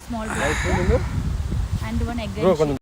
small black and one egg and chicken.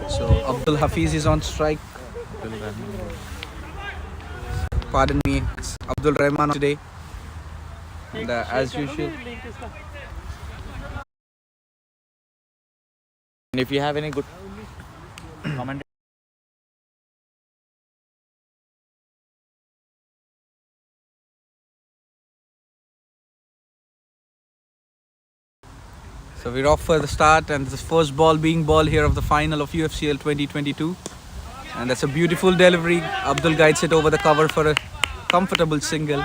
So Abdul Hafiz is on strike. Pardon me, it's Abdul Rahman today. And as usual. And if you have any good comment. So we're off for the start, and this first ball being ball here of the final of UFCL 2022. And that's a beautiful delivery. Abdul guides it over the cover for a comfortable single.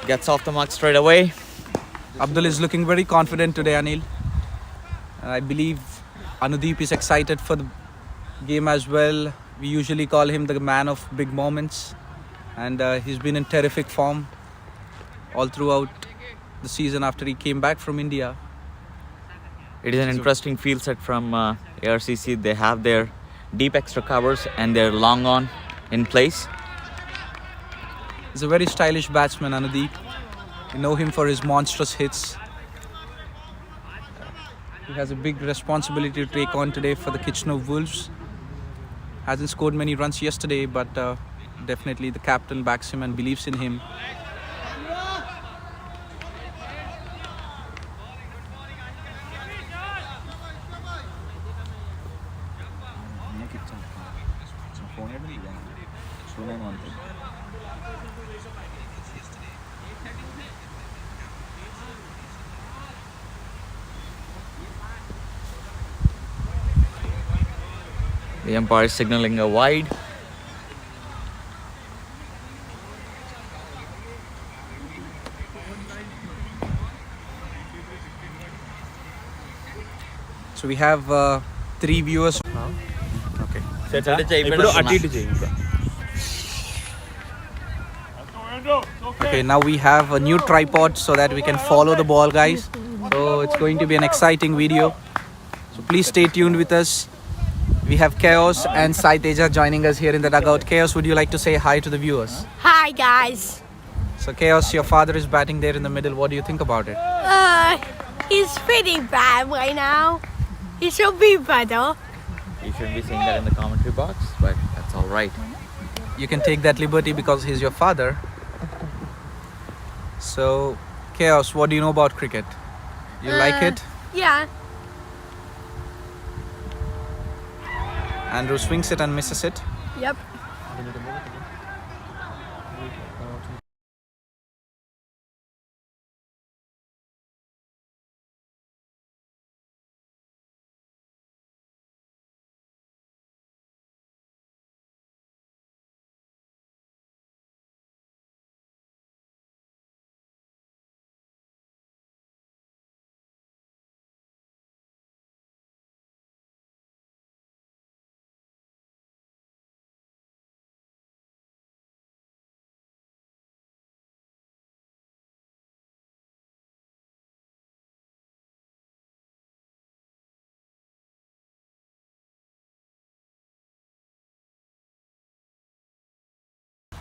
Gets off the mark straight away. Abdul is looking very confident today, Anil. I believe Anudeep is excited for the game as well. We usually call him the man of big moments. And he's been in terrific form all throughout the season after he came back from India. It is an interesting field set from ARCC. They have their deep extra covers and their long on in place. He's a very stylish batsman, Anudeep. We know him for his monstrous hits. He has a big responsibility to take on today for the Kitchener Wolves. Hasn't scored many runs yesterday, but definitely the captain backs him and believes in him. The umpire is signaling a wide. So we have 3 viewers. Okay. Okay, now we have a new tripod so that we can follow the ball, guys. So it's going to be an exciting video. So please stay tuned with us. We have Chaos and Sai Teja joining us here in the dugout. Chaos, would you like to say hi to the viewers? Hi guys. So Chaos, your father is batting there in the middle. What do you think about it? He's pretty bad right now. He should be better. You shouldn't be saying that in the commentary box, but that's all right. You can take that liberty because he's your father. So, Chaos, what do you know about cricket? You like it? Yeah. Andrew swings it and misses it. Yep.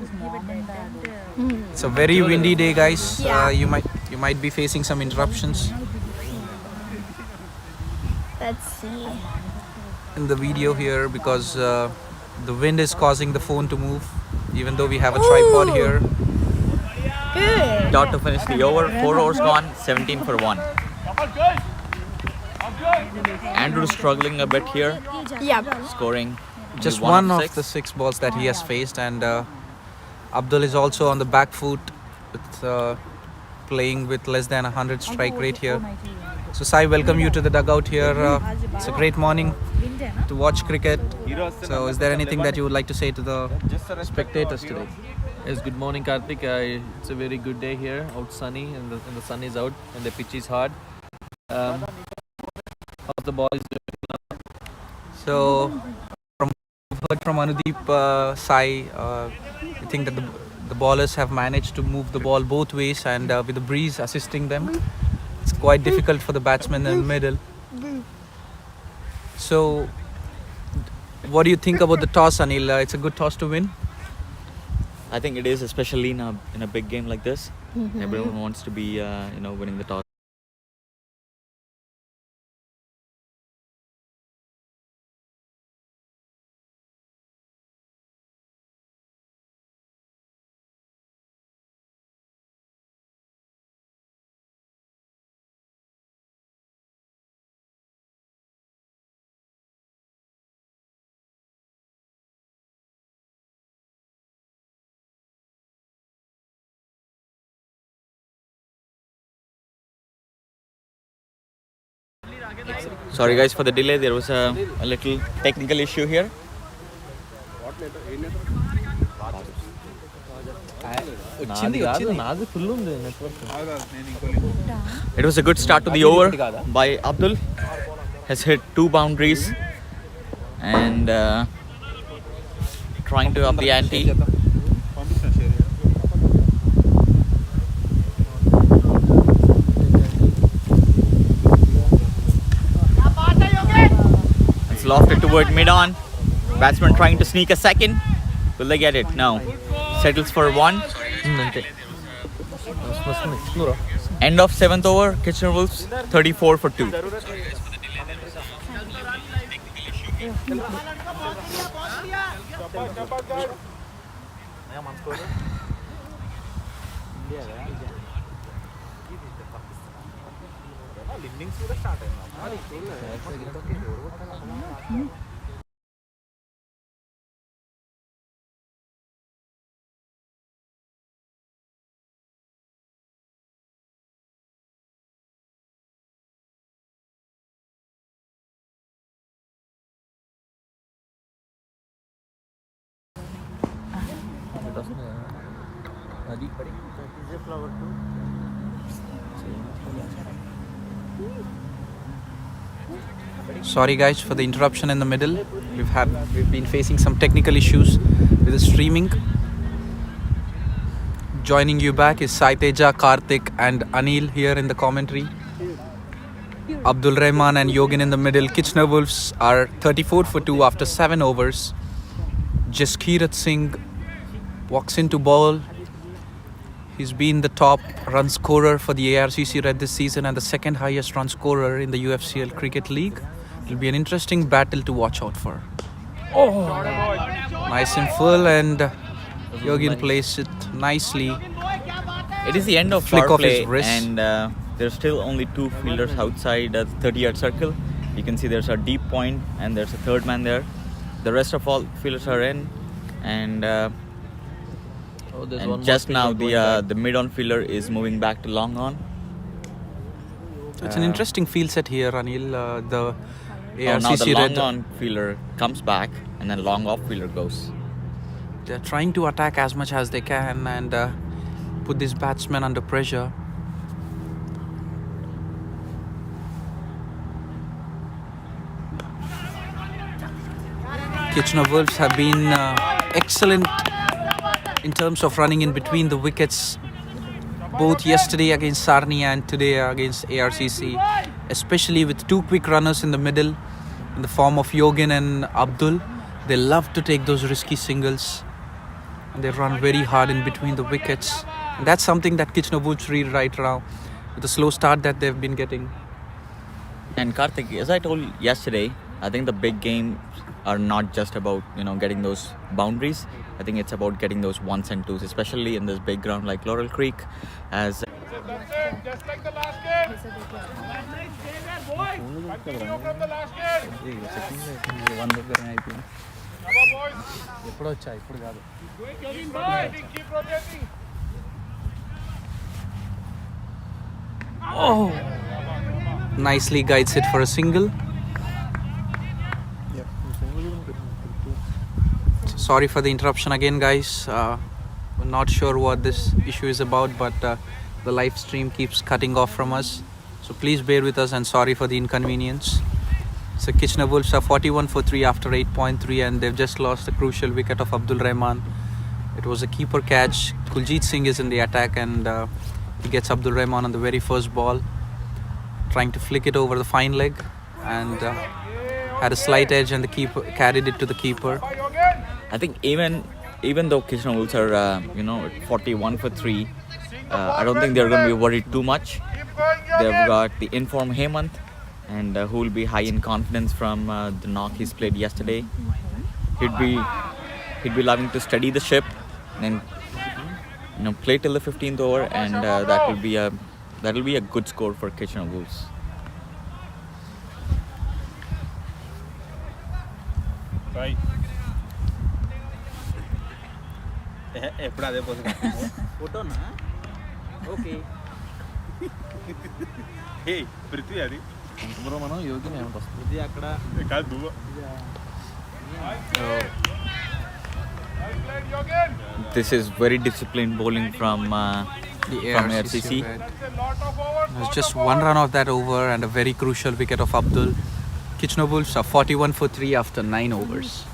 It's a very windy day, guys. Yeah. You might be facing some interruptions Let's see. in the video here because the wind is causing the phone to move. Even though we have a tripod here. Good. Dot to finish the over. 4 overs gone. 17 for 1. Andrew struggling a bit here. Yep. Scoring Just only one of six. the 6 balls that he has faced, and Abdul is also on the back foot with playing with less than 100 strike rate here. So Sai, welcome you to the dugout here. It's a great morning to watch cricket. So is there anything that you would like to say to the spectators today? Yes, good morning, Karthik. It's a very good day here, out sunny, and the sun is out, and the pitch is hard. Half the ball is So from we've heard from Anudeep, Sai, I think that the ballers have managed to move the ball both ways, and with the breeze assisting them, it's quite difficult for the batsmen in the middle. So what do you think about the toss, Anil? It's a good toss to win. I think it is, especially in a big game like this. Everyone wants to be winning the toss. Sorry guys for the delay, there was a little technical issue here. It was a good start to the over by Abdul. Has hit 2 boundaries and trying to up the ante. It's lofted toward mid-on. Batsman trying to sneak a second. Will they get it? No. Settles for 1. End of 7th over. Kitchener Wolves 34 for 2. Sorry guys for the interruption in the middle. We've been facing some technical issues with the streaming. Joining you back is Saiteja, Karthik and Anil here in the commentary. Abdul Rahman and Yogin in the middle. Kitchener Wolves are 34 for 2 after 7 overs. Jaskirat Singh walks into ball. He's been the top run scorer for the ARCC Red this season and the second highest run scorer in the UFCL Cricket League. It'll be an interesting battle to watch out for. Oh, nice and full, and Yogin plays it nicely. It is the end of Flick power of his play, wrist. and there's still only 2 fielders outside the 30-yard circle. You can see there's a deep point and there's a third man there. The rest of all fielders are in, and just now the mid-on fielder is moving back to long on. It's an interesting field set here, Anil. The ARCC now the long Red, on fielder comes back and then long off fielder goes. they're trying to attack as much as they can and put this batsman under pressure. Kitchener Wolves have been excellent in terms of running in between the wickets, both yesterday against Sarnia and today against ARCC, especially with 2 quick runners in the middle in the form of Yogin and Abdul. They love to take those risky singles They run very hard in between the wickets. And that's something that Kitchener Wolves read right now with the slow start that they've been getting. And Karthik, as I told yesterday, I think the big games are not just about getting those boundaries. I think it's about getting those ones and twos, especially in this big ground like Laurel Creek. As Just like the last game. Continue from the last game. Come on, boys. Keep rotating, keep rotating. Oh! Nicely guides it for a single. Sorry for the interruption again, guys. We're not sure what this issue is about, but the live stream keeps cutting off from us. So please bear with us and sorry for the inconvenience. So Kitchener Wolves are 41 for 3 after 8.3 and they've just lost the crucial wicket of Abdul Rahman. It was a keeper catch. Kuljit Singh is in the attack and he gets Abdul Rahman on the very first ball, trying to flick it over the fine leg and had a slight edge and the keeper carried it to the keeper. I think even though Kitchener Wolves are 41 for 3, I don't think they're going to be worried too much. They've got the informed Hemant and who will be high in confidence from the knock he's played yesterday. He'd be loving to steady the ship and play till the 15th over, and that will be a good score for Kitchener Wolves. Right. Photo na? Okay. Hey, Prithvi Adi. This is very disciplined bowling from ARCC. There's just one run of that over and a very crucial wicket of Abdul. Kitchener Wolves are 41 for 3 after 9 overs.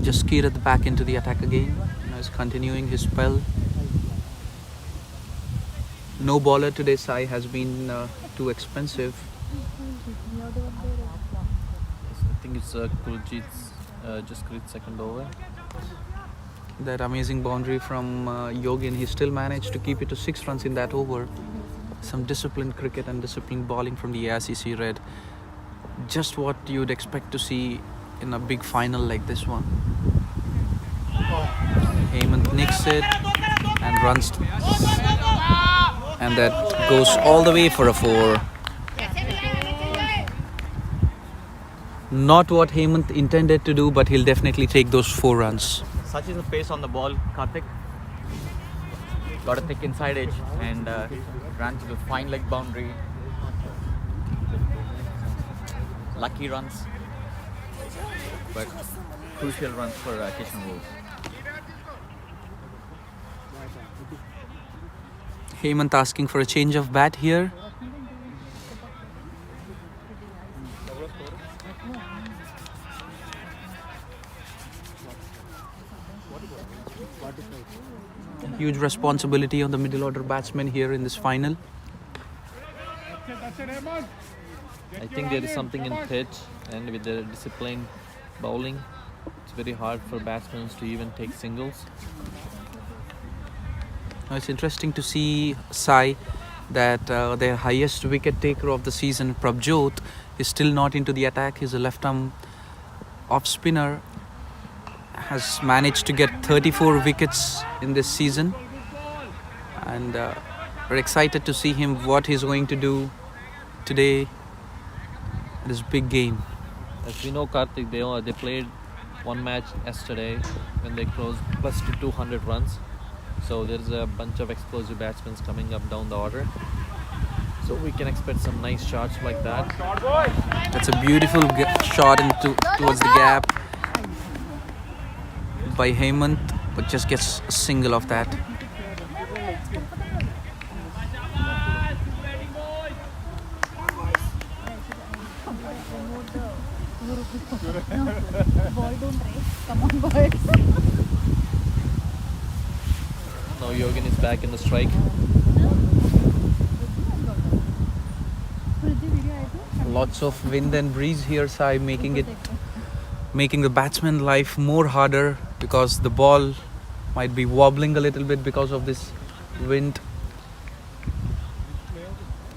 Jaskir at the back into the attack again. He's continuing his spell. No bowler today, Sai, has been too expensive. I think it's Kuljit's Jaskrit's second over. That amazing boundary from Yogin, he still managed to keep it to 6 runs in that over. Some disciplined cricket and disciplined bowling from the ARCC Red. Just what you'd expect to see in a big final like this one. Hemant nicks it and runs, and that goes all the way for a 4. Not what Hemant intended to do, but he'll definitely take those 4 runs. Such is the pace on the ball, Karthik. Got a thick inside edge and ran to the fine leg boundary. Lucky runs, but crucial runs for Kitchener Wolves. Hemant asking for a change of bat here. Huge responsibility on the middle order batsmen here in this final. I think there is something in pitch, and with their disciplined bowling, it's very hard for batsmen to even take singles. Now it's interesting to see, Sai, that their highest wicket taker of the season, Prabjot, is still not into the attack. He's a left-arm off-spinner. Has managed to get 34 wickets in this season, and we're excited to see him what he's going to do today at this big game. As we know, Karthik, they played one match yesterday when they closed plus to 200 runs. So there's a bunch of explosive batsmen coming up down the order. So we can expect some nice shots like that. That's a beautiful shot towards the gap by Hemant, but just gets a single of that. Ball don't race. Come on, boys. Now Yogin is back in the strike. Lots of wind and breeze here, Sai, making the batsman life more harder because the ball might be wobbling a little bit because of this wind.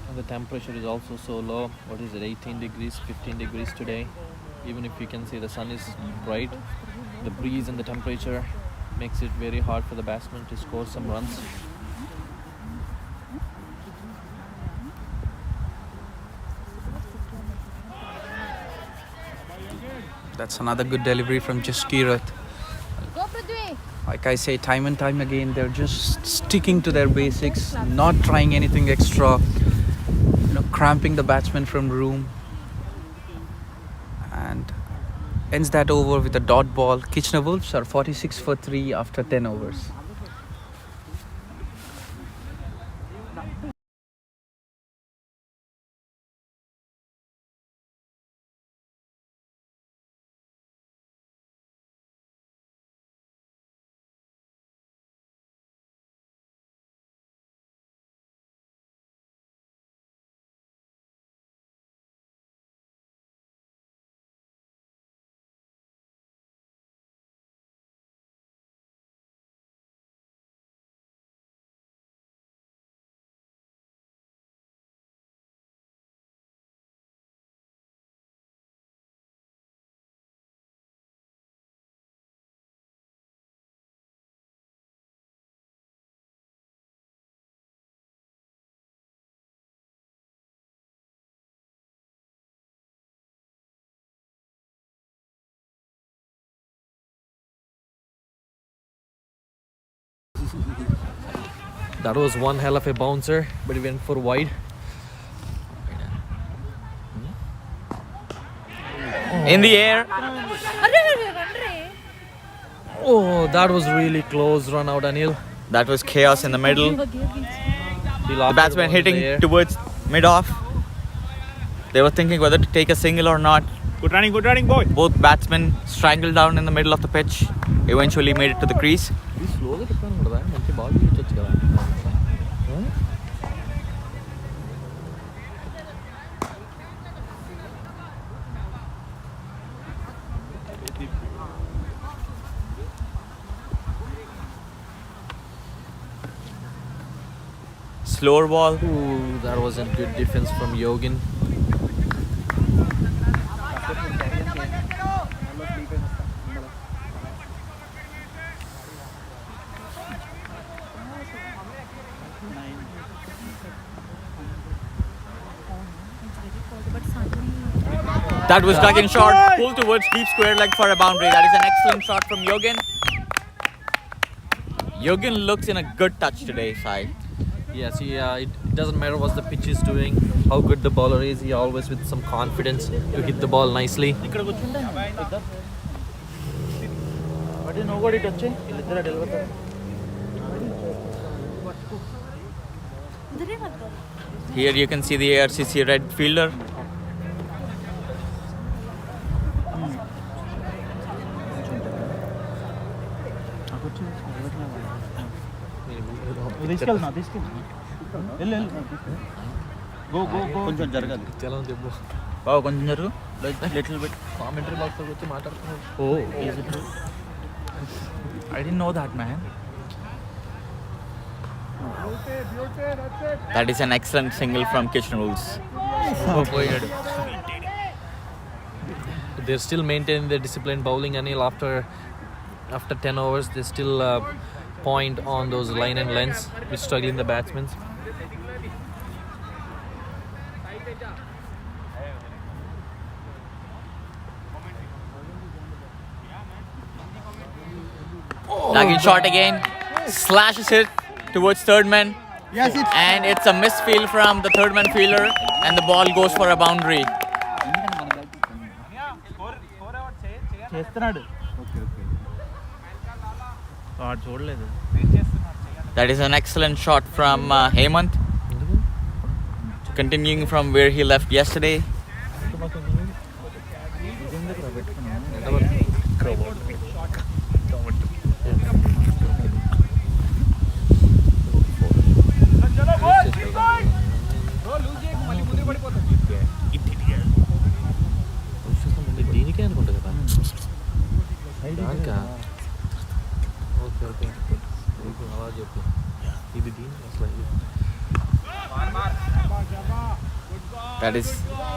And the temperature is also so low. What is it, 18 degrees, 15 degrees today? Even if you can see the sun is bright, the breeze and the temperature makes it very hard for the batsman to score some runs. That's another good delivery from Jaskirat. Go, Prithvi. Like I say time and time again, they're just sticking to their basics, not trying anything extra, cramping the batsman from room. And ends that over with a dot ball. Kitchener Wolves are 46 for 3 after 10 overs. That was one hell of a bouncer, but he went for wide. In the air. Oh, that was really close run out, Anil. That was chaos in the middle. The batsman hitting towards mid-off. They were thinking whether to take a single or not. Good running, boy. Both batsmen strangled down in the middle of the pitch. Eventually made it to the crease. Slower ball. Ooh, that was a good defense from Yogin. That was dug in short. Pull towards deep square leg for a boundary. That is an excellent shot from Yogin. Yogin looks in a good touch today, Sai. Yes, it doesn't matter what the pitch is doing, how good the bowler is, he always with some confidence to hit the ball nicely. Here you can see the ARCC red fielder. Go. కొంచెం జరగాలి. Wow, కొంచెం జరుగు. Little bit. Commentary box లో వచ్చి మాట్లాడుతున్నారు. Oh, is it true? I didn't know that, man. That is an excellent single from Kitchener Wolves. They're still maintaining their disciplined bowling, Anil. After 10 overs, they still point on those line and lengths, which struggling the batsmen. Lucky shot again. Slashes it towards third man. Yes, it's And it's a misfield from the third man fielder, and the ball goes for a boundary. That is an excellent shot from Hemant, continuing from where he left yesterday. దీనికే అనుకుంటా కదా okay okay అలా చెప్పు ఇది దీని అసలు That is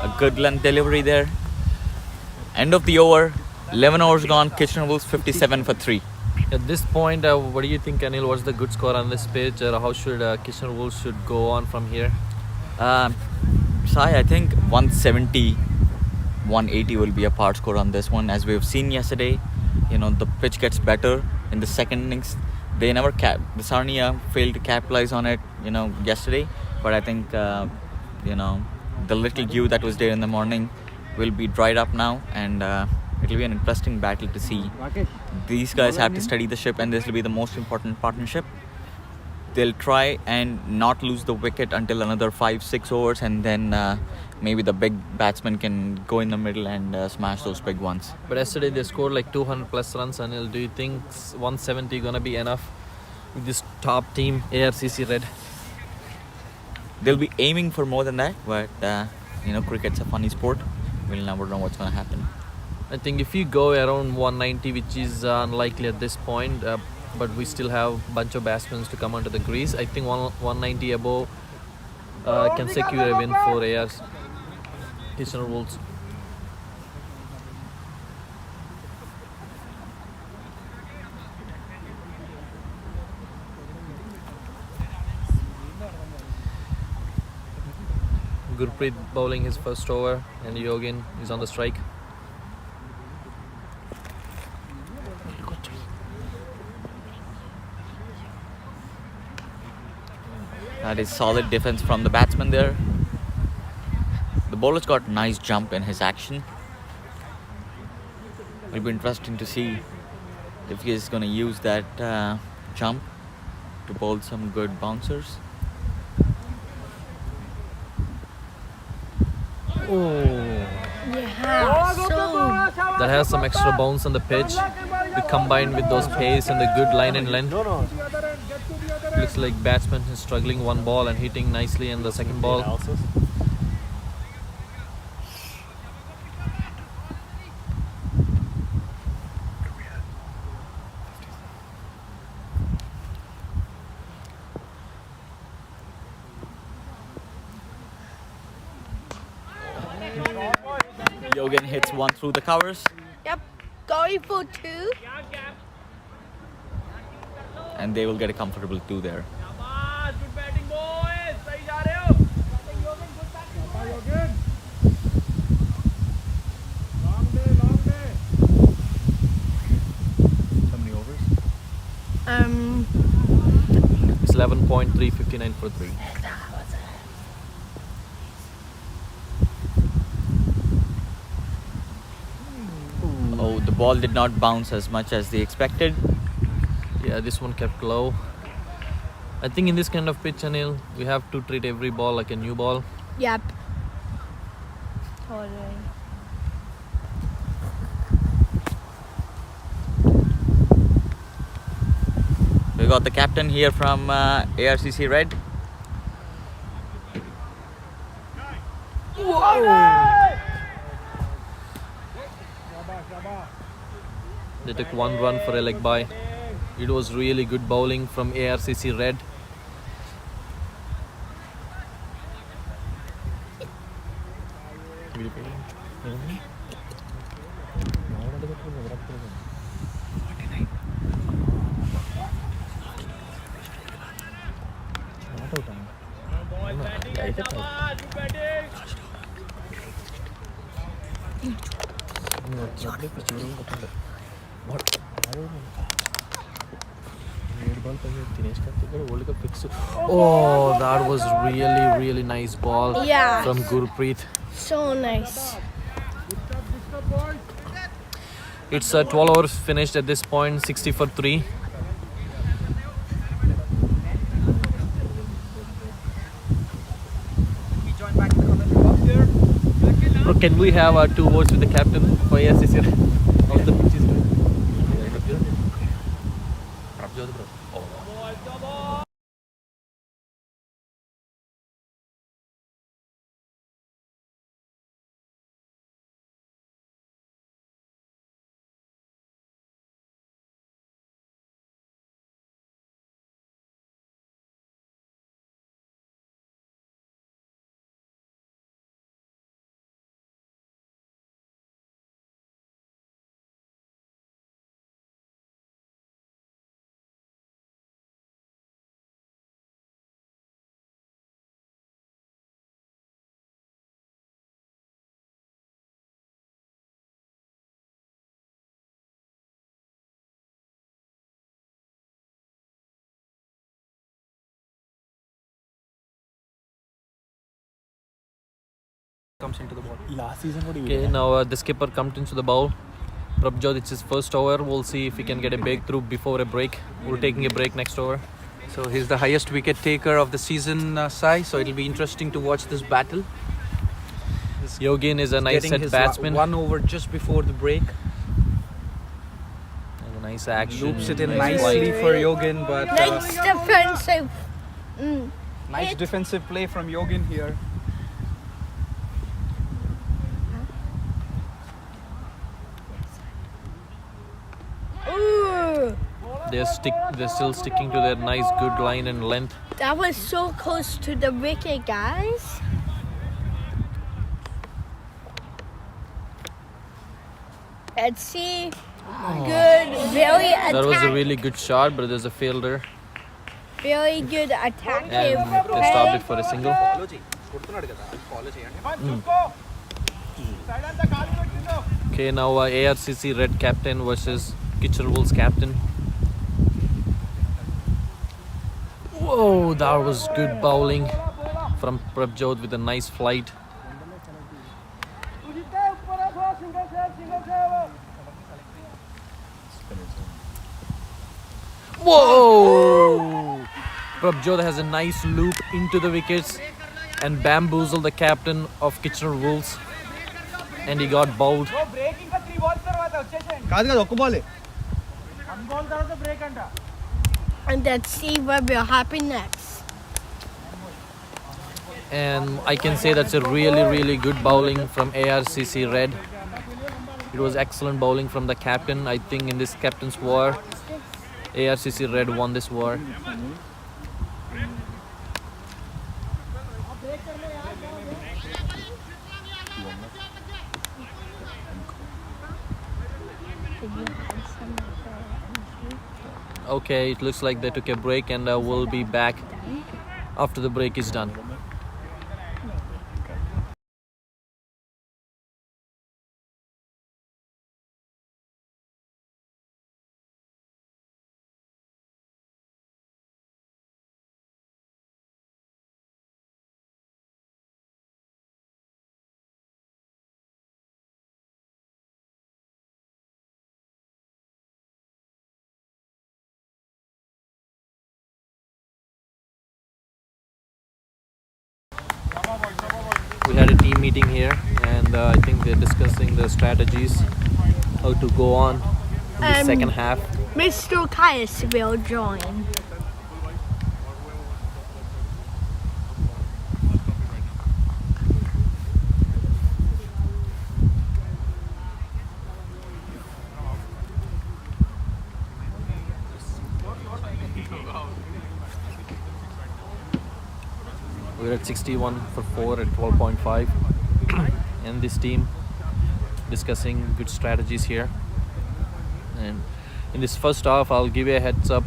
a good length delivery there. End of the over. 11 overs gone. Kitchener Wolves 57 for 3. At this point, what do you think, Anil? What's the good score on this pitch? Or how should Kitchener Wolves should go on from here? Sai, I think 170, 180 will be a par score on this one. As we've seen yesterday, the pitch gets better in the second innings. They never the Sarnia failed to capitalize on it, yesterday. But I think, the little dew that was there in the morning will be dried up now, and it will be an interesting battle to see. These guys have to steady the ship, and this will be the most important partnership. They'll try and not lose the wicket until another 5-6 overs, and then maybe the big batsman can go in the middle and smash those big ones. But yesterday they scored like 200 plus runs, Anil. Do you think 170 gonna be enough with this top team, ARCC Red? They'll be aiming for more than that, but cricket's a funny sport. We'll never know what's gonna happen. I think if you go around 190, which is unlikely at this point, but we still have a bunch of batsmen to come onto the crease, I think 190 above can secure a win for AR's Kitchener Wolves. Gurpreet bowling his first over, and Yogin is on the strike. That is solid defense from the batsman there. The bowler's got nice jump in his action. It'll be interesting to see if he is going to use that jump to bowl some good bouncers. Yeah, so That has some extra bounce on the pitch. Combined with those pace and the good line and length. Looks like batsman is struggling one ball and hitting nicely in the second ball. Yogin hits one through the covers, yep, going for 2. and they will get a comfortable 2 there. How many overs? It's 11.359 for 3. Oh, the ball did not bounce as much as they expected. Yeah, this one kept low. I think in this kind of pitch, Anil, we have to treat every ball like a new ball. Yep. Totally. We got the captain here from ARCC Red. They took 1 run for a leg by. It was really good bowling from ARCC Red. Oh, that was really nice ball Yeah. from Gurpreet. So nice. It's 12 hours finished at this point, 60 for 3. Bro, can we have 2 words with the captain for ARCC? How's the pitch is going? Comes into the ball. Okay, now the skipper comes into the bowl. Prabjot, it's his first over. We'll see if he can get a breakthrough before a break. We're taking a break next over. So he's the highest wicket taker of the season, Sai. So it'll be interesting to watch this battle. Yogin is a nice Getting set his batsman. 1 over just before the break. And a nice action. Loops it in nice nicely flight. for Yogin, but Nice defensive. nice defensive play from Yogin here. Ooh, They're still sticking to their nice good line and length. that was so close to the wicket, guys. Let's see. Good, very That was a attack, really good shot, but there's a fielder very good attacking and they play. stopped it for a single. Okay, now ARCC red captain versus Kitcher Wolves captain. Whoa, that was good bowling from Prabjot with a nice flight. Whoa! Prabjot has a nice loop into the wickets and bamboozled the captain of Kitchener Wolves, and he got bowled. And let's see what will happen next. And I can say that's a really good bowling from ARCC red. It was excellent bowling from the captain. I think in this captain's war, ARCC red won this war. Okay, it looks like they took a break, and we'll be back after the break is done. We had a team meeting here, and I think they're discussing the strategies, how to go on in the second half. Mr. Caius will join. We're at 61 for 4 at 12.5, and this team discussing good strategies here. And in this first half, I'll give you a heads up,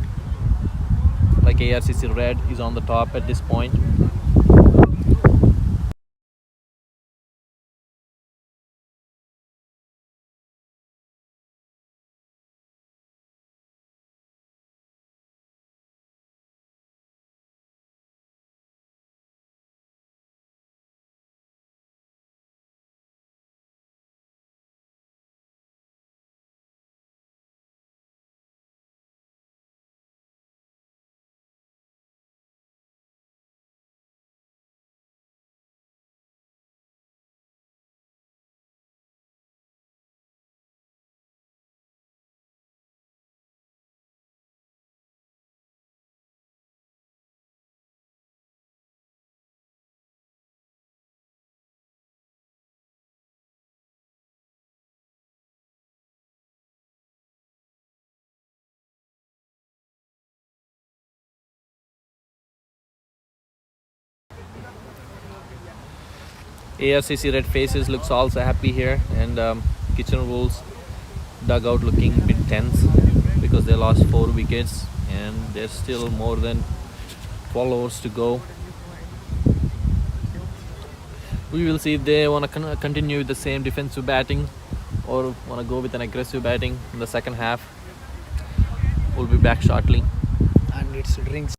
like ARCC red is on the top at this point. ARCC Red Faces looks also happy here, and Kitchener Wolves dugout looking a bit tense because they lost 4 wickets and there's still more than 12 overs to go. We will see if they want to continue with the same defensive batting or want to go with an aggressive batting in the second half. We'll be back shortly. And it's drinks.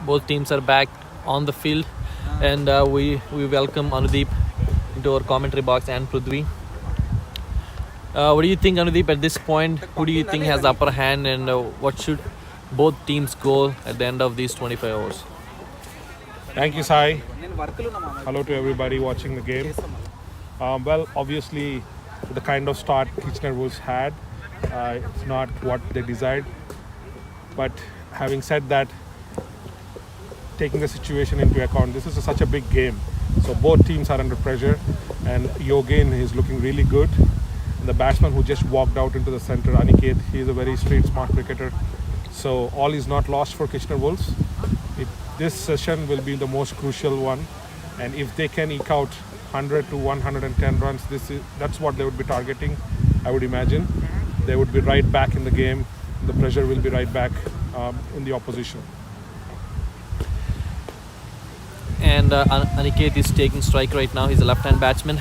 Both teams are back on the field, and we welcome Anudeep into our commentary box and Prithvi. What do you think, Anudeep, at this point? Who do you think has the upper hand, and what should both teams go at the end of these 25 overs? Thank you, Sai. Hello to everybody watching the game. Well, obviously, the kind of start Kitchener Wolves had, it's not what they desired. But having said that, taking the situation into account, this is such a big game. So both teams are under pressure, and Yogen is looking really good. And the batsman who just walked out into the center, Aniket, he is a very street smart cricketer. So all is not lost for Kitchener Wolves. This session will be the most crucial one, and if they can eke out 100 to 110 runs, that's what they would be targeting. I would imagine they would be right back in the game. The pressure will be right back in the opposition. And Aniket is taking strike right now. He's a left-hand batsman.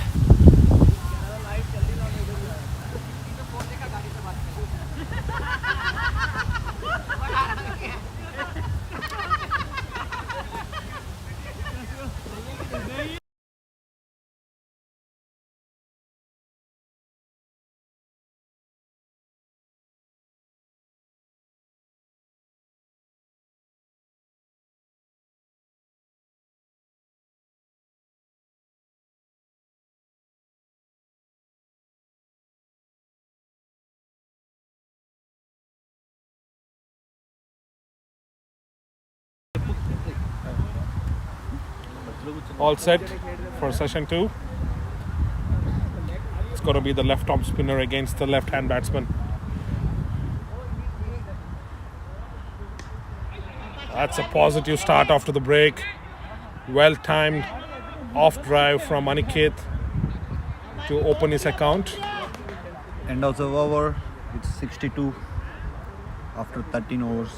all set for session 2. It's going to be the left arm spinner against the left hand batsman. That's a positive start after the break. Well timed off drive from Aniket to open his account. End of the over, it's 62 after 13 overs.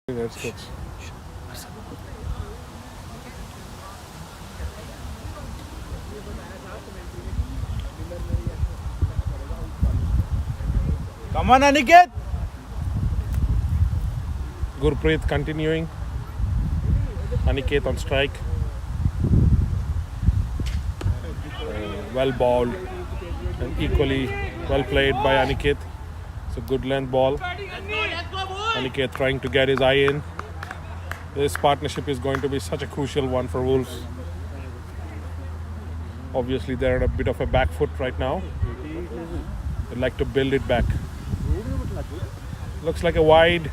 That's good. Come on, Aniket! Gurpreet continuing. Aniket on strike. Well balled and equally well played by Aniket. It's a good length ball. Aniket trying to get his eye in. This partnership is going to be such a crucial one for Wolves. Obviously, they're at a bit of a back foot right now. They'd like to build it back. Looks like a wide.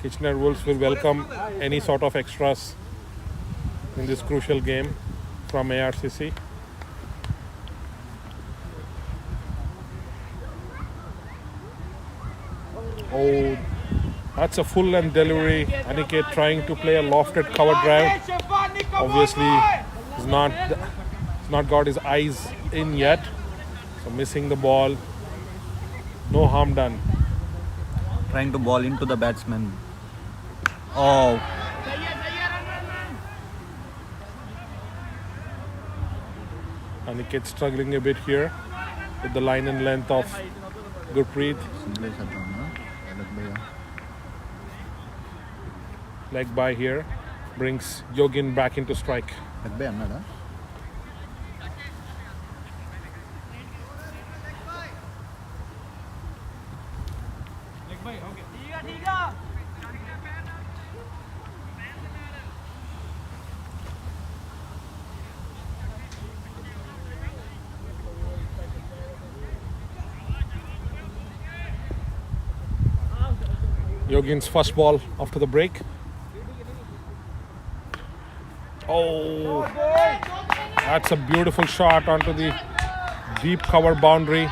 Kitchener Wolves will welcome any sort of extras in this crucial game from ARCC. Oh, that's a full length delivery. Aniket trying to play a lofted cover drive. Obviously, he's not got his eyes in yet. So missing the ball. No harm done. Trying to ball into the batsman. Oh, Aniket struggling a bit here with the line and length of Gurpreet. Leg by here brings Yogin back into strike. Yogin's first ball after the break. Oh, that's a beautiful shot onto the deep cover boundary.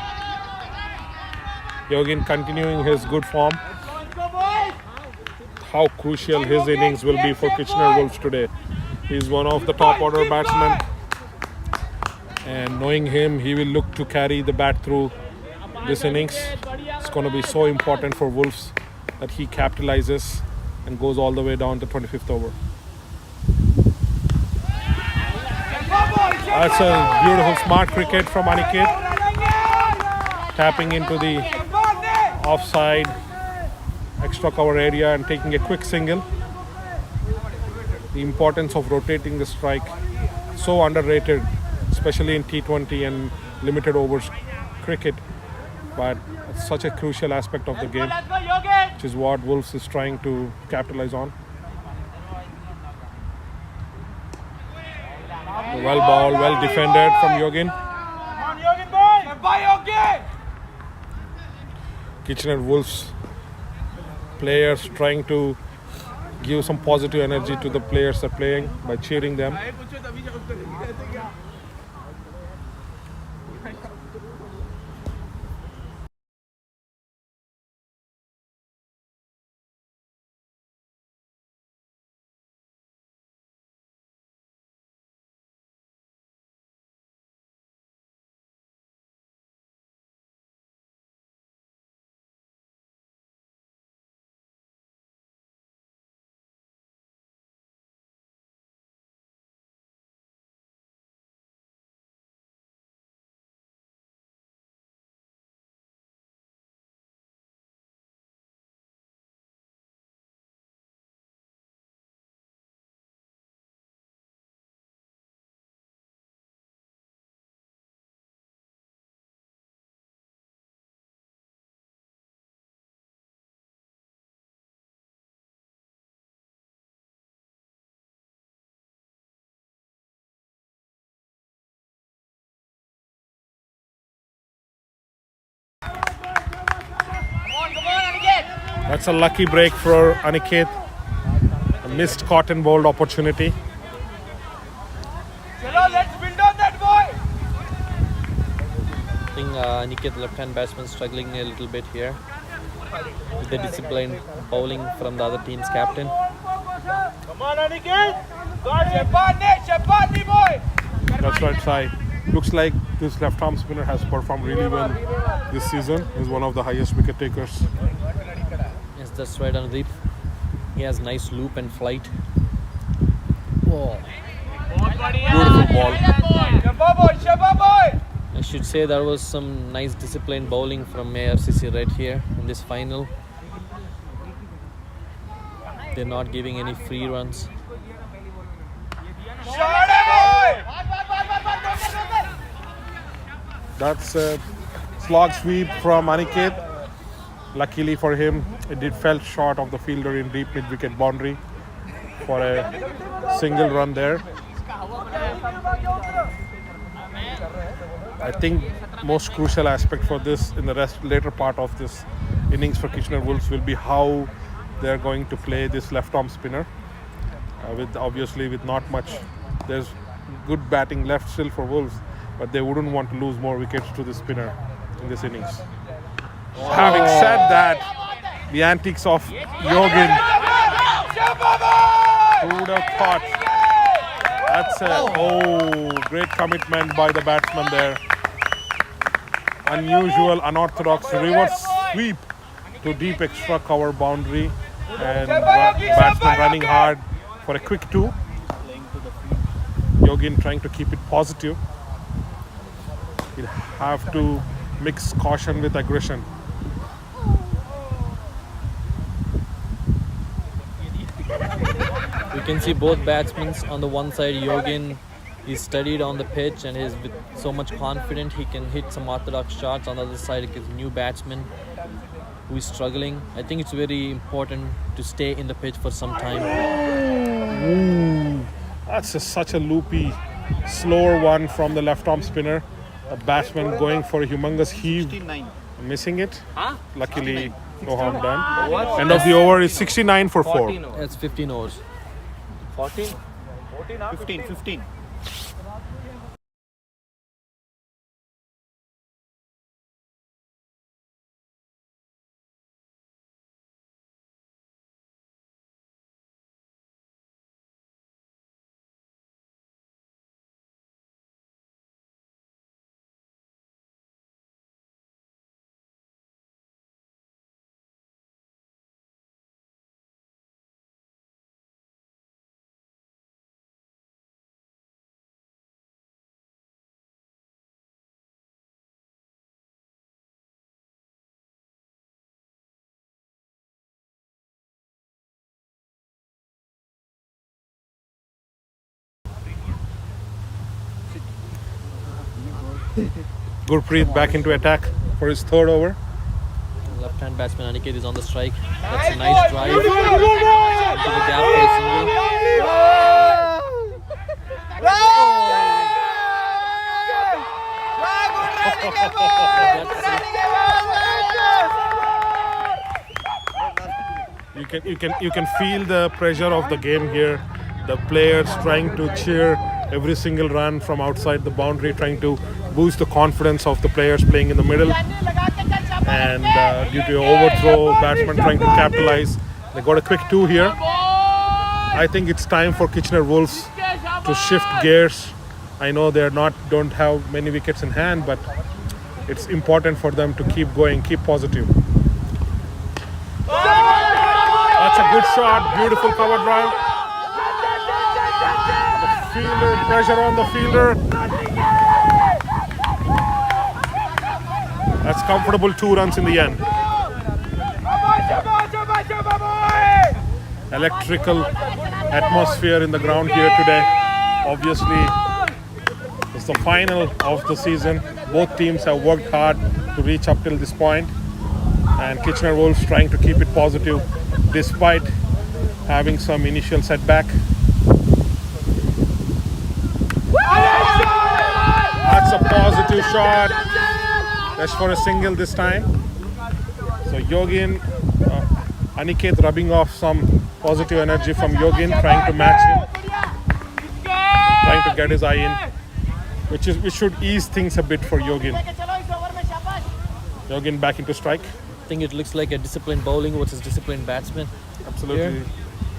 Yogin continuing his good form. How crucial his innings will be for Kitchener Wolves today. He's one of the top order batsmen, and knowing him, he will look to carry the bat through this innings. It's going to be so important for Wolves that he capitalizes and goes all the way down to 25th over. That's a beautiful smart cricket from Aniket. Tapping into the offside extra cover area and taking a quick single. The importance of rotating the strike, so underrated, especially in T20 and limited overs cricket. But it's such a crucial aspect of the game, which is what Wolves is trying to capitalize on. Well ball, well defended from Yogin. Kitchener Wolves players trying to give some positive energy to the players that are playing by cheering them. That's a lucky break for Aniket. A missed cotton bowled opportunity. I think Aniket, left-hand batsman, struggling a little bit here with the disciplined bowling from the other team's captain. That's right, Sai. Looks like this left-arm spinner has performed really well this season. He's one of the highest wicket takers. Yes, that's right, Anudeep. He has nice loop and flight. Oh. Beautiful ball. I should say there was some nice disciplined bowling from ARCC right here in this final. They're not giving any free runs. That's a slog sweep from Aniket. Luckily for him, it fell short of the fielder in deep mid-wicket boundary for a single run there. I think most crucial aspect for this in the later part of this innings for Kitchener Wolves will be how they're going to play this left-arm spinner. With not much, there's good batting left still for Wolves, but they wouldn't want to lose more wickets to the spinner in this innings. Having said that, the antics of Yogin. Who would have thought? That's a great commitment by the batsman there. Unusual, unorthodox reverse sweep to deep extra cover boundary, and batsman running hard for a quick 2. Yogin trying to keep it positive. He'll have to mix caution with aggression. You can see both batsmen on the one side. Yogin is studied on the pitch and is with so much confident he can hit some orthodox shots. On the other side, it is a new batsman who is struggling. I think it's very important to stay in the pitch for some time. Ooh, that's such a loopy, slower one from the left-arm spinner. A batsman going for a humongous heave, missing it. Luckily, no harm done. End of the over is 69 for 4. That's 15 overs. 15. Gurpreet back into attack for his third over. Left-hand batsman Aniket is on the strike. That's a nice drive into the gap for a single. You can feel the pressure of the game here. The players trying to cheer every single run from outside the boundary, trying to boost the confidence of the players playing in the middle. And due to overthrow, batsman trying to capitalize. They got a quick 2 here. I think it's time for Kitchener Wolves to shift gears. I know don't have many wickets in hand, but it's important for them to keep going, keep positive. That's a good shot, beautiful cover drive. The fielder, pressure on the fielder. That's comfortable 2 runs in the end. Electrical atmosphere in the ground here today. Obviously, it's the final of the season. Both teams have worked hard to reach up till this point, and Kitchener Wolves trying to keep it positive despite having some initial setback. That's a positive shot. That's for a single this time. So Yogin, Aniket rubbing off some positive energy from Yogin, trying to match him, trying to get his eye in, which should ease things a bit for Yogin. Yogin back into strike. I think it looks like a disciplined bowling versus disciplined batsman. Absolutely. Here.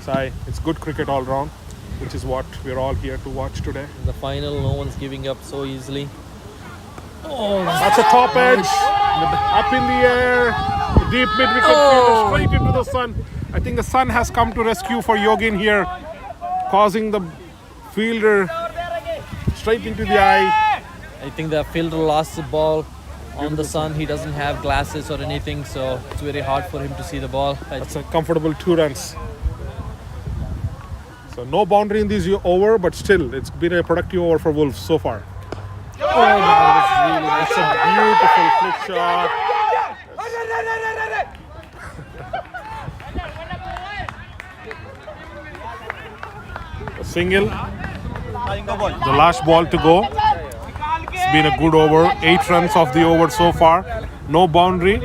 Sai, it's good cricket all round, which is what we're all here to watch today. In the final, no one's giving up so easily. That's a top edge, up in the air, deep mid-wicket fielder straight into the sun. I think the sun has come to rescue for Yogin here, causing the fielder straight into the eye. I think the fielder lost the ball on the sun. He doesn't have glasses or anything, so it's very hard for him to see the ball. That's a comfortable 2 runs. So no boundary in this over, but still, it's been a productive over for Wolves so far. That's a beautiful flick shot. A single. The last ball to go. It's been a good over. 8 runs off the over so far. No boundary.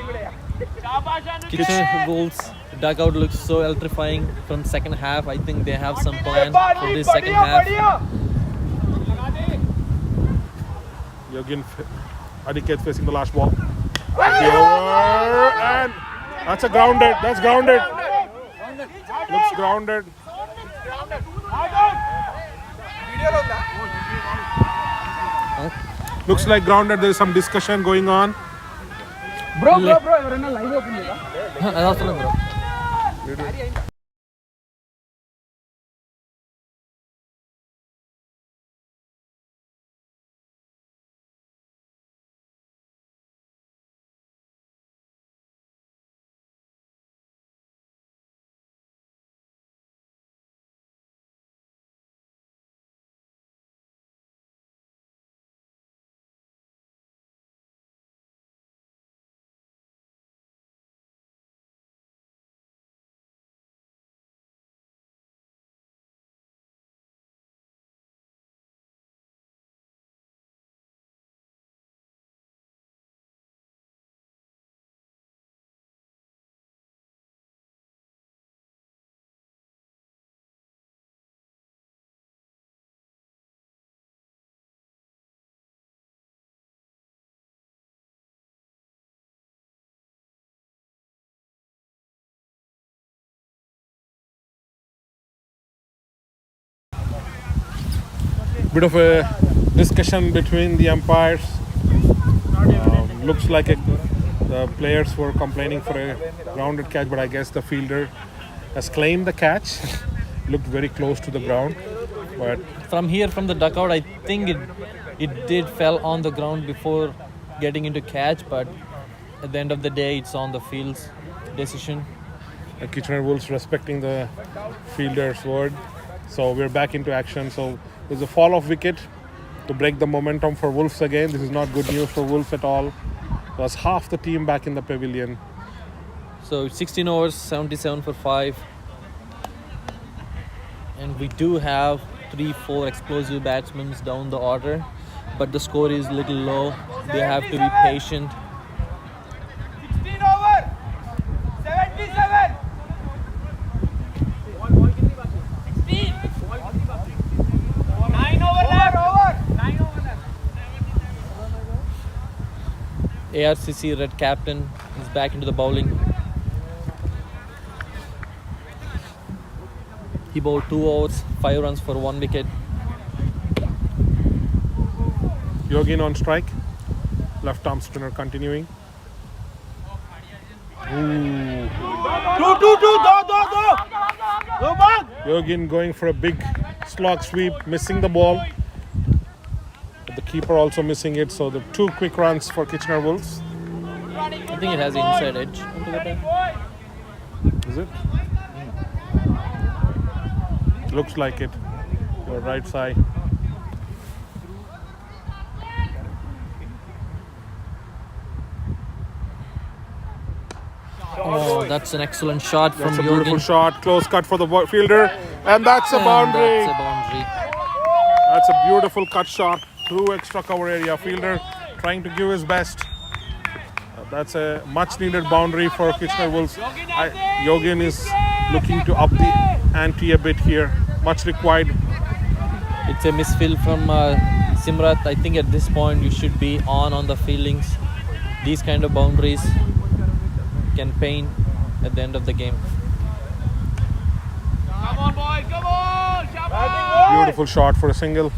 Kitchener Wolves dugout looks so electrifying from second half. I think they have some plan for this second half. Yogin, Aniket facing the last ball. The over, and that's a grounded. That's grounded. Looks grounded. Looks like grounded. There is some discussion going on. Bro, everyone live open. Bit of a discussion between the umpires. Looks like the players were complaining for a grounded catch, but I guess the fielder has claimed the catch. Looked very close to the ground, but From here, from the dugout, I think it did fell on the ground before getting into catch, but at the end of the day, it's on the field's decision. Kitchener Wolves respecting the fielder's word. So we're back into action. So there's a fall of wicket to break the momentum for Wolves again. This is not good news for Wolves at all. There's half the team back in the pavilion. So 16 overs, 77 for 5. And we do have 3-4 explosive batsmen down the order, but the score is a little low. They have to be patient. 16 over, 77. 16. 9 over left. 9 over left. ARCC red captain is back into the bowling. He bowled 2 overs, 5 runs for 1 wicket. Yogin on strike. Left arm spinner continuing. Yogin going for a big slog sweep, missing the ball. But the keeper also missing it. So the 2 quick runs for Kitchener Wolves. I think it has inside edge onto the bat. Is it? Looks like it. Your right side. Oh, that's an excellent shot from That's a beautiful Yogin. shot. Close cut for the fielder. And that's a boundary. That's a boundary. That's a beautiful cut shot through extra cover area. Fielder trying to give his best. That's a much needed boundary for Kitchener Wolves. Yogin is looking to up the ante a bit here. Much required. It's a misfill from Simrat. I think at this point you should be on the fieldings. These kind of boundaries can pain at the end of the game. Come on, boy, come on! Shabbat! Beautiful shot for a single.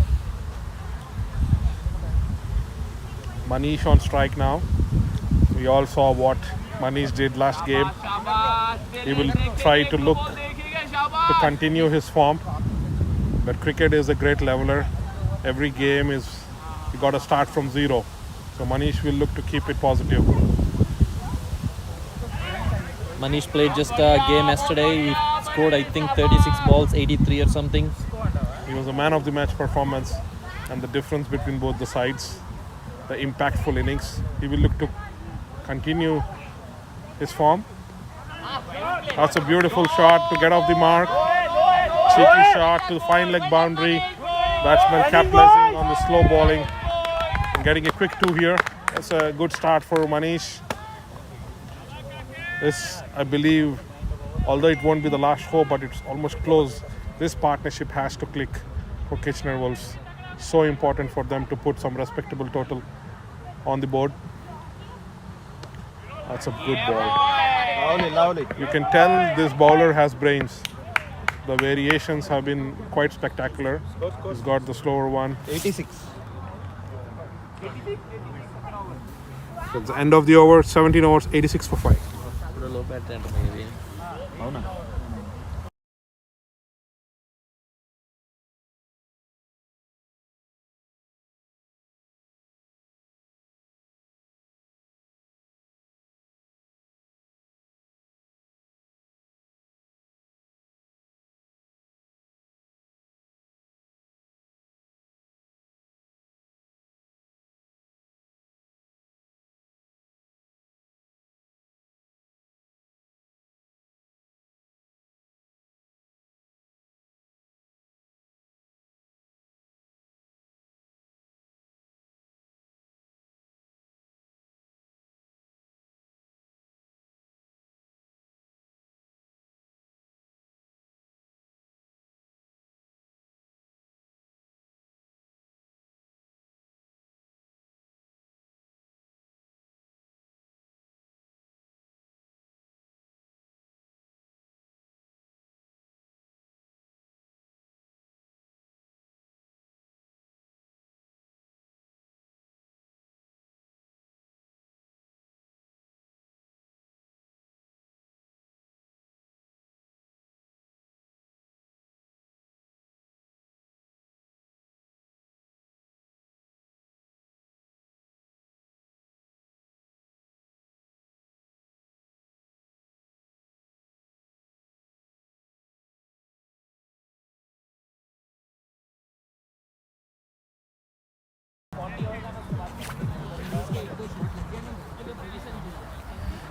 Manish on strike now. We all saw what Manish did last game. He will try to look to continue his form. But cricket is a great leveler. Every game is you got to start from zero. So Manish will look to keep it positive. Manish played just a game yesterday. He scored, I think, 36 balls, 83 or something. He was a man of the match performance, and the difference between both the sides, the impactful innings. He will look to continue his form. That's a beautiful shot to get off the mark. Cheeky shot to the fine leg boundary. Batsman capitalizing on the slow bowling and getting a quick 2 here. That's a good start for Manish. This, I believe, although it won't be the last hope, but it's almost close. This partnership has to click for Kitchener Wolves. So important for them to put some respectable total on the board. That's a good ball. Lovely. You can tell this bowler has brains. The variations have been quite spectacular. He's got the slower one. 86. It's the end of the over, 17 overs, 86 for 5.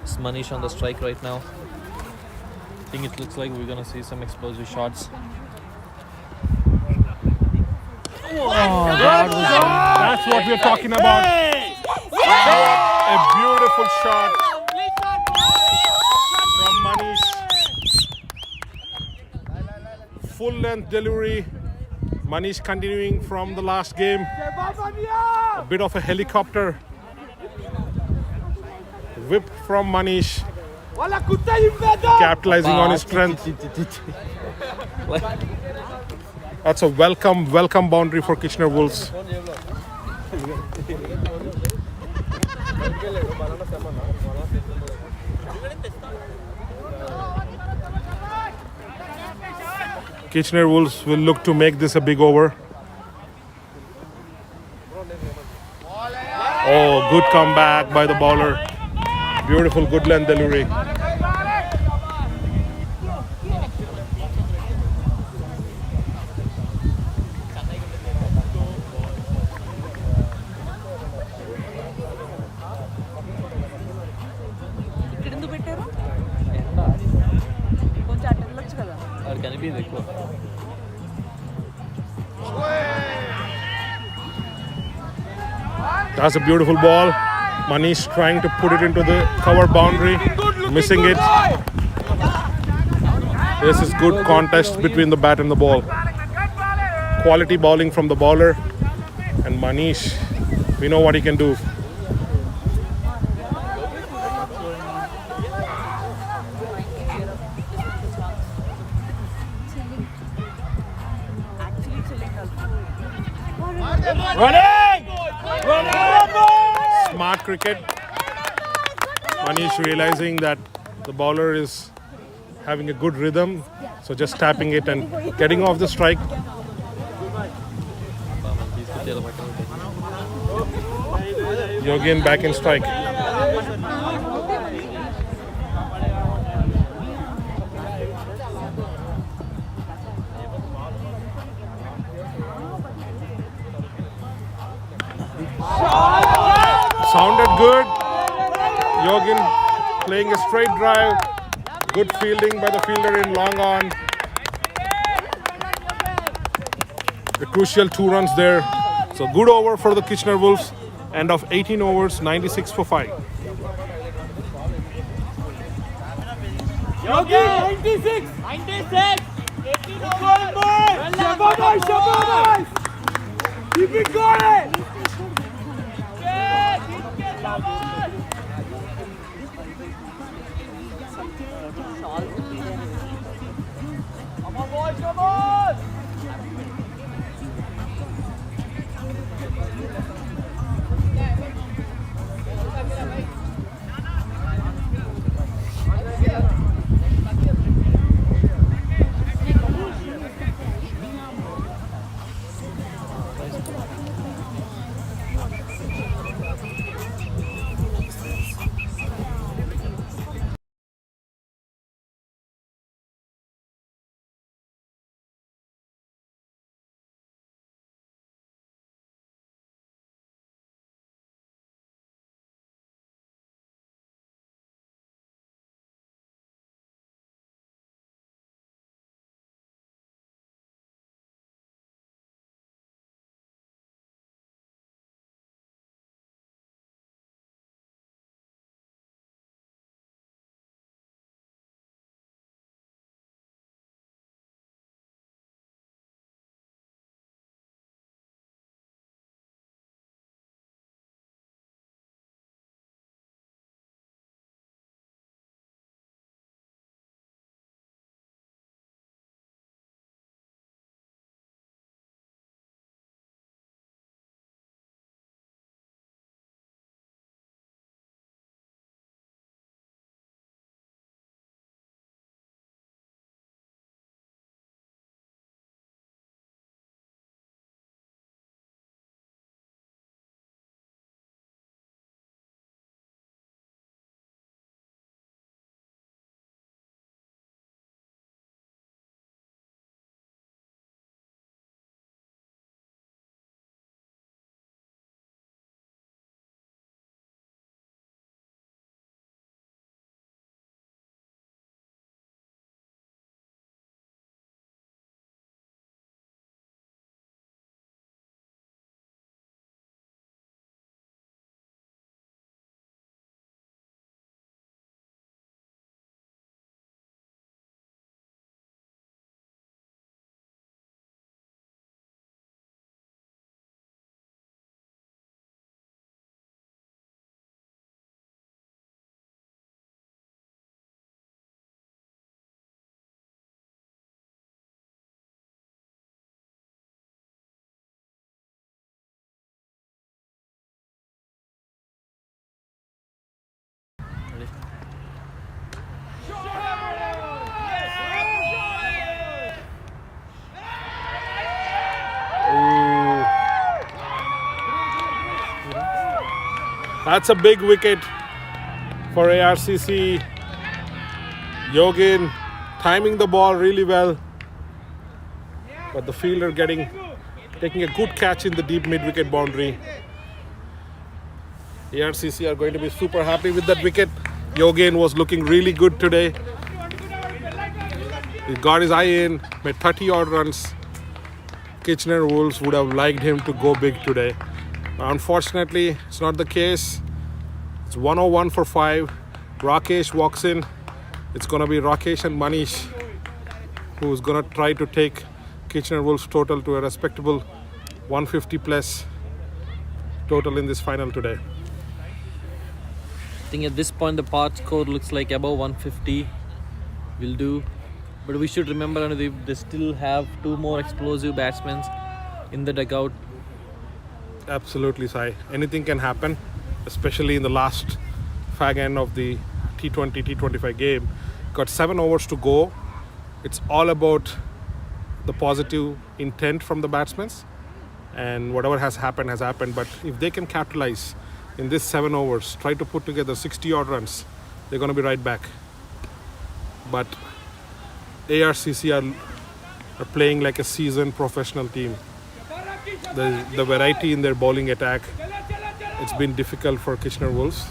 It's Manish on the strike right now. I think it looks like we're gonna see some explosive shots. That's what we're talking about. A beautiful shot from Manish. Full length delivery. Manish continuing from the last game. A bit of a helicopter whip from Manish. Capitalizing on his strength. That's a welcome boundary for Kitchener Wolves. Kitchener Wolves will look to make this a big over. Oh, good comeback by the bowler. Beautiful, good length delivery. That's a beautiful ball. Manish trying to put it into the cover boundary, missing it. This is good contest between the bat and the ball. Quality bowling from the bowler, and Manish, we know what he can do. Smart cricket. Manish realizing that the bowler is having a good rhythm, so just tapping it and getting off the strike. Yogin back in strike. Sounded good. Yogin playing a straight drive. Good fielding by the fielder in long on. The crucial 2 runs there. So good over for the Kitchener Wolves. End of 18 overs, 96 for 5. Yogi, 96! 96! 18 over! Shabash! Keep it going! Yeah, keep it, Shabash! Come on, boys, come on! That's a big wicket for ARCC. Yogin timing the ball really well, but the fielder taking a good catch in the deep mid-wicket boundary. ARCC are going to be super happy with that wicket. Yogin was looking really good today. He got his eye in, made 30 odd runs. Kitchener Wolves would have liked him to go big today. Unfortunately, it's not the case. It's 101 for 5. Rakesh walks in. It's going to be Rakesh and Manish who's going to try to take Kitchener Wolves total to a respectable 150 plus total in this final today. I think at this point the part score looks like above 150 will do. But we should remember they still have 2 more explosive batsmen in the dugout. Absolutely, Sai. Anything can happen, especially in the last fag end of the T20, T25 game. Got 7 overs to go. It's all about the positive intent from the batsmen. And whatever has happened has happened. But if they can capitalize in this 7 overs, try to put together 60 odd runs, they're going to be right back. But ARCC are playing like a seasoned professional team. The variety in their bowling attack, it's been difficult for Kitchener Wolves.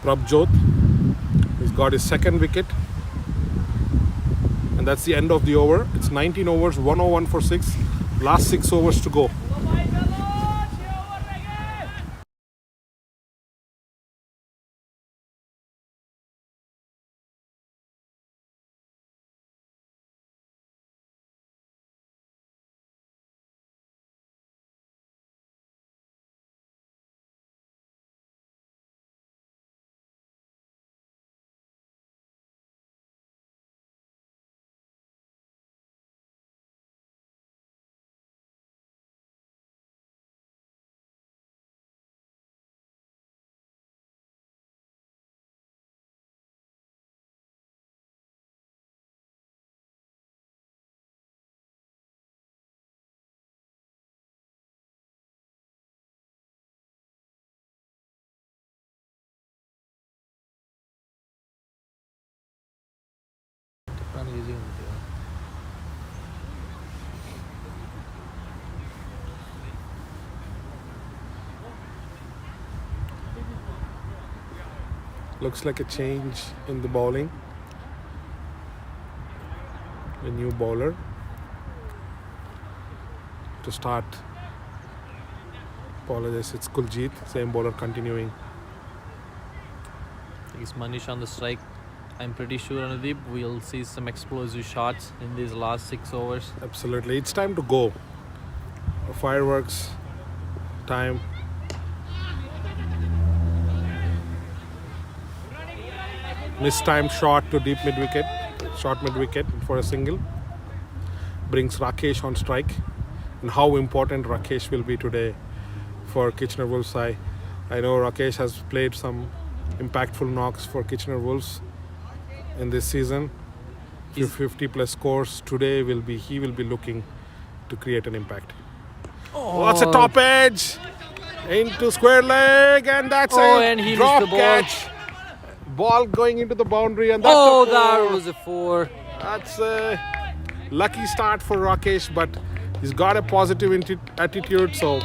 Prabjot has got his 2nd wicket. And that's the end of the over. It's 19 overs, 101 for 6. Last 6 overs to go. Looks like a change in the bowling. A new bowler to start. Apologize, it's Kuljit, same bowler continuing. It's Manish on the strike. I'm pretty sure, Anudeep, we'll see some explosive shots in these last 6 overs. Absolutely, it's time to go. Fireworks time. Mistimed shot to deep mid wicket, short mid wicket for a single. Brings Rakesh on strike. And how important Rakesh will be today for Kitchener Wolves. I know Rakesh has played some impactful knocks for Kitchener Wolves in this season. 50 plus scores today he will be looking to create an impact. Oh, that's a top edge into square leg, and that's and a he drop missed the ball. catch. Ball going into the boundary, and that's that was a 4. That's a lucky start for Rakesh, but he's got a positive attitude, so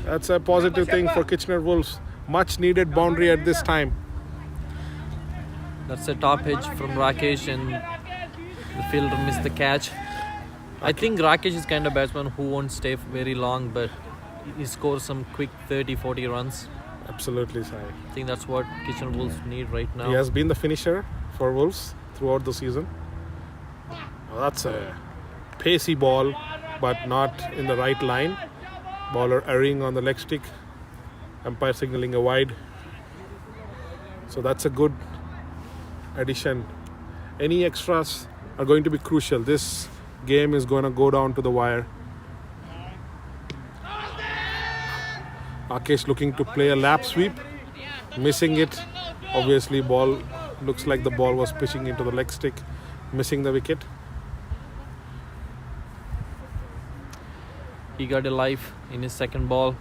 that's a positive thing for Kitchener Wolves. Much needed boundary at this time. That's a top edge from Rakesh, and the fielder missed the catch. I think Rakesh is kind of batsman who won't stay very long, but he scores some quick 30-40 runs. Absolutely, Sai. I think that's what Kitchener Wolves need right now. He has been the finisher for Wolves throughout the season. Well, that's a pacey ball, but not in the right line. Bowler erring on the leg stick. Umpire signaling a wide. So that's a good addition. Any extras are going to be crucial. This game is going to go down to the wire. Rakesh looking to play a lap sweep, missing it. Obviously, ball looks like the ball was pitching into the leg stick, missing the wicket. He got a life in his second ball.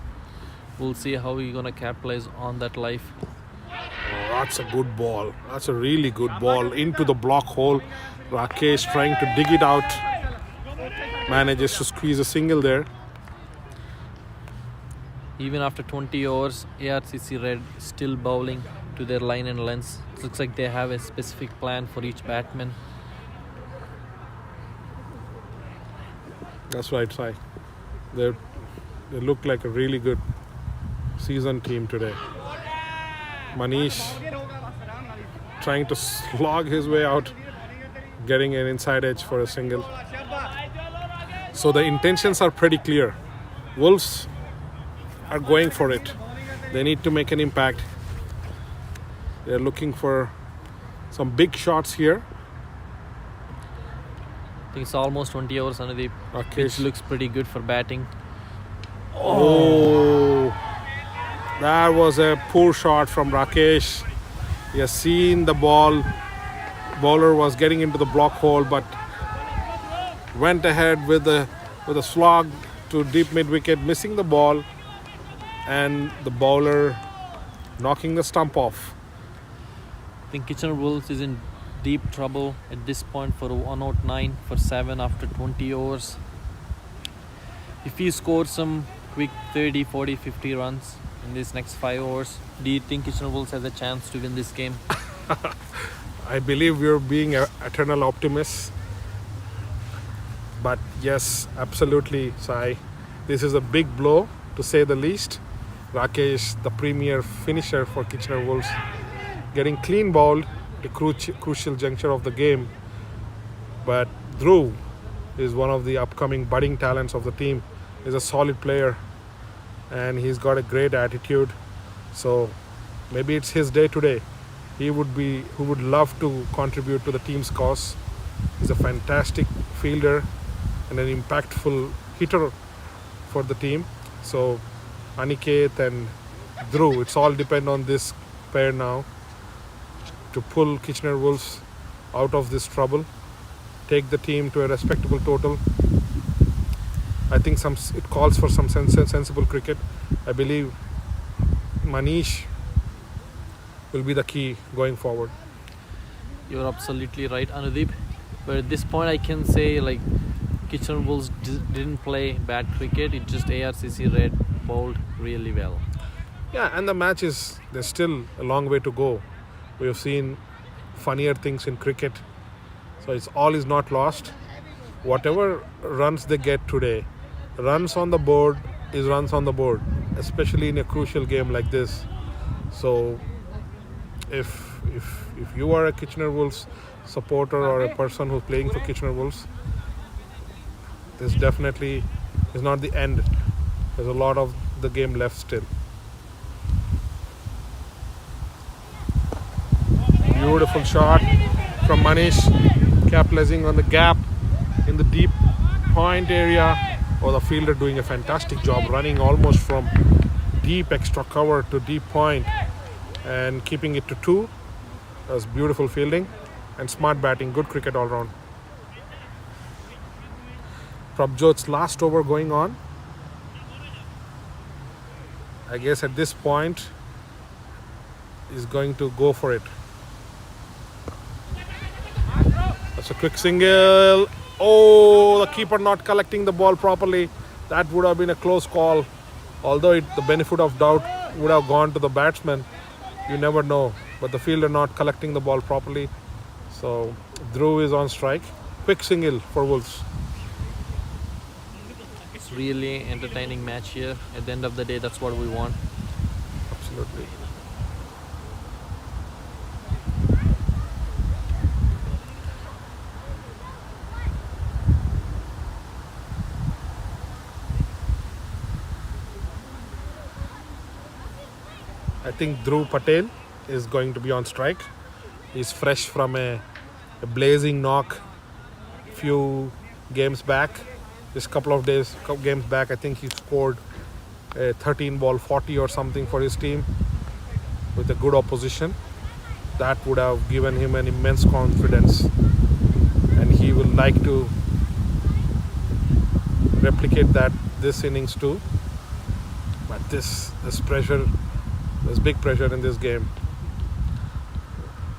We'll see how he's gonna capitalize on that life. Oh, that's a good ball. That's a really good ball into the block hole. Rakesh trying to dig it out. Manages to squeeze a single there. Even after 20 overs, ARCC Red still bowling to their line and lengths. It looks like they have a specific plan for each batsman. That's right, Sai. They look like a really good seasoned team today. Manish trying to slog his way out, getting an inside edge for a single. So the intentions are pretty clear. Wolves are going for it. They need to make an impact. They're looking for some big shots here. I think it's almost 20 hours, Anudeep. Pitch looks pretty good for batting. Oh, that was a poor shot from Rakesh. He has seen the ball. Bowler was getting into the block hole, but went ahead with a slog to deep mid wicket, missing the ball, and the bowler knocking the stump off. I think Kitchener Wolves is in deep trouble at this point for 109 for 7 after 20 overs. If he scores some quick 30, 40, 50 runs in these next 5 overs, do you think Kitchener Wolves has a chance to win this game? I believe we're being eternal optimists. But yes, absolutely, Sai. This is a big blow, to say the least. Rakesh, the premier finisher for Kitchener Wolves, getting clean bowled at a crucial juncture of the game. But Dhruv is one of the upcoming budding talents of the team. He's a solid player and he's got a great attitude. So maybe it's his day today. He would love to contribute to the team's cause. He's a fantastic fielder and an impactful hitter for the team. So Aniket and Dhruv, it's all depend on this pair now to pull Kitchener Wolves out of this trouble, take the team to a respectable total. I think it calls for some sensible cricket. I believe Manish will be the key going forward. You're absolutely right, Anudeep. But at this point, I can say like Kitchener Wolves didn't play bad cricket. It just ARCC Red bowled really well. Yeah, and the match there's still a long way to go. We have seen funnier things in cricket. So all is not lost. Whatever runs they get today, runs on the board is runs on the board, especially in a crucial game like this. So if you are a Kitchener Wolves supporter or a person who's playing for Kitchener Wolves, this definitely is not the end. There's a lot of the game left still. Beautiful shot from Manish, capitalizing on the gap in the deep point area. Oh, the fielder doing a fantastic job, running almost from deep extra cover to deep point and keeping it to 2. That was beautiful fielding and smart batting. Good cricket all round. Prabjot's last over going on. I guess at this point is going to go for it. That's a quick single. Oh, the keeper not collecting the ball properly. That would have been a close call. Although the benefit of doubt would have gone to the batsman. You never know. But the fielder not collecting the ball properly. So Dhruv is on strike. Quick single for Wolves. It's really entertaining match here. At the end of the day, that's what we want. Absolutely. I think Dhruv Patel is going to be on strike. He's fresh from a blazing knock few games back. Just couple games back, I think he scored a 13 ball 40 or something for his team with a good opposition. That would have given him an immense confidence, and he will like to replicate that this innings too. But this pressure, there's big pressure in this game.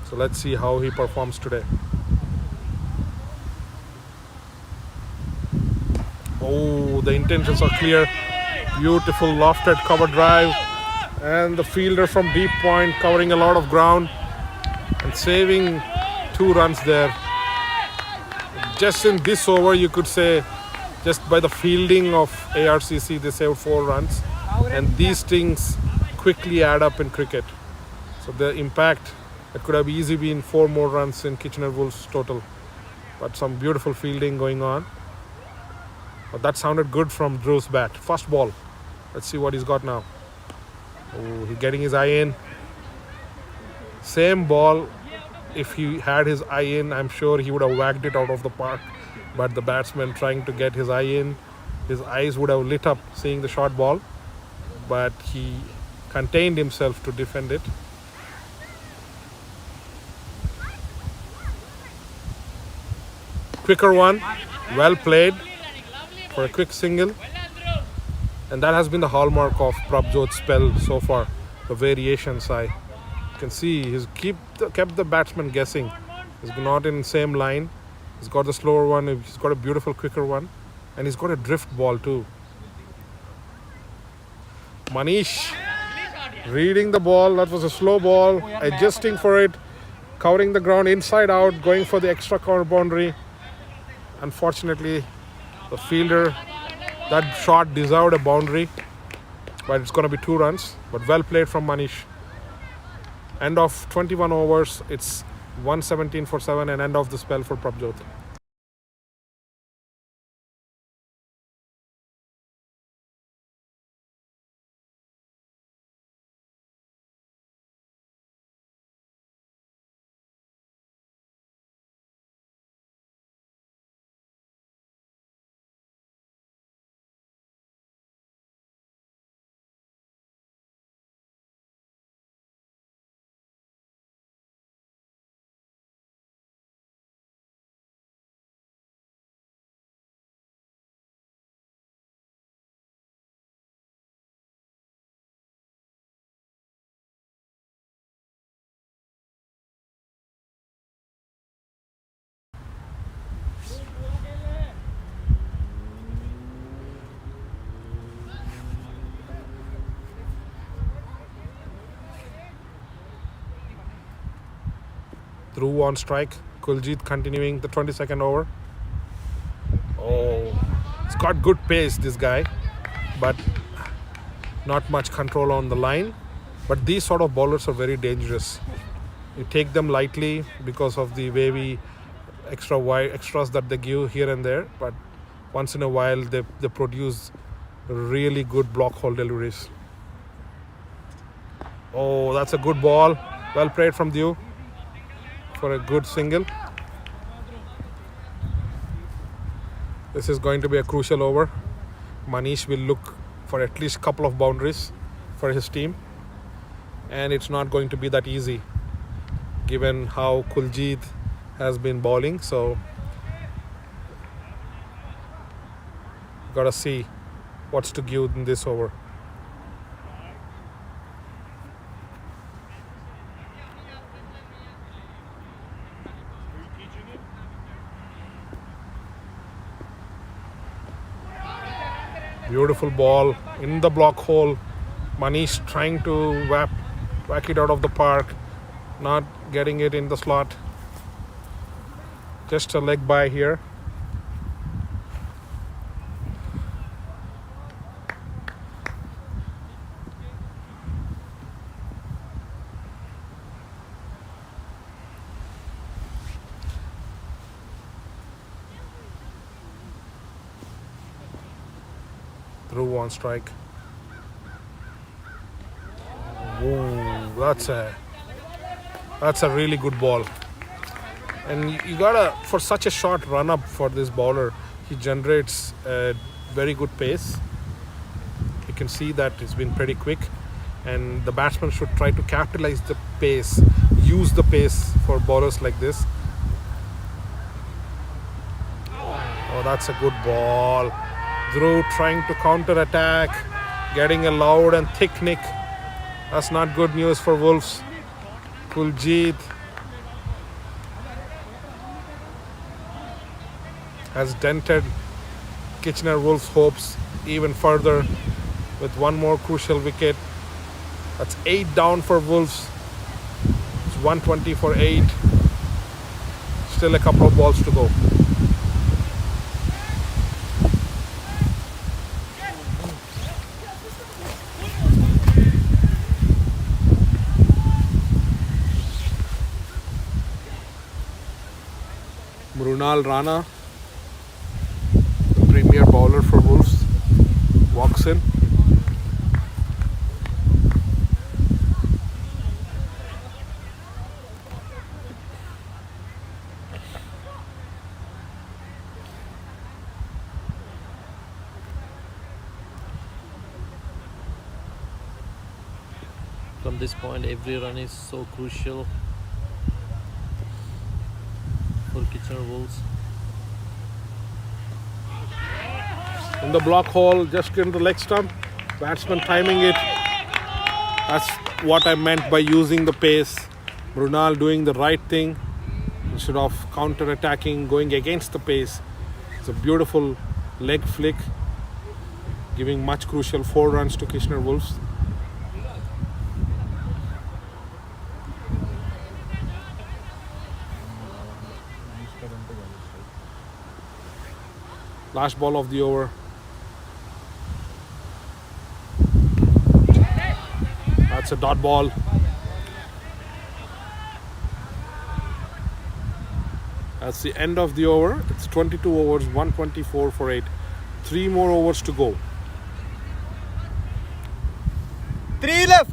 So let's see how he performs today. Oh, the intentions are clear. Beautiful lofted cover drive. And the fielder from deep point covering a lot of ground and saving 2 runs there. Just in this over, you could say Just by the fielding of ARCC, they saved 4 runs. And these things quickly add up in cricket. So the impact, it could have easily been 4 more runs in Kitchener Wolves total. But some beautiful fielding going on. But that sounded good from Drew's bat. First ball. Let's see what he's got now. Oh, he's getting his eye in. Same ball. If he had his eye in, I'm sure he would have whacked it out of the park. But the batsman trying to get his eye in, his eyes would have lit up seeing the short ball. But he contained himself to defend it. Quicker one, well played for a quick single. And that has been the hallmark of Prabjot's spell so far, the variations. You can see he's kept the batsman guessing. He's not in the same line. He's got the slower one, he's got a beautiful quicker one, and he's got a drift ball too. Manish reading the ball, that was a slow ball, adjusting for it, covering the ground inside out, going for the extra corner boundary. Unfortunately, the fielder, that shot deserved a boundary, but it's going to be 2 runs. But well played from Manish. End of 21 overs, it's 117 for 7 and end of the spell for Prabjot. Dhruv on strike. Kuljit continuing the 22nd over. Oh, he's got good pace, this guy, but not much control on the line. But these sort of bowlers are very dangerous. You take them lightly because of the wavy extras that they give here and there. But once in a while, they produce really good block hole deliveries. Oh, that's a good ball. Well played from Dhruv for a good single. This is going to be a crucial over. Manish will look for at least a couple of boundaries for his team. And it's not going to be that easy given how Kuljit has been bowling. So, gotta see what's to give in this over. Beautiful ball in the block hole. Manish trying to whack it out of the park, not getting it in the slot. Just a leg by here. Dhruv on strike. Whoa, that's a really good ball. And you gotta, for such a short run up for this bowler, he generates a very good pace. You can see that it's been pretty quick, and the batsman should try to capitalize the pace, use the pace for bowlers like this. Oh, that's a good ball. Dhruv trying to counter attack, getting a loud and thick nick. That's not good news for Wolves. Kuljit has dented Kitchener Wolves' hopes even further with one more crucial wicket. That's 8 down for Wolves. It's 120 for 8. Still a couple of balls to go. Brunal Rana, the premier bowler for Wolves, walks in. From this point, every run is so crucial for Kitchener Wolves. In the block hole, just in the leg stump, batsman timing it. That's what I meant by using the pace. Brunal doing the right thing instead of counter-attacking, going against the pace. It's a beautiful leg flick, giving much crucial 4 runs to Kitchener Wolves. Last ball of the over. That's a dot ball. That's the end of the over. It's 22 overs, 124 for 8. 3 more overs to go. 3 left.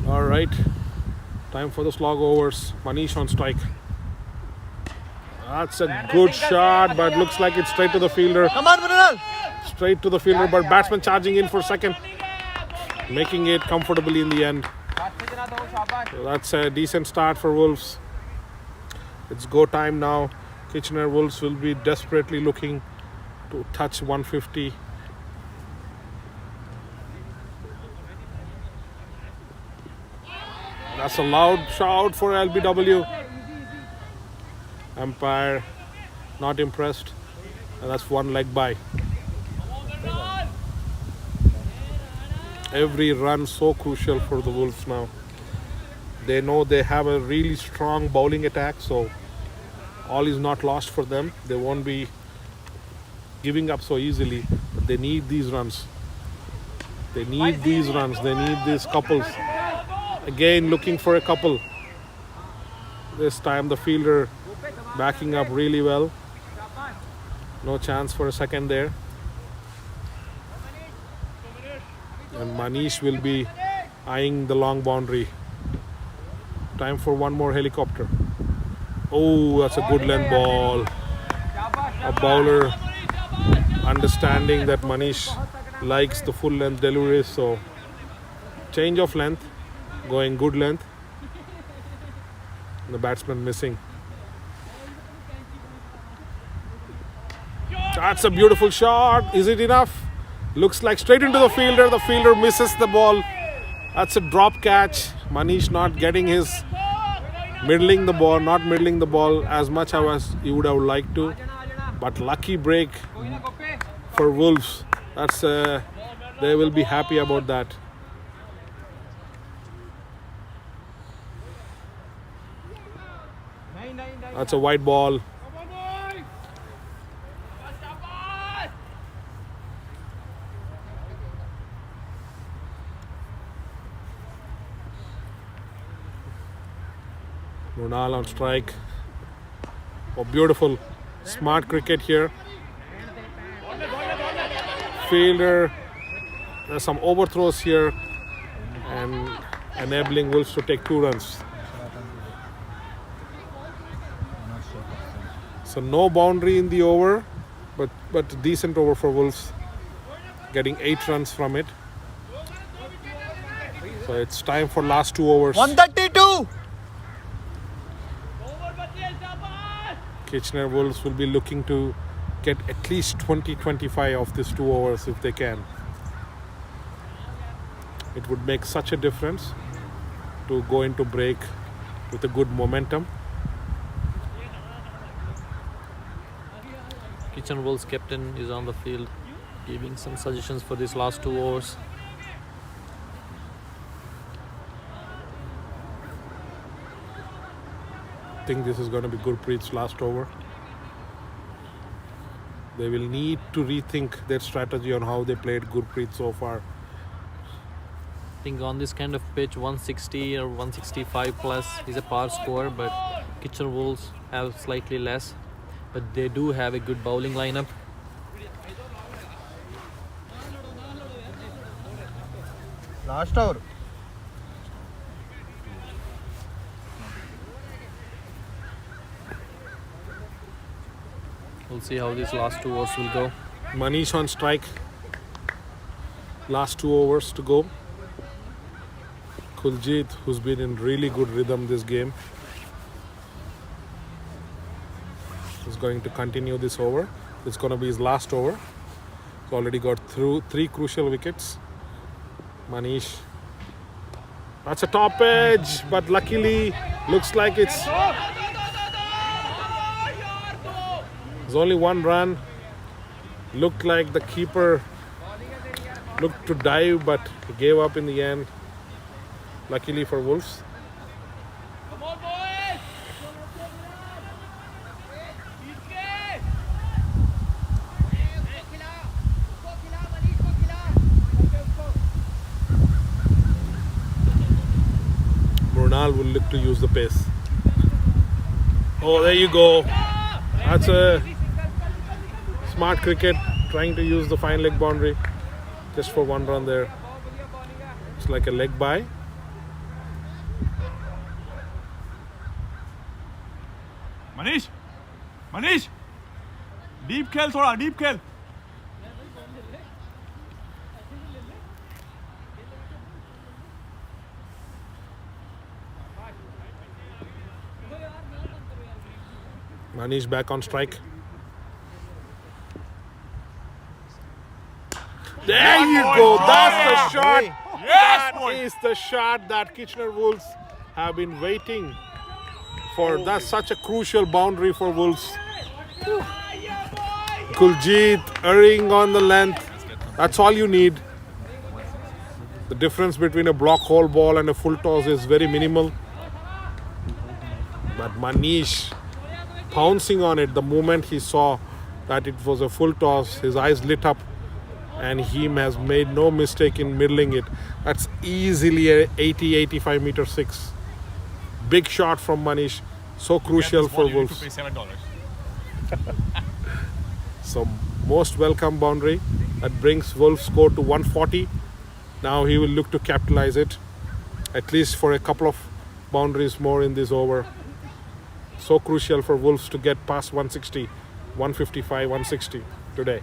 All right, time for the slog overs. Manish on strike. That's a good shot, but looks like it's straight to the fielder. Come on, Brunal. Straight to the fielder, but batsman charging in for second, making it comfortably in the end. So that's a decent start for Wolves. It's go time now. Kitchener Wolves will be desperately looking to touch 150. That's a loud shout for LBW. Umpire not impressed, and that's 1 leg by. Every run so crucial for the Wolves now. They know they have a really strong bowling attack, so all is not lost for them. They won't be giving up so easily, but they need these runs. They need these runs. They need these couples. Again, looking for a couple. This time the fielder backing up really well. No chance for a second there. And Manish will be eyeing the long boundary. Time for 1 more helicopter. Oh, that's a good length ball. A bowler understanding that Manish likes the full length deliveries, so change of length, going good length. The batsman missing. That's a beautiful shot. Is it enough? Looks like straight into the fielder. The fielder misses the ball. That's a drop catch. Manish not getting his middling the ball, not middling the ball as much as he would have liked to. But lucky break for Wolves. That's they will be happy about that. That's a white ball. Brunal on strike. Oh, beautiful. Smart cricket here. Fielder. There's some overthrows here and enabling Wolves to take 2 runs. So no boundary in the over. but decent over for Wolves, getting 8 runs from it. So it's time for last 2 overs. 132. Kitchener Wolves will be looking to get at least 20-25 of these 2 overs if they can. It would make such a difference to go into break with a good momentum. Kitchen Wolves captain is on the field, giving some suggestions for these last 2 overs. I think this is going to be Gurpreet's last over. They will need to rethink their strategy on how they played Gurpreet so far. I think on this kind of pitch, 160 or 165 plus is a par score, but Kitchen Wolves have slightly less. But they do have a good bowling lineup. Last over. We'll see how these last 2 overs will go. Manish on strike. Last 2 overs to go. Kuljit, who's been in really good rhythm this game, is going to continue this over. It's going to be his last over. He's already got through 3 crucial wickets. Manish. That's a top edge, but luckily looks like there's only 1 run. Looked like the keeper looked to dive, but he gave up in the end. Luckily for Wolves. Come on, boys! Brunal will look to use the pace. Oh, there you go. That's a smart cricket, trying to use the fine leg boundary just for 1 run there. It's like a leg bye. Manish! Deep खेल थोड़ा, deep खेल. Manish back on strike. There you go. That's the shot. That is the shot that Kitchener Wolves have been waiting for. That's such a crucial boundary for Wolves. Kuljit erring on the length. That's all you need. The difference between a block hole ball and a full toss is very minimal. But Manish pouncing on it the moment he saw that it was a full toss, his eyes lit up, and he has made no mistake in middling it. That's easily a 80-85 meter 6. Big shot from Manish, so crucial for Wolves. So most welcome boundary that brings Wolves score to 140. Now he will look to capitalize it, at least for a couple of boundaries more in this over. So crucial for Wolves to get past 160, 155, 160 today.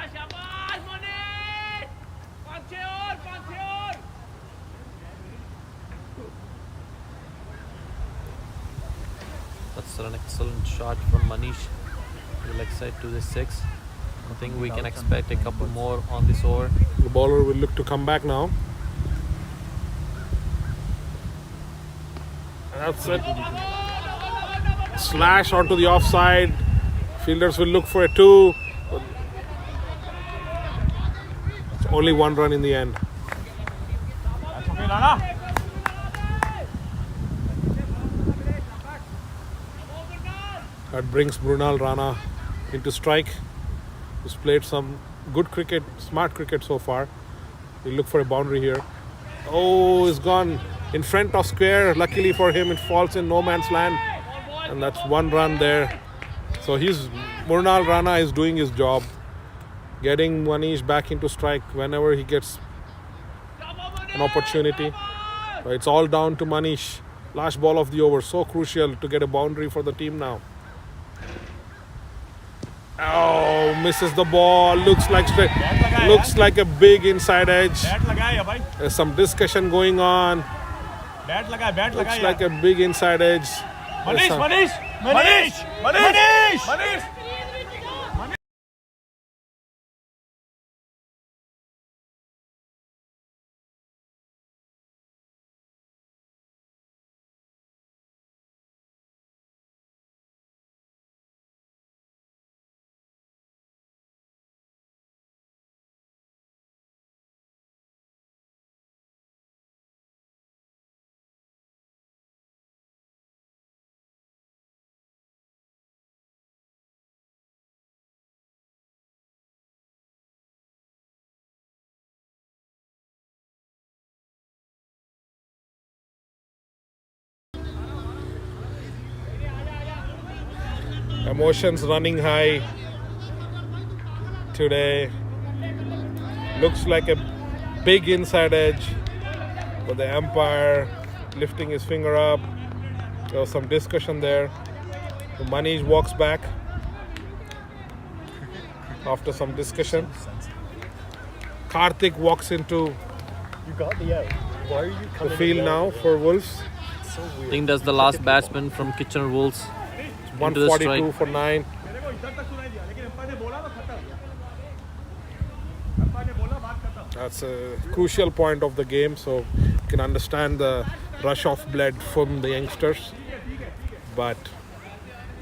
शाबाश मनीष 5-6 और 5-6 और That's an excellent shot from Manish. We'll excite to the 6. I think we can expect a couple more on this over. The bowler will look to come back now. That's it. Slash onto the offside. Fielders will look for a 2. It's only 1 run in the end. That's okay, Rana. That brings Brunal Rana into strike. He's played some good cricket, smart cricket so far. He'll look for a boundary here. Oh, he's gone in front of square. Luckily for him, it falls in no man's land. And that's 1 run there. So he's Murnal Rana is doing his job, getting Manish back into strike whenever he gets an opportunity. So it's all down to Manish. Last ball of the over, so crucial to get a boundary for the team now. Oh, misses the ball. Looks like a big inside edge. There's some discussion going on. Looks like a big inside edge. Manish! Emotions running high today. Looks like a big inside edge, but the umpire lifting his finger up. There was some discussion there. So Manish walks back after some discussion. Karthik walks into the field now for Wolves. I think that's the last batsman from Kitchener Wolves. Into the 142 strike. for 9. That's a crucial point of the game, so you can understand the rush of blood from the youngsters. But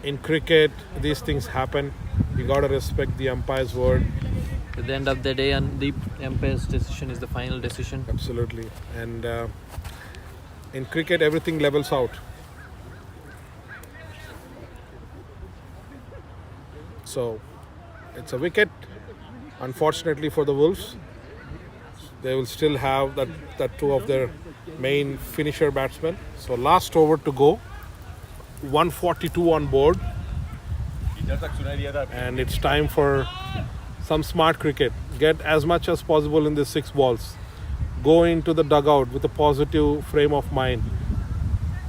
in cricket, these things happen. You gotta respect the umpire's word. At the end of the day, and the umpire's decision is the final decision. Absolutely. And in cricket, everything levels out. So it's a wicket. Unfortunately for the Wolves, they will still have that two of their main finisher batsmen. So last over to go. 142 on board. And it's time for some smart cricket. Get as much as possible in the 6 balls. Go into the dugout with a positive frame of mind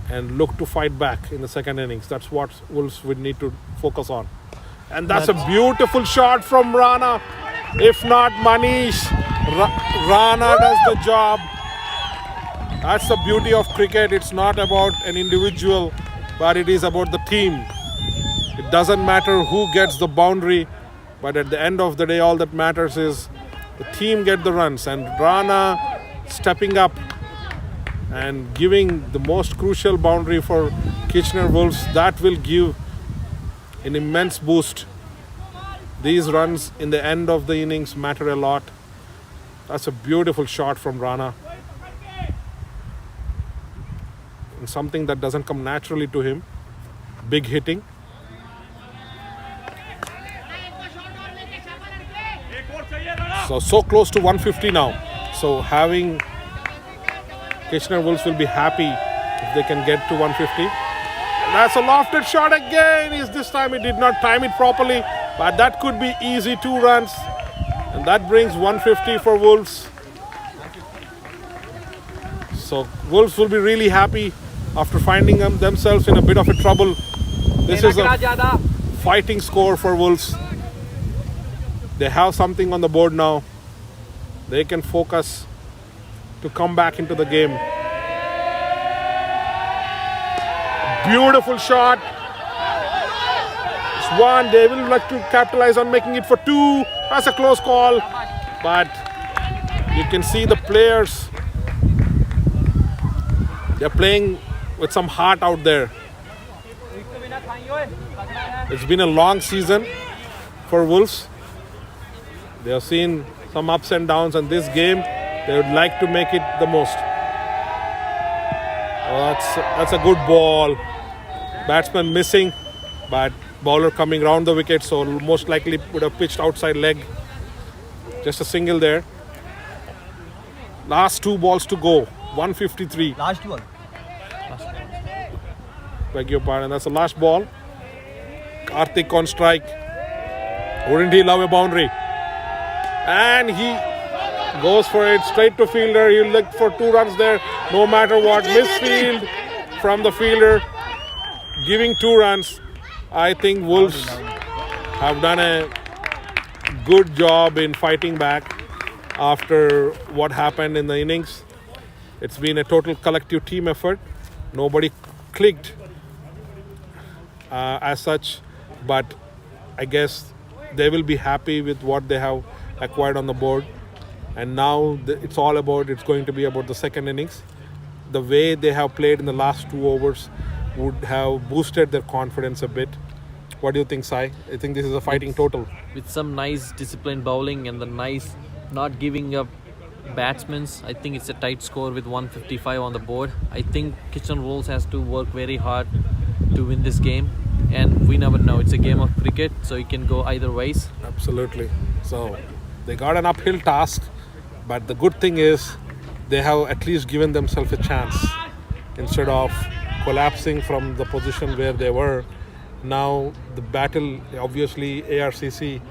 and look to fight back in the second innings. That's what Wolves would need to focus on. And that's a beautiful shot from Rana. If not Manish, Rana does the job. That's the beauty of cricket. It's not about an individual, but it is about the team. It doesn't matter who gets the boundary, but at the end of the day, all that matters is the team get the runs. And Rana stepping up and giving the most crucial boundary for Kitchener Wolves, that will give an immense boost. These runs in the end of the innings matter a lot. That's a beautiful shot from Rana. And something that doesn't come naturally to him. Big hitting. So close to 150 now. So having Kitchener Wolves will be happy if they can get to 150. That's a lofted shot again. This time he did not time it properly, but that could be easy 2 runs. And that brings 150 for Wolves. So Wolves will be really happy after finding themselves in a bit of a trouble. This is a fighting score for Wolves. They have something on the board now. They can focus to come back into the game. Beautiful shot. It's 1. They will like to capitalize on making it for 2. That's a close call. But you can see the players. They're playing with some heart out there. It's been a long season for Wolves. They have seen some ups and downs, and this game they would like to make it the most. Oh, that's a good ball. Batsman missing, but bowler coming round the wicket, so most likely would have pitched outside leg. Just a single there. Last 2 balls to go. 153. Last one. Beg your pardon. That's the last ball. Karthik on strike. Wouldn't he love a boundary? And he goes for it straight to fielder. He'll look for 2 runs there, no matter what. Misfield from the fielder, giving 2 runs. I think Wolves have done a good job in fighting back after what happened in the innings. It's been a total collective team effort. Nobody clicked as such, but I guess they will be happy with what they have acquired on the board. And now it's going to be about the second innings. The way they have played in the last 2 overs would have boosted their confidence a bit. What do you think, Sai? I think this is a fighting total. With some nice disciplined bowling and the nice not giving up batsmen, I think it's a tight score with 155 on the board. I think Kitchen Wolves has to work very hard to win this game, and we never know. It's a game of cricket, so it can go either ways. Absolutely. So they got an uphill task, but the good thing is they have at least given themselves a chance instead of collapsing from the position where they were. Now the battle, obviously ARCC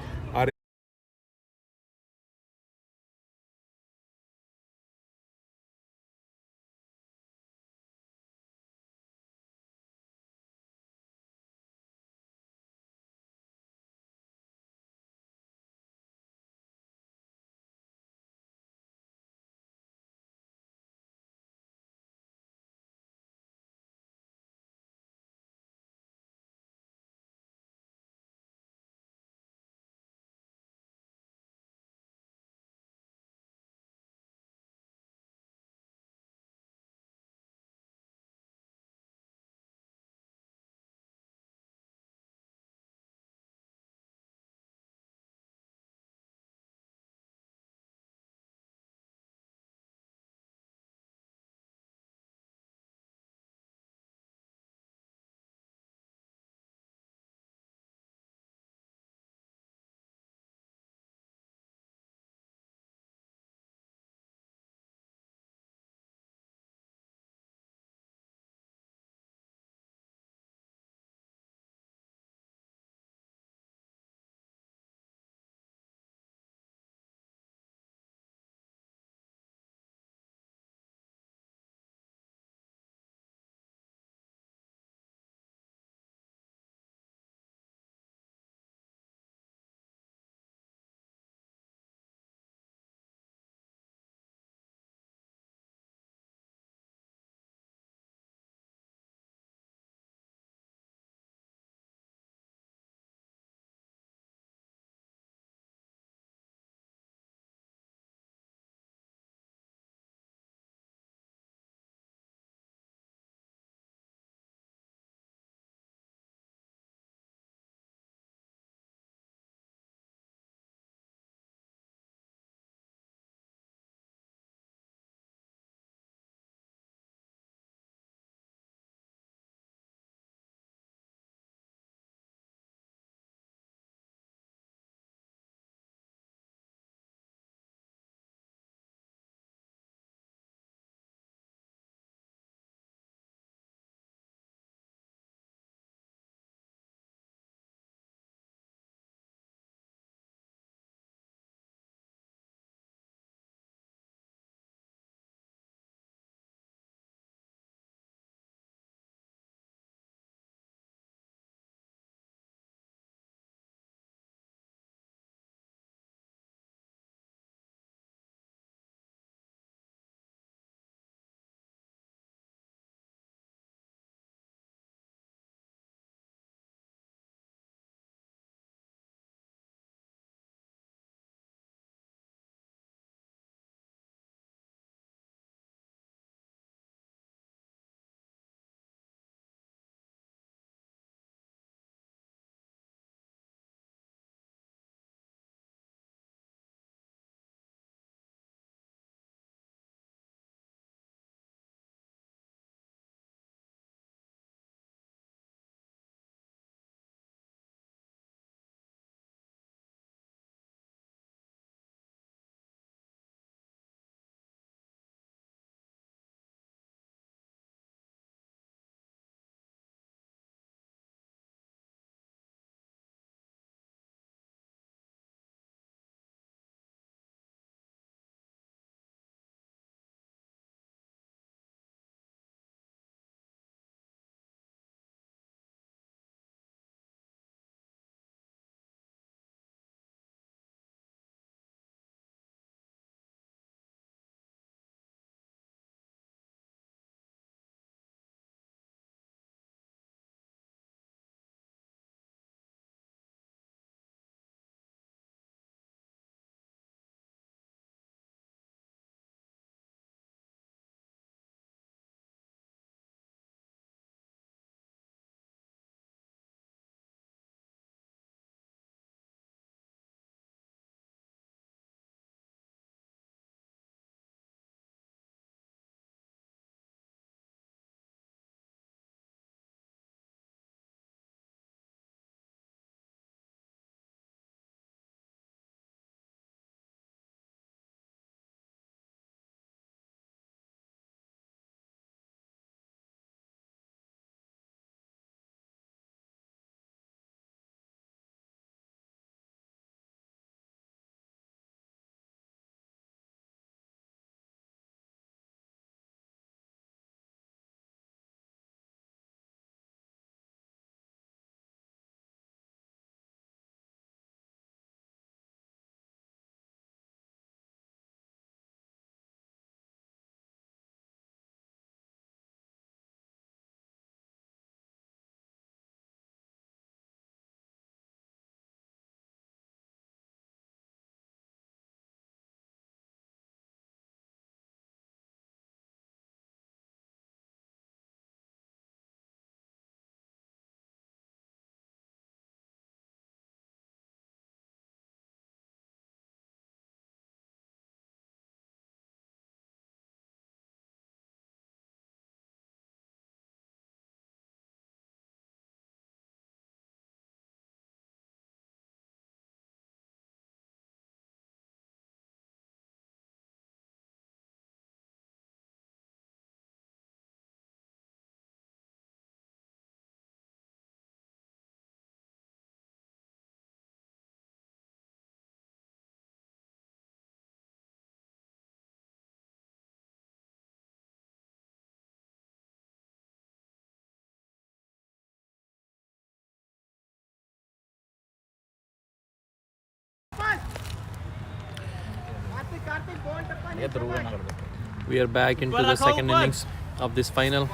We are back into the second innings of this final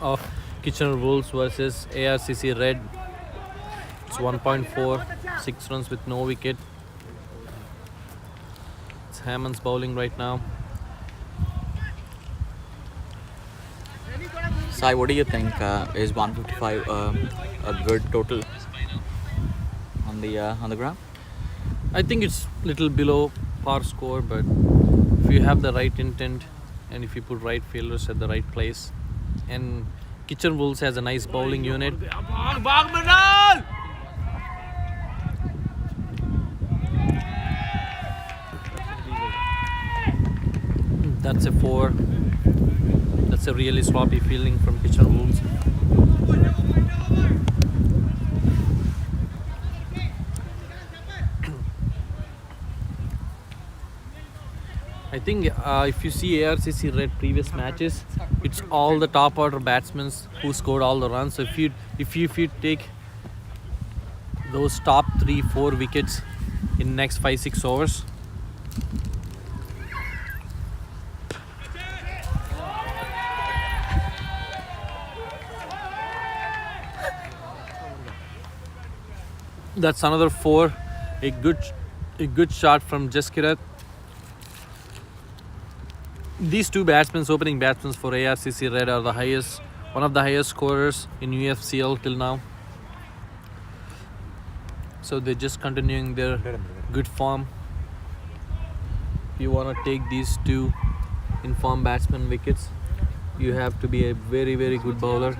of Kitchener Wolves versus ARCC Red. It's 1.4, 6 runs with no wicket. It's Hammond's bowling right now. Sai, what do you think? Is 155 a good total on the ground? I think it's little below par score, but if you have the right intent and if you put right fielders at the right place, and Kitchener Wolves has a nice bowling unit. That's a 4. That's a really sloppy fielding from Kitchener Wolves. I think if you see ARCC Red previous matches, it's all the top order batsmen who scored all the runs. So if you take those top 3-4 wickets in next 5-6 overs, that's another 4. A good shot from Jaskirat. These two batsmen, opening batsmen for ARCC Red, are one of the highest scorers in UFCL till now. So they're just continuing their good form. If you want to take these two in-form batsmen wickets, you have to be a very, very good bowler.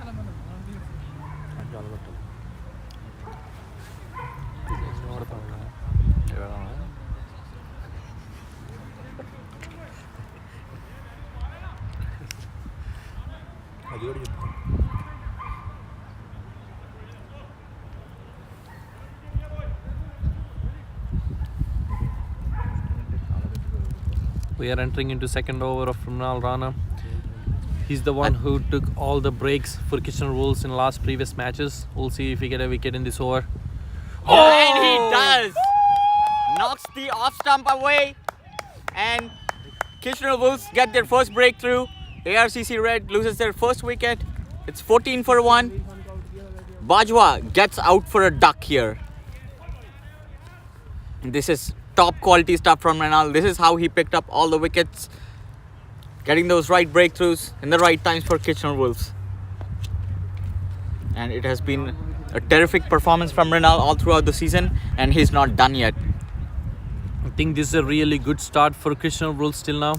We are entering into second over of Mrinal Rana. He's the one who took all the breaks for Kitchener Wolves in last previous matches. We'll see if he get a wicket in this over. And he does! Knocks the off stump away, and Kitchener Wolves get their first breakthrough. ARCC Red loses their first wicket. It's 14 for 1. Bajwa gets out for a duck here. This is top quality stuff from Renal. This is how he picked up all the wickets, getting those right breakthroughs in the right times for Kitchener Wolves. And it has been a terrific performance from Renal all throughout the season, and he's not done yet. I think this is a really good start for Kitchener Wolves till now.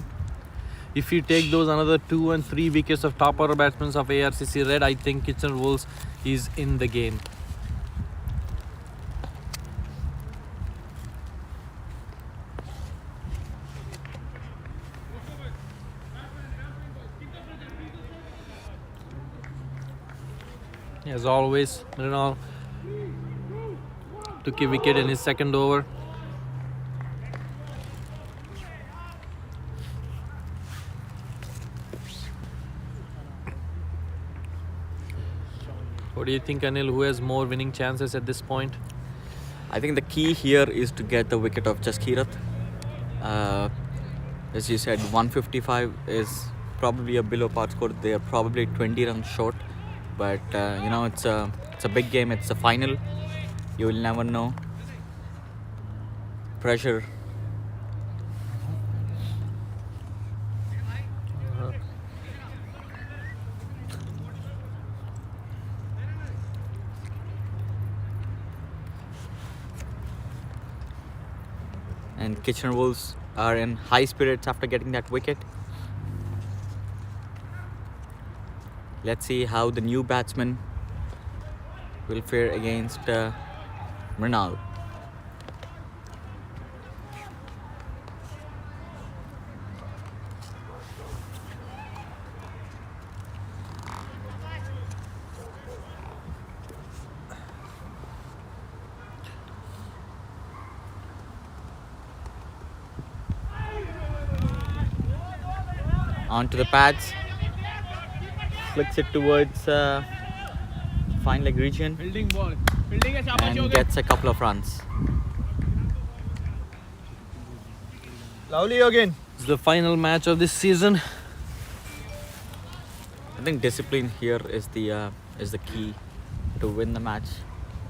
If you take those another 2 and 3 wickets of top order batsmen of ARCC Red, I think Kitchener Wolves is in the game. As always, Mrinal took a wicket in his second over. What do you think, Anil? Who has more winning chances at this point? I think the key here is to get the wicket of Jaskirat. As you said, 155 is probably a below par score. They are probably 20 runs short. But it's a big game. It's a final. You will never know. Pressure. And Kitchener Wolves are in high spirits after getting that wicket. Let's see how the new batsman will fare against Mrinal. Onto the pads. Flicks it towards fine leg region and gets a couple of runs. Lovely again. It's the final match of this season. I think discipline here is the key to win the match,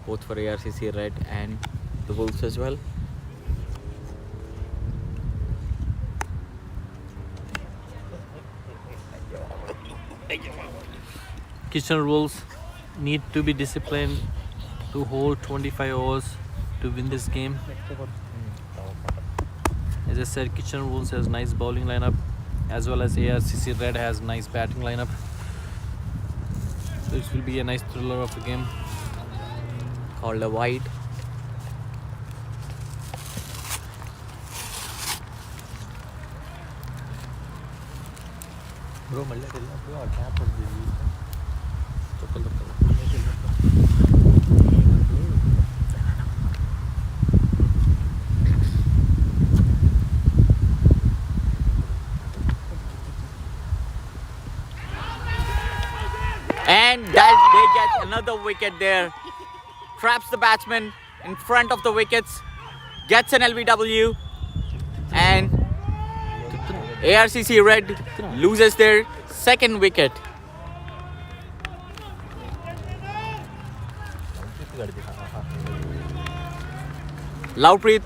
both for ARCC Red and the Wolves as well. Kitchener Wolves need to be disciplined to hold 25 overs to win this game. As I said, Kitchener Wolves has nice bowling lineup, as well as ARCC Red has nice batting lineup. So this will be a nice thriller of a game. Called a wide. And that they get another wicket there. Traps the batsman in front of the wickets, gets an LBW, and ARCC Red loses their second wicket. Loudpreet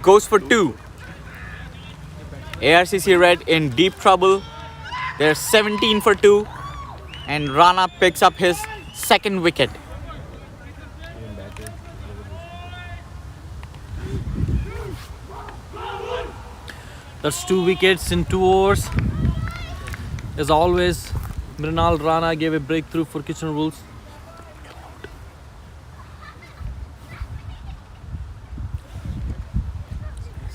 goes for 2. ARCC Red in deep trouble. They're 17 for 2, and Rana picks up his second wicket. That's 2 wickets in 2 overs. As always, Mrinal Rana gave a breakthrough for Kitchener Wolves.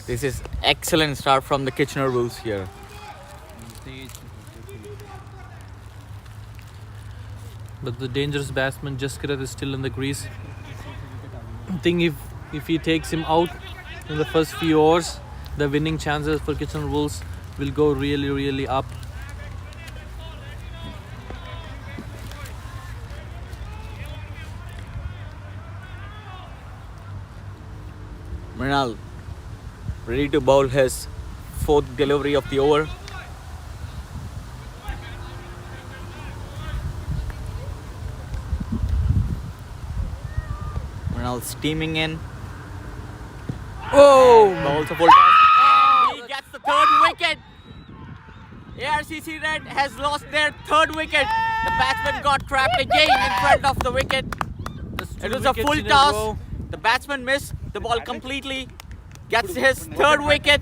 This is excellent start from the Kitchener Wolves here. But the dangerous batsman Jaskirat is still in the crease. I think if he takes him out in the first few overs, the winning chances for Kitchener Wolves will go really up. Mrinal ready to bowl his 4th delivery of the over. Mrinal steaming in. Oh! Bowls a full toss. He gets the 3rd wicket. ARCC Red has lost their 3rd wicket. The batsman got trapped again in front of the wicket. It was a full toss. The batsman missed the ball completely. Gets his 3rd wicket.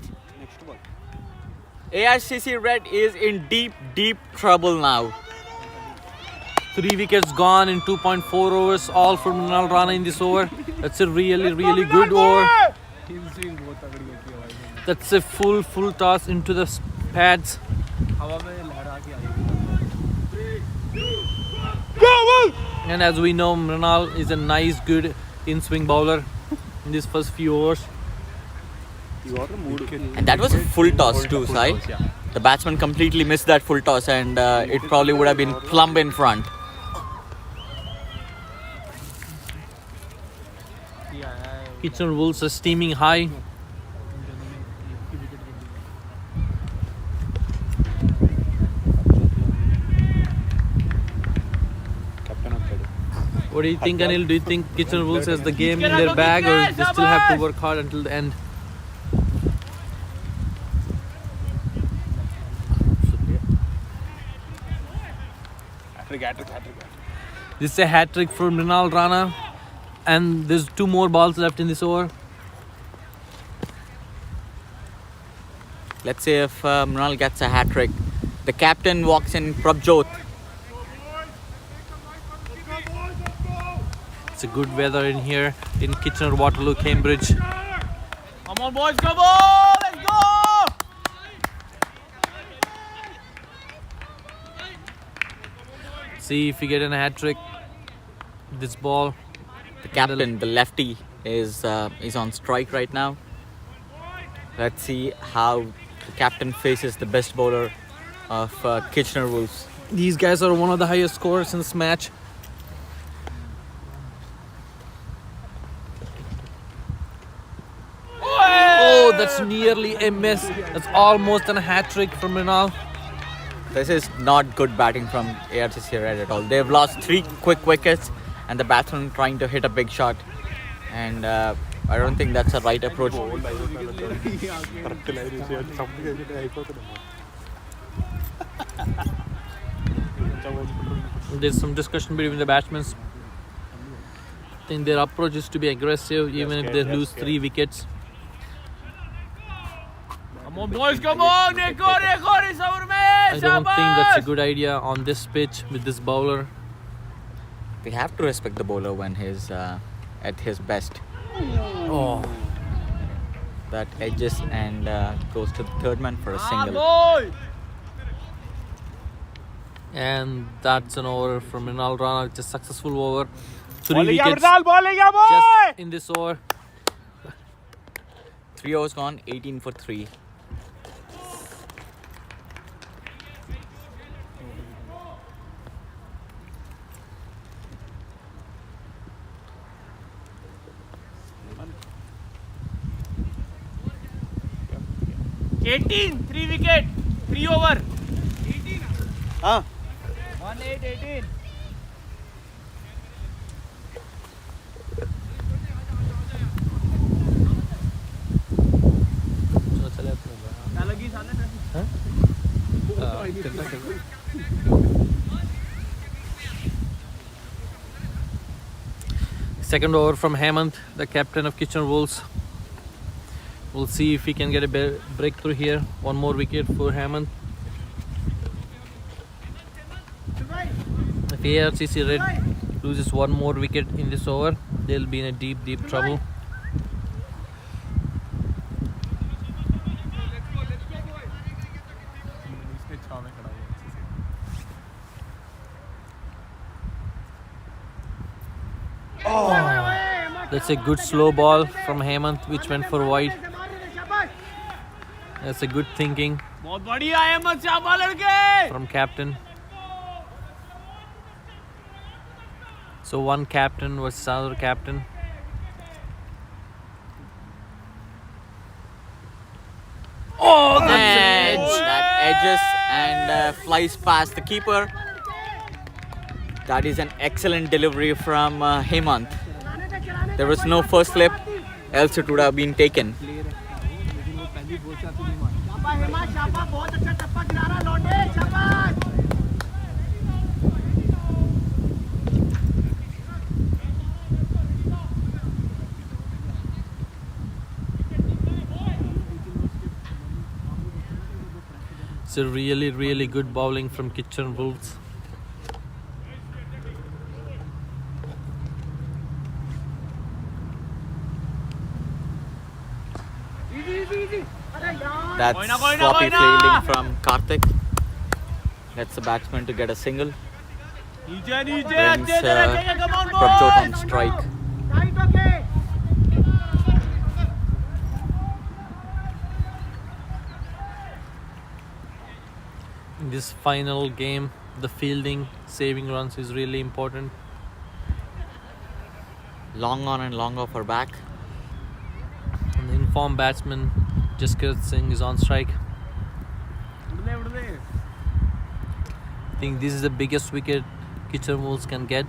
ARCC Red is in deep trouble now. 3 wickets gone in 2.4 overs, all for Mrinal Rana in this over. That's a really good over. That's a full toss into the pads. And as we know, Mrinal is a nice, good in-swing bowler in these first few overs. And that was a full toss too, Sai. The batsman completely missed that full toss, and it probably would have been plumb in front. Kitchener Wolves are steaming high. What do you think, Anil? Do you think Kitchener Wolves has the game in their bag, or they still have to work hard until the end? This is a hat-trick for Mrinal Rana, and there's 2 more balls left in this over. Let's say if Mrinal gets a hat-trick. The captain walks in, Prabjot. It's a good weather in here in Kitchener, Waterloo, Cambridge. Come on, boys, come on! Let's go! See if we get a hat-trick. This ball. The captain, the lefty, is on strike right now. Let's see how the captain faces the best bowler of Kitchener Wolves. These guys are one of the highest scorers in this match. Oh, Oh, that's nearly a miss. That's almost a hat trick from Rinal. This is not good batting from ARCC Red at all. They've lost 3 quick wickets and the batsman trying to hit a big shot. And I don't think that's the right approach. There's some discussion between the batsmen. I think their approach is to be aggressive even if they lose 3 wickets. Come on, boys, come on! I don't think that's a good idea on this pitch with this bowler. We have to respect the bowler when he's at his best. Oh, That edges and goes to the third man for a single. and that's an over from Rinal Rana. It's a successful over. 3 wickets just in this over. 3 overs gone, 18 for 3. Eighteen, 3 wicket, 3 over. 18. Second over from Hemant, the captain of Kitchener Wolves. We'll see if he can get a breakthrough here. 1 more wicket for Hemant. If ARCC Red loses 1 more wicket in this over, they'll be in a deep trouble. That's a good slow ball from Hemant which went for wide. That's a good thinking from captain. So 1 captain versus another captain. Oh, That edges and flies past the keeper. That is an excellent delivery from Hemant. There was no first flip, else it would have been taken. It's a really good bowling from Kitchener Wolves. That's sloppy fielding from Karthik. That's the batsman to get a single. Brings Prabjot on strike. In this final game, the fielding, saving runs is really important. Long on and long off are back. And the informed batsman Jaskirat Singh is on strike. I think this is the biggest wicket Kitchener Wolves can get.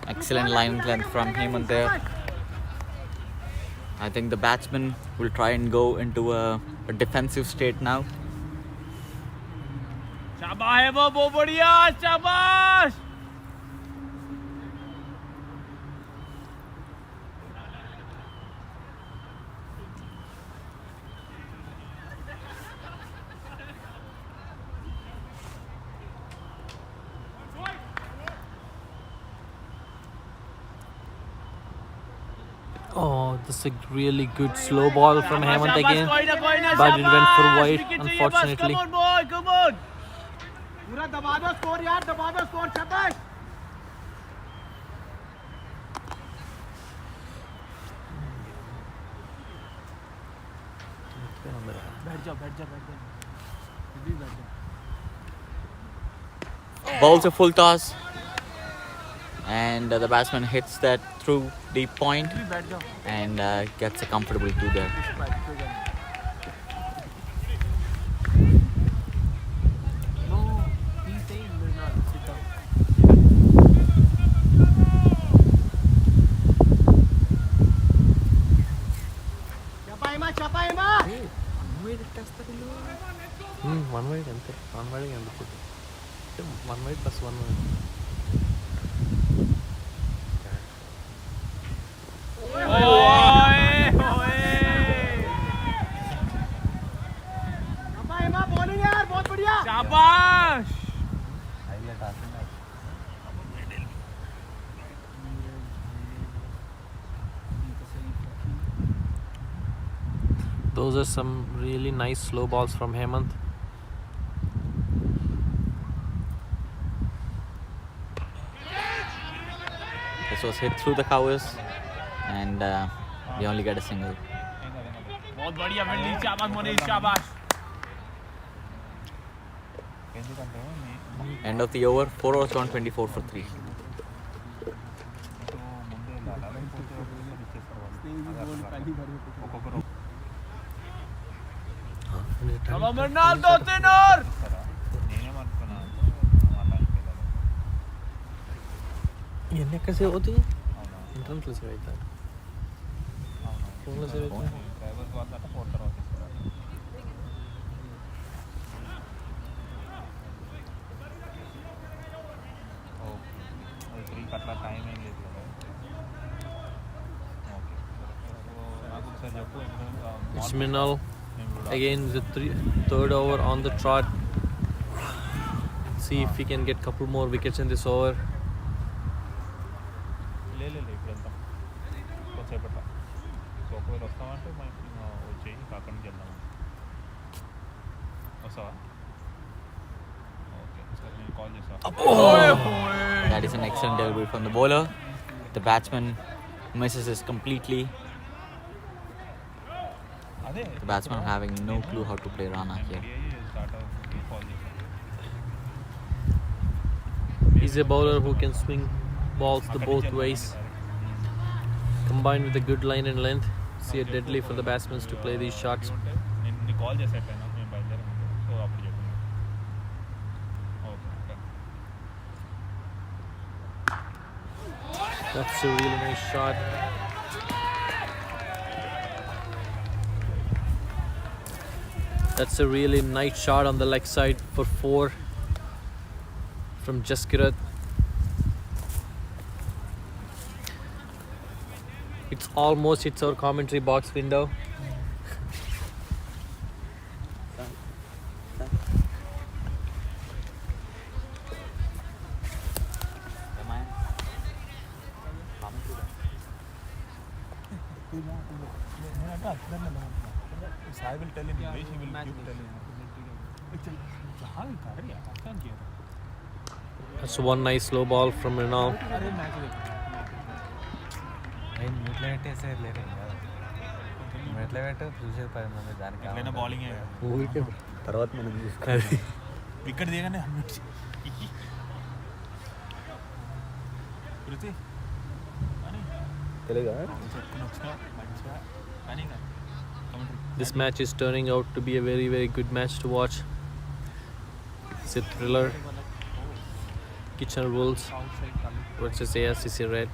Excellent line length from Hemant there. I think the batsman will try and go into a defensive state now. Oh, this is a really good slow ball from Hemant again. But it went for wide, unfortunately. Come on, boy, come on. Bowls a full toss, and the batsman hits that through deep point and gets a comfortable 2 there. One wide ante. One wide ante. One wide plus one wide. शाबाश Those are some really nice slow balls from Hemant. This was hit through the covers, and we only get a single. बहुत बढ़िया fielding शाबाश मोनीश शाबाश End of the over, 4 overs gone, 24 for 3. चलो मृणाल 2-3 और इन्हें कैसे होती है? इंटरनेट से रहता है। फोन से रहता है। It's Minal again, the third over on the trot. See if he can get couple more wickets in this over. That is an excellent delivery from the bowler. The batsman misses this completely. The batsman having no clue how to play Rana here. He's a bowler who can swing balls the both ways. Combined with a good line and length, see it deadly for the batsmen to play these shots. That's a really nice shot. That's a really nice shot on the leg side for 4 from Jaskirat. It's almost hits our commentary box window. I will tell him English, he will keep telling him. That's one nice slow ball from Rinal. Bowling है తర్వాత మనం చూసుకోవాలి wicket देगा ना తెలుగా This match is turning out to be a very, very good match to watch. It's a thriller. Kitchener Wolves versus ARCC Red.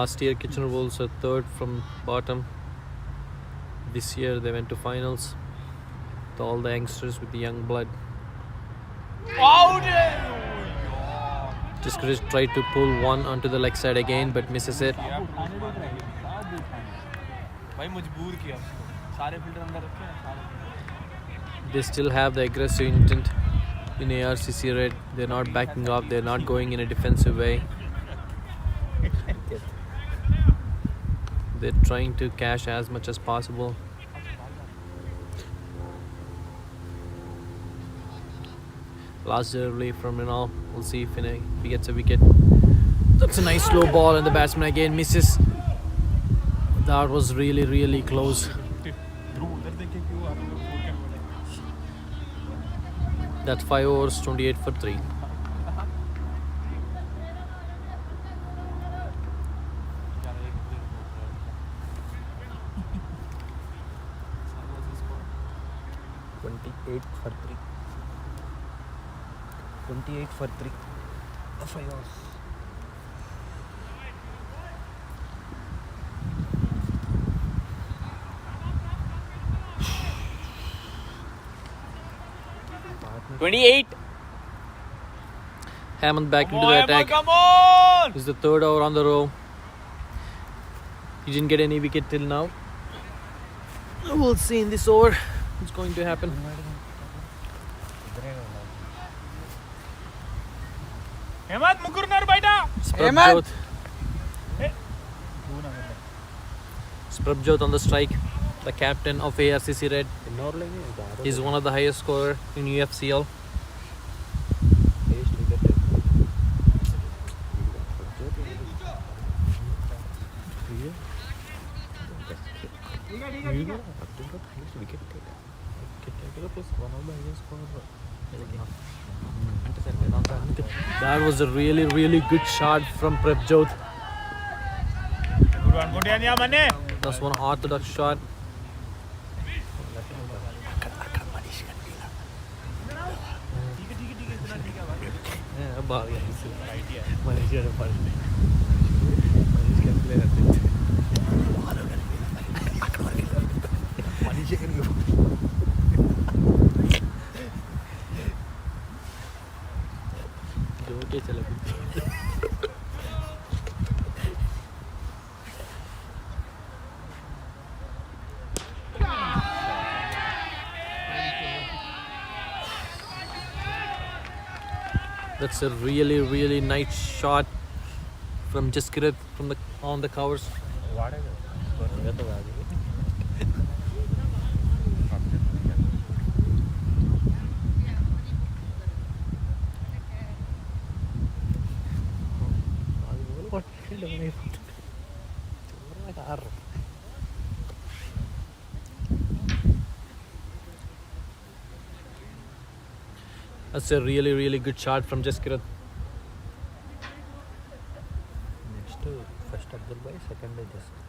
Last year Kitchener Wolves were third from bottom. This year they went to finals with all the youngsters with the young blood. Just tried to pull one onto the leg side again but misses it. They still have the aggressive intent in ARCC Red. They're not backing off, they're not going in a defensive way. They're trying to cash as much as possible. Last delivery from Rinal. We'll see if he gets a wicket. That's a nice slow ball and the batsman again misses. That was really close. That's 5 overs, 28 for 3. for 3. 28 for 3. 5 hours. Hammond back into the attack. Come on! This is the 3rd over on the row. He didn't get any wicket till now. We'll see in this over what's going to happen. Hemant Mukurnar Baita! Prabjot. Prabjot on the strike. The captain of ARCC Red. He's one of the highest scorer in UFCL. That was a really good shot from Prabjot. Good one, good one, yeah, Mane. That's one orthodox shot. That's a really nice shot from Jaskirat from the on the covers. That's a really good shot from Jaskirat. Next, first Abdul Bhai, second Jaskirat.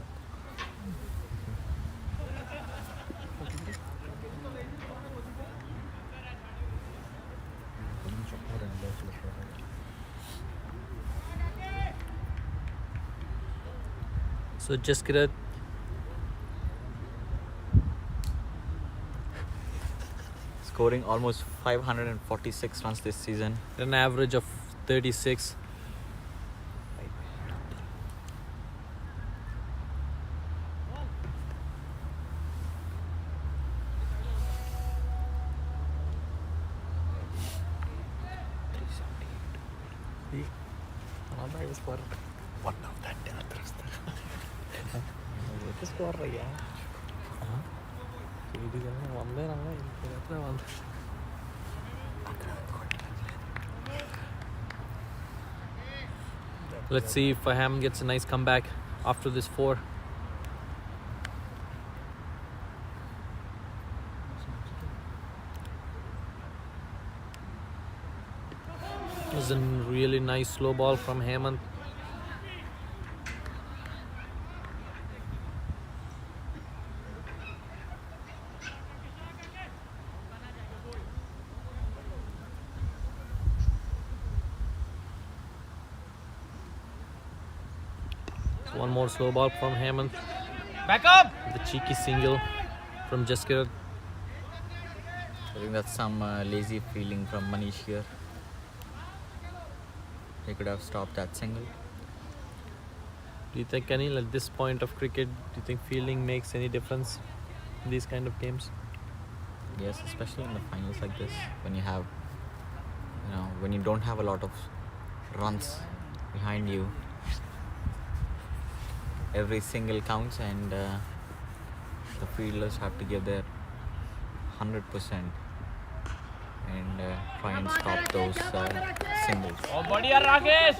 So Jaskirat Scoring almost 546 runs this season. an average of 36. Let's see if Hammond gets a nice comeback after this 4. This is a really nice slow ball from Hammond. One more slow ball from Hammond. Back up! The cheeky single from Jaskirat. I think that's some lazy feeling from Manish here. He could have stopped that single. Do you think, Anil, at this point of cricket, do you think fielding makes any difference in these kind of games? Yes, especially in the finals like this, when you have, when you don't have a lot of runs behind you. Every single counts, and the fielders have to give their 100%. and try and stop those singles. Oh, बढ़िया Rakesh.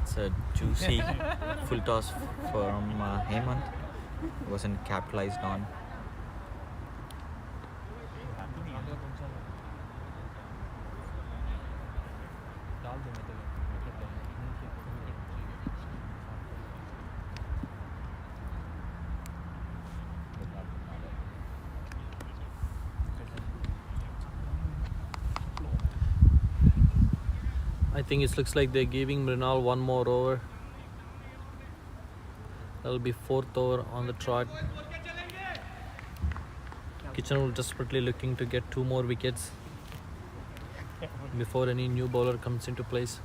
It's a juicy full toss from Hemant. Wasn't capitalized on. I think it looks like they're giving Mrinal one more over. That'll be 4th over on the trot. Kitchener desperately looking to get 2 more wickets before any new bowler comes into place.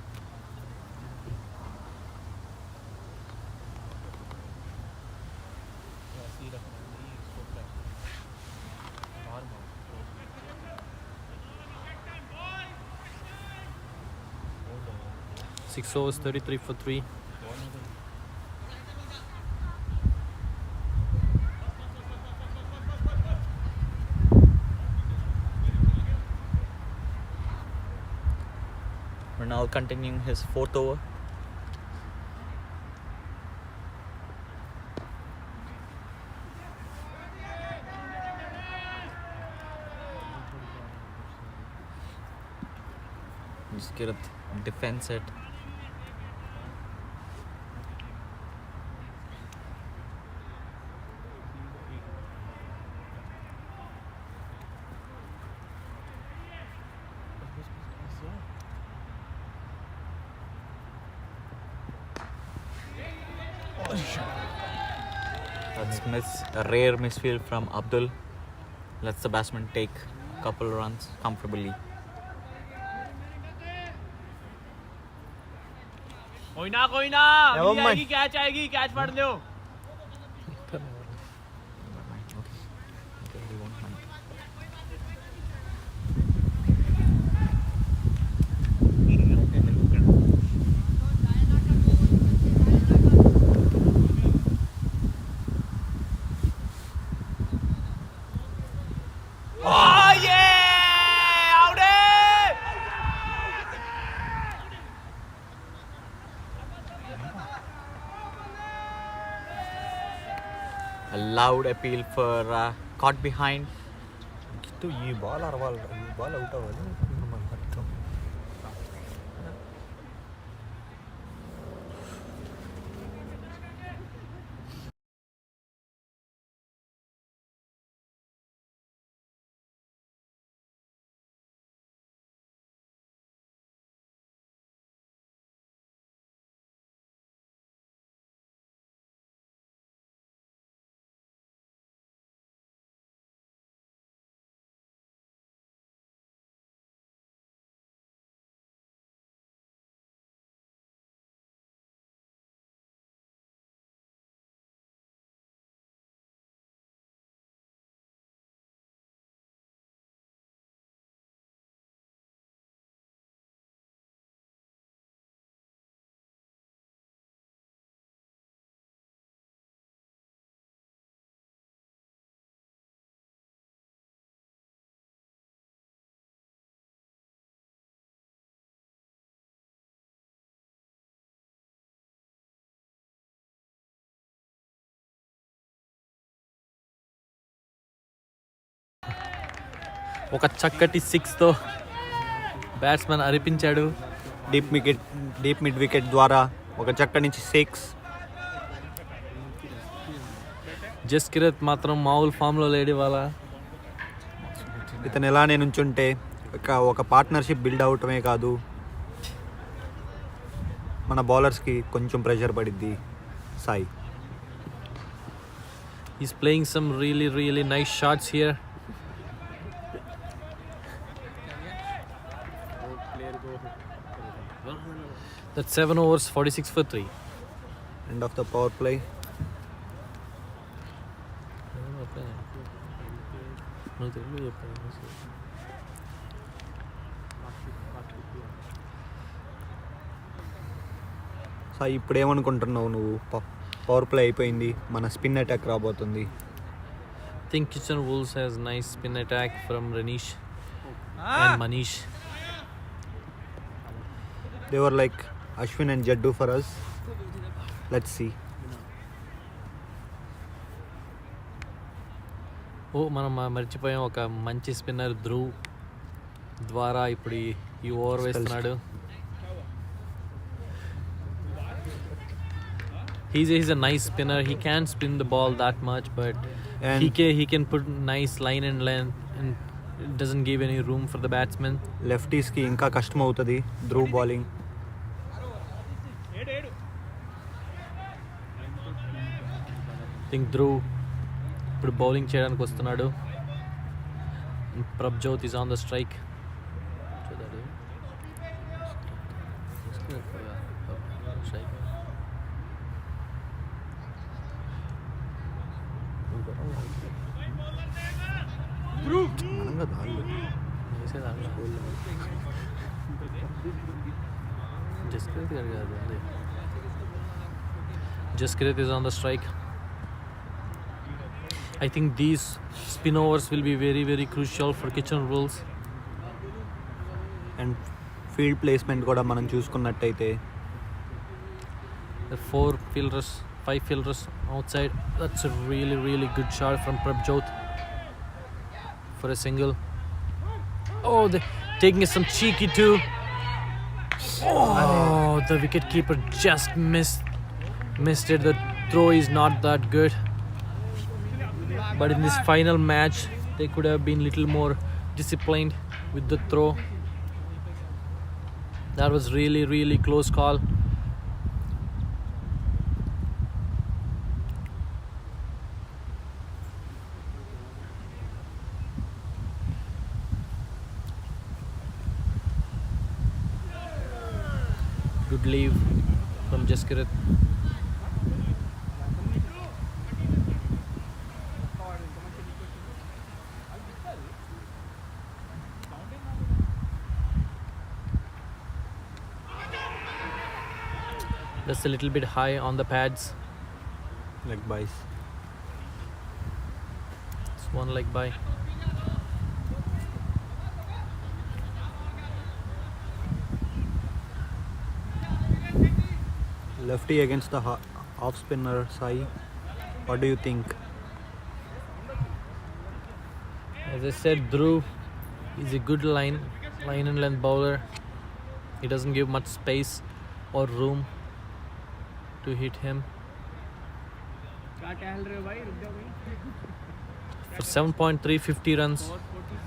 Six overs, 33 for 3. Ronald continuing his 4th over. Just get a defense it. That's a rare misfield from Abdul. Lets the batsman take a couple runs comfortably. कोई ना अभी आएगी catch पकड़ लो. A loud appeal for caught behind. ఈ ball అరవాలి, ఈ ball out అవ్వాలి. ఒక చక్కటి 6తో బ్యాట్స్మెన్ అరిపించాడు. డీప్ మిడ్ వికెట్ ద్వారా ఒక చక్కటి నుంచి 6. జస్కిరత్ మాత్రం మామూలు ఫామ్లో లేడు ఇవాళ. ఇతను ఎలానే నుంచుంటే ఒక పార్ట్నర్షిప్ బిల్డ్ అవటమే కాదు, మన బౌలర్స్కి కొంచెం ప్రెషర్ పడిద్ది. Sai He's playing some really nice shots here. That's 7 overs, 46 for 3. End of the power play. నువ్వు తెలుగు చెప్పాను. సాయి ఇప్పుడు ఏమనుకుంటున్నావు నువ్వు? పవర్ ప్లే అయిపోయింది, మన స్పిన్ అటాక్ రాబోతుంది. I think Kitchen Wolves has nice spin attack from Ranish and Manish. They were like Ashwin and Jaddu for us. Let's see. మనం మర్చిపోయాం, ఒక మంచి స్పిన్నర్ ధ్రువ్ ద్వారా ఇప్పుడు ఈ ఓవర్ వేస్తున్నాడు. He's a nice spinner. He can't spin the ball that much, but he can put nice line and length, and it doesn't give any room for the batsman. Lefties కి ఇంకా కష్టం అవుతుంది Dhruv bowling. I think Dhruv ఇప్పుడు bowling చేయడానికి వస్తున్నాడు. Prabjot is on the strike. Jaskrit is on the strike. I think these spin overs will be very, very crucial for Kitchen Rules. And field placement కూడా మనం చూసుకున్నట్టయితే The 5 fielders outside. That's a really, really good shot from Prabjot for a single. Oh, they're taking some cheeky too. Oh, the wicket keeper just missed it. The throw is not that good. But in this final match, they could have been little more disciplined with the throw. That was really, really close call. Good leave from Jaskirat. That's a little bit high on the pads. Leg byes. It's one leg by. Lefty against the off spinner Sai. What do you think? As I said, Dhruv is a good line and length bowler. He doesn't give much space or room to hit him. For 7.350 runs,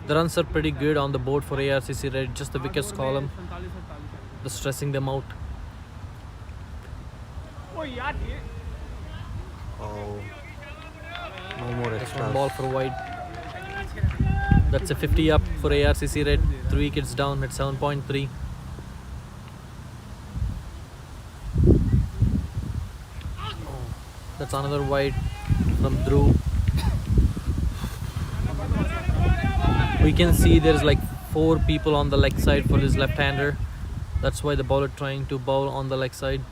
the runs are pretty good on the board for ARCC Red. Just the wickets column, the stressing them out. Oh, no more One extras. ball for wide. That's a 50 up for ARCC Red. 3 wickets down at 7.3. That's another wide from Dhruv. We can see there's like 4 people on the leg side for his left-hander. That's why the bowler trying to bowl on the leg side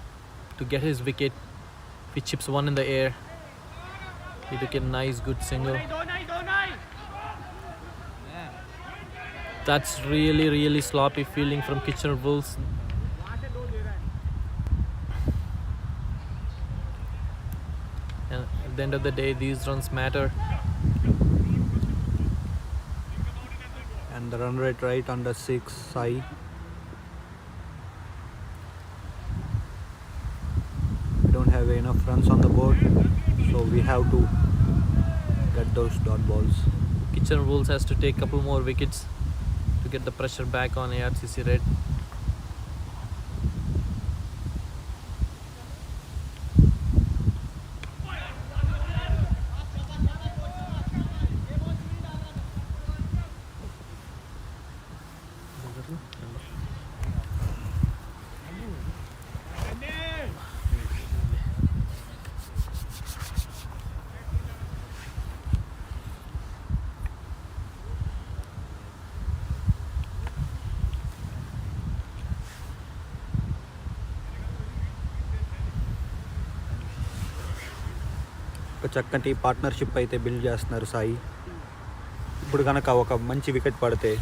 to get his wicket. He chips one in the air. He took a nice, good single. That's really, really sloppy fielding from Kitchener Bulls. And at the end of the day, these runs matter. And the run rate right under 6 Sai. We don't have enough runs on the board, so we have to get those dot balls. Kitchener Bulls has to take a couple more wickets to get the pressure back on ARCC Red. చక్కటి partnership అయితే build చేస్తున్నారు సాయి. ఇప్పుడు కనుక ఒక మంచి wicket పడితే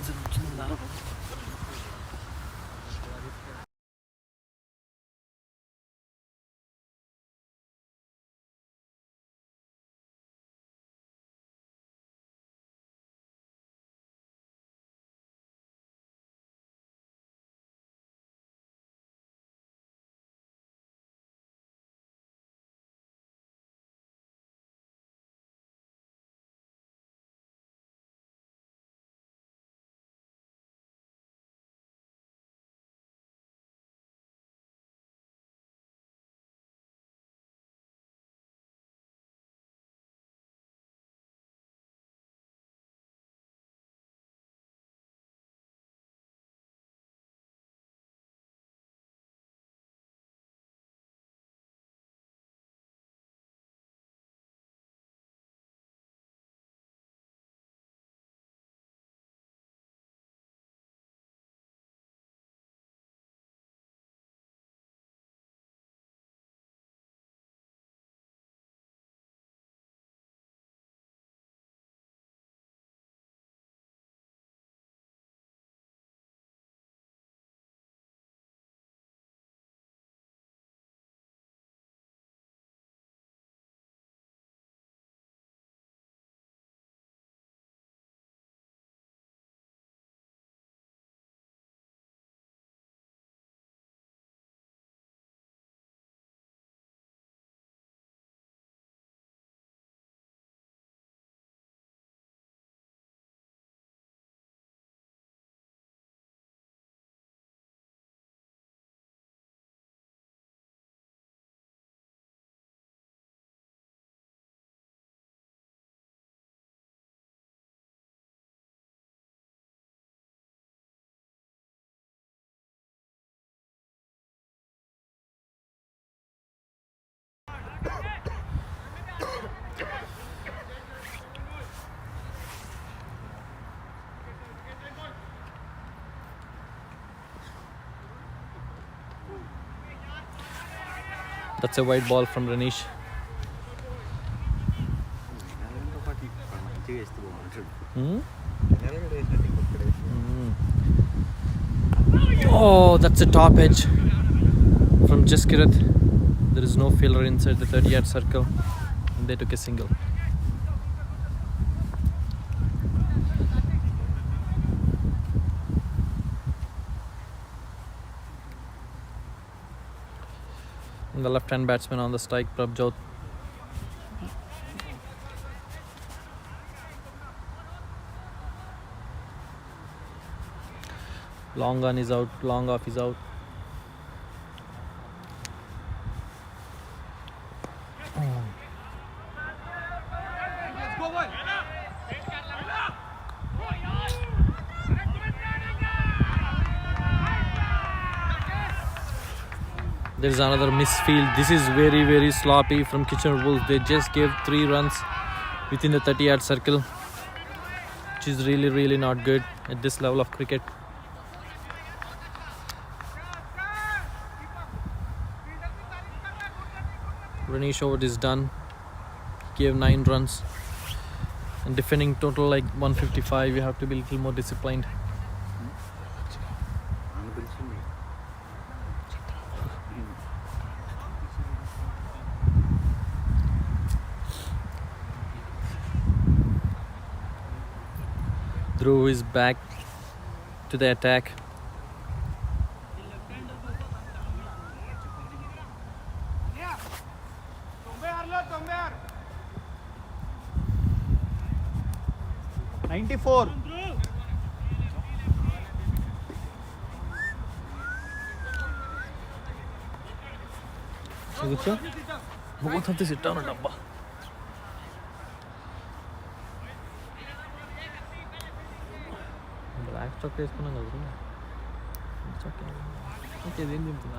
That's a white ball from Ranish. Oh, that's a top edge from Jaskirat. There is no fielder inside the 30-yard circle, and they took a single. And the left-hand batsman on the strike, Prabjot. Long on is out, long off is out. There is another misfield. This is very, very sloppy from Kitchener Wolves. They just gave 3 runs within the 30-yard circle, which is really, really not good at this level of cricket. Ranish over is done. Gave 9 runs. And defending total like 155, you have to be a little more disciplined. Dhruv is back to the attack. $94. Both of this sit down and up. Black chocolate is going to go. Okay, then you can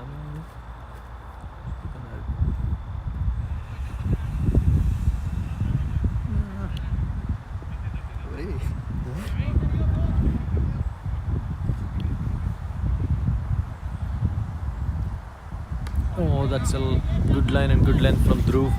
Oh, that's a good line and good length from Dhruv.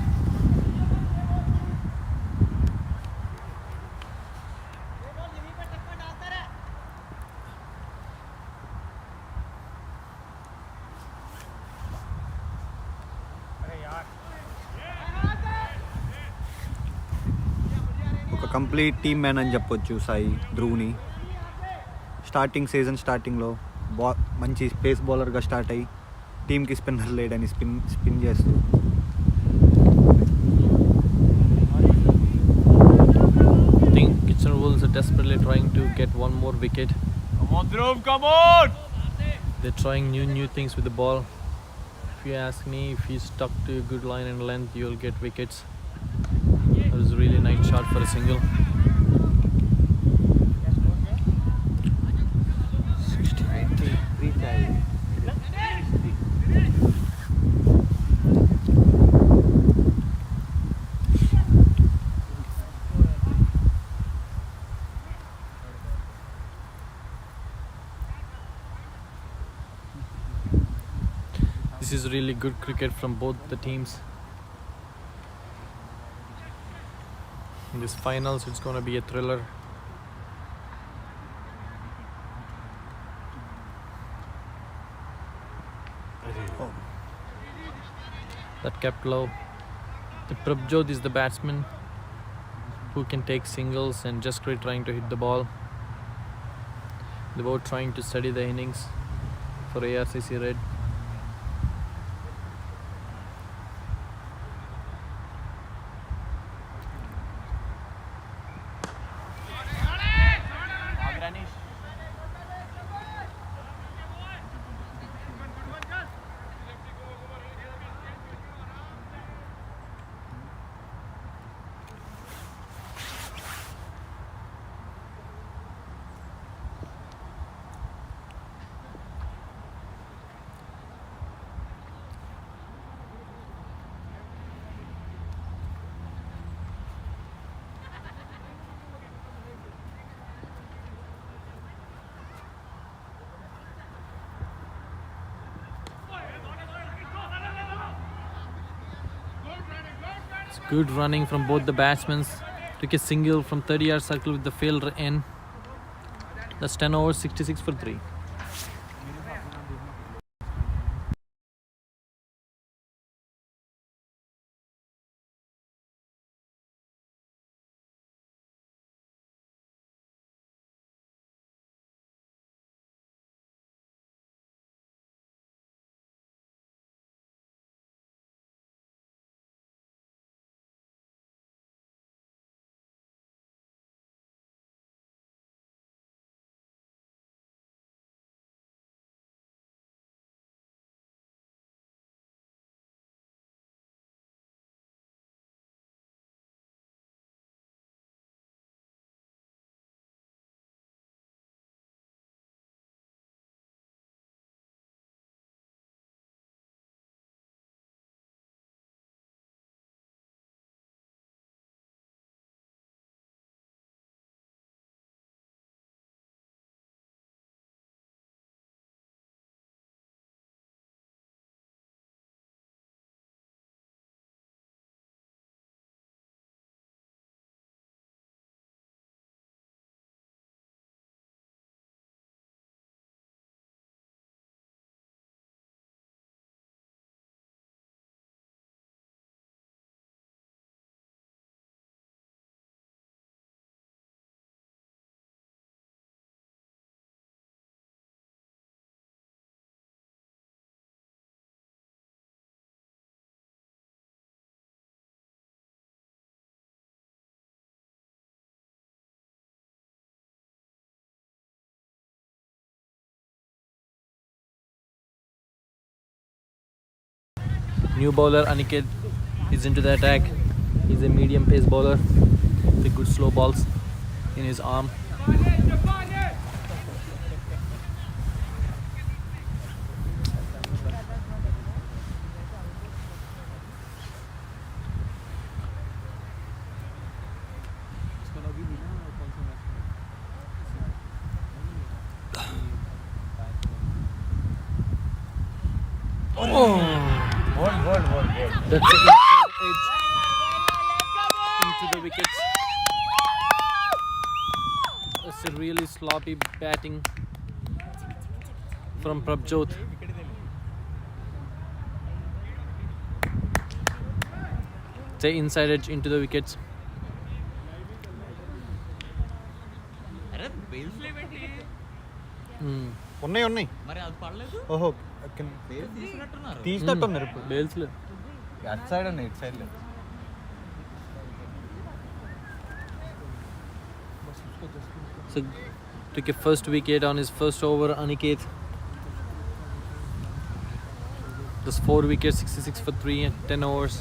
ఒక complete team man అని చెప్పొచ్చు Sai ధ్రువ్ని. Season స్టార్టింగ్లో మంచి face బౌలర్గా start అయ్యి టీంకి spinner లేడని spin చేస్తూ I think Kitchener Wolves are desperately trying to get one more wicket. Come on, Dhruv, come on! They're trying new things with the ball. If you ask me, if you stuck to a good line and length, you'll get wickets. That was a really nice shot for a single. 3 चाहिए. This is really good cricket from both the teams. In this finals, it's going to be a thriller. That kept low. The Prabjot is the batsman who can take singles and just trying to hit the ball. They were trying to study the innings for ARCC Red. Good running from both the batsmen. Took a single from 30-yard circle with the fielder in. That's 10 overs, 66 for 3. New bowler Aniket is into the attack. He's a medium pace bowler with good slow balls in his arm. That's the inside edge into the wickets. It's a really sloppy batting from Prabjot. The inside edge into the wickets. అరే బేల్స్లే పెట్టి ఉన్నాయి మరి అది పడలేదు ఓహో bales తీసినట్టున్నారు తీసినట్టున్నారు ఇప్పుడు బేల్స్లో అటు side ఉన్నాయి ఇటు సైడ్ లేదు So took a first wicket on his first over, Aniket. Just 4 wickets, 66 for 3 and 10 overs.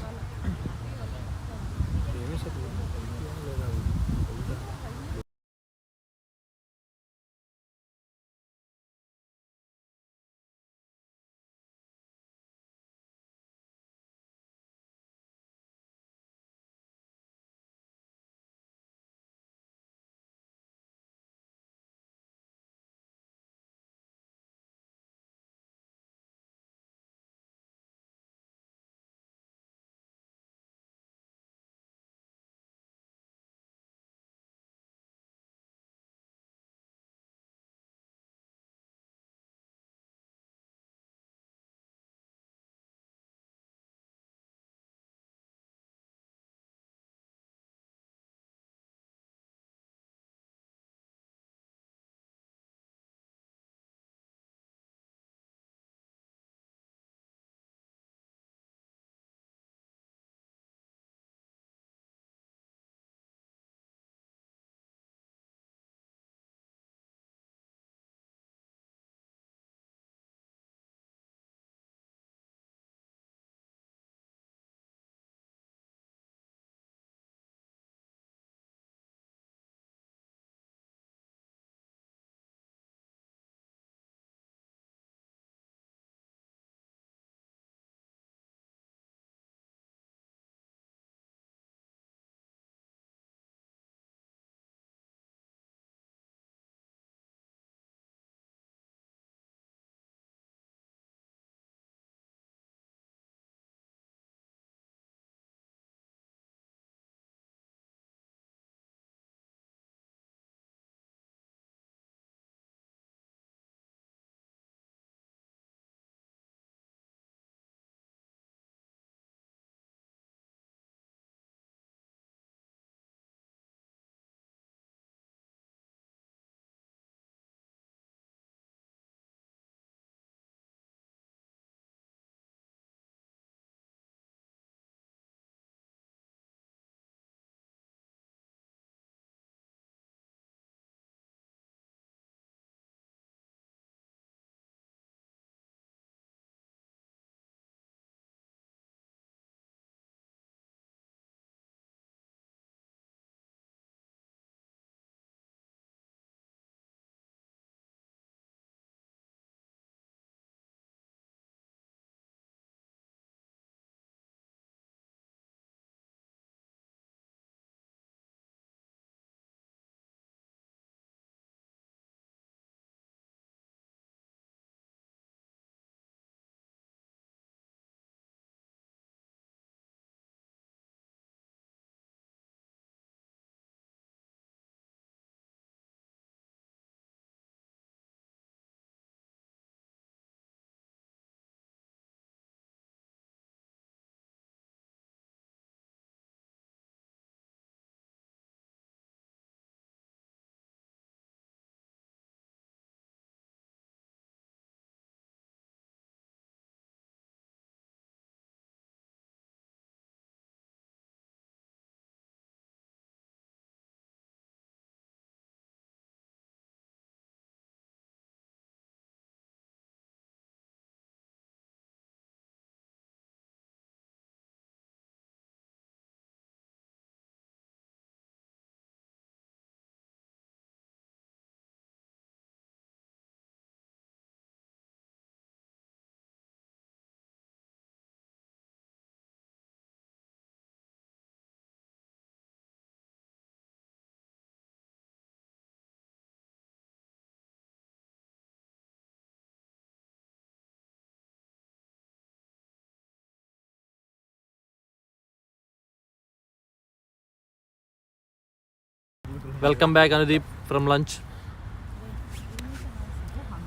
Welcome back, Anudeep, from lunch.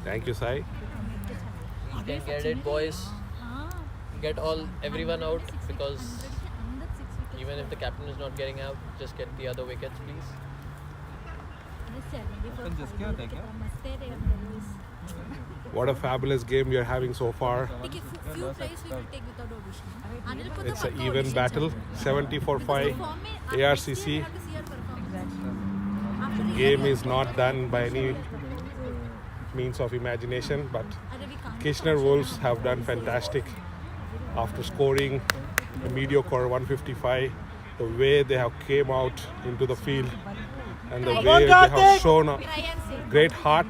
Thank you, Sai. You can get it, boys. Get everyone out, because even if the captain is not getting out, just get the other wickets, please. What a fabulous game we are having so far. It's an even battle. 74-5 ARCC. The game is not done by any means of imagination, but Kitchener Wolves have done fantastic after scoring a mediocre 155. The way they have came out into the field and the way they have shown a great heart,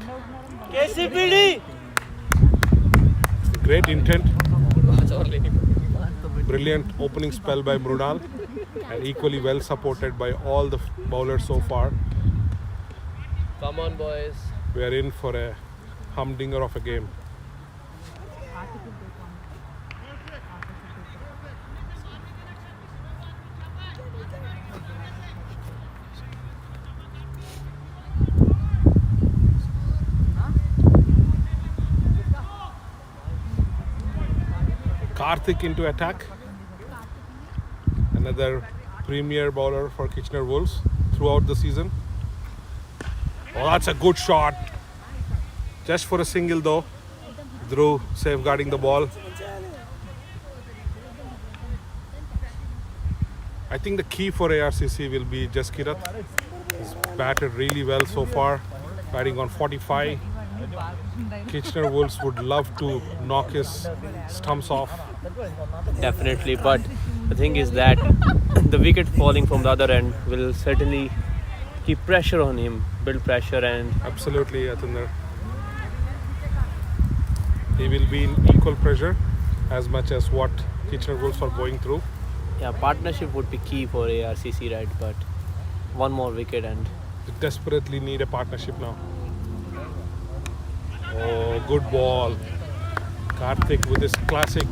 great intent, brilliant opening spell by Brunal, and equally well supported by all the bowlers so far. Come on, boys. We are in for a humdinger of a game. Karthik into attack. Another premier bowler for Kitchener Wolves throughout the season. Oh, that's a good shot. Just for a single though. Dhruv safeguarding the ball. I think the key for ARCC will be Jaskirat. He's batted really well so far, batting on 45. Kitchener Wolves would love to knock his stumps off. Definitely, but the thing is that the wicket falling from the other end will certainly keep pressure on him, build pressure, and Absolutely, Atinder. He will be in equal pressure as much as what Kitchener Wolves are going through. yeah, partnership would be key for ARCC, right? But one more wicket and They desperately need a partnership now. Oh, good ball. Karthik with his classic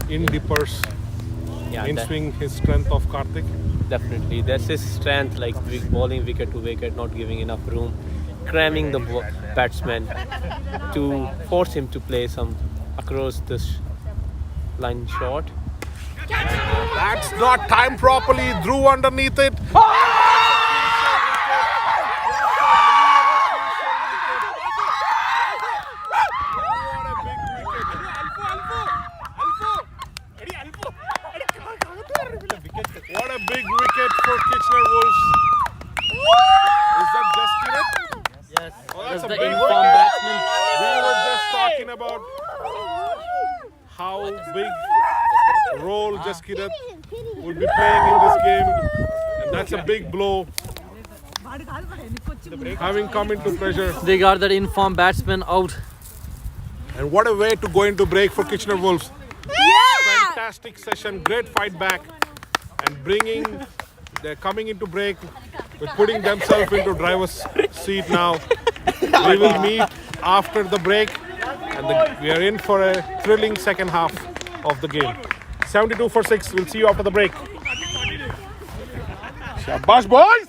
in-dippers. yeah, In swing, his strength of Karthik. definitely that's his strength, like bowling wicket to wicket, not giving enough room, cramming the batsman to force him to play some across this line shot. That's not timed properly. Dhruv underneath it. What a big wicket for Kitchener Wolves. Is that Jaskirat? Yes, Oh, that's a the big informed wicket. batsman. We were just talking about how big role Jaskirat would be playing in this game, and that's a big blow. Having come into pressure, They got that informed batsman out. and what a way to go into break for Kitchener Wolves. Fantastic session, great fight back, and they're coming into break with putting themselves into driver's seat now. We will meet after the break, and we are in for a thrilling second half of the game. 72 for 6. We'll see you after the break. Shabash, boys!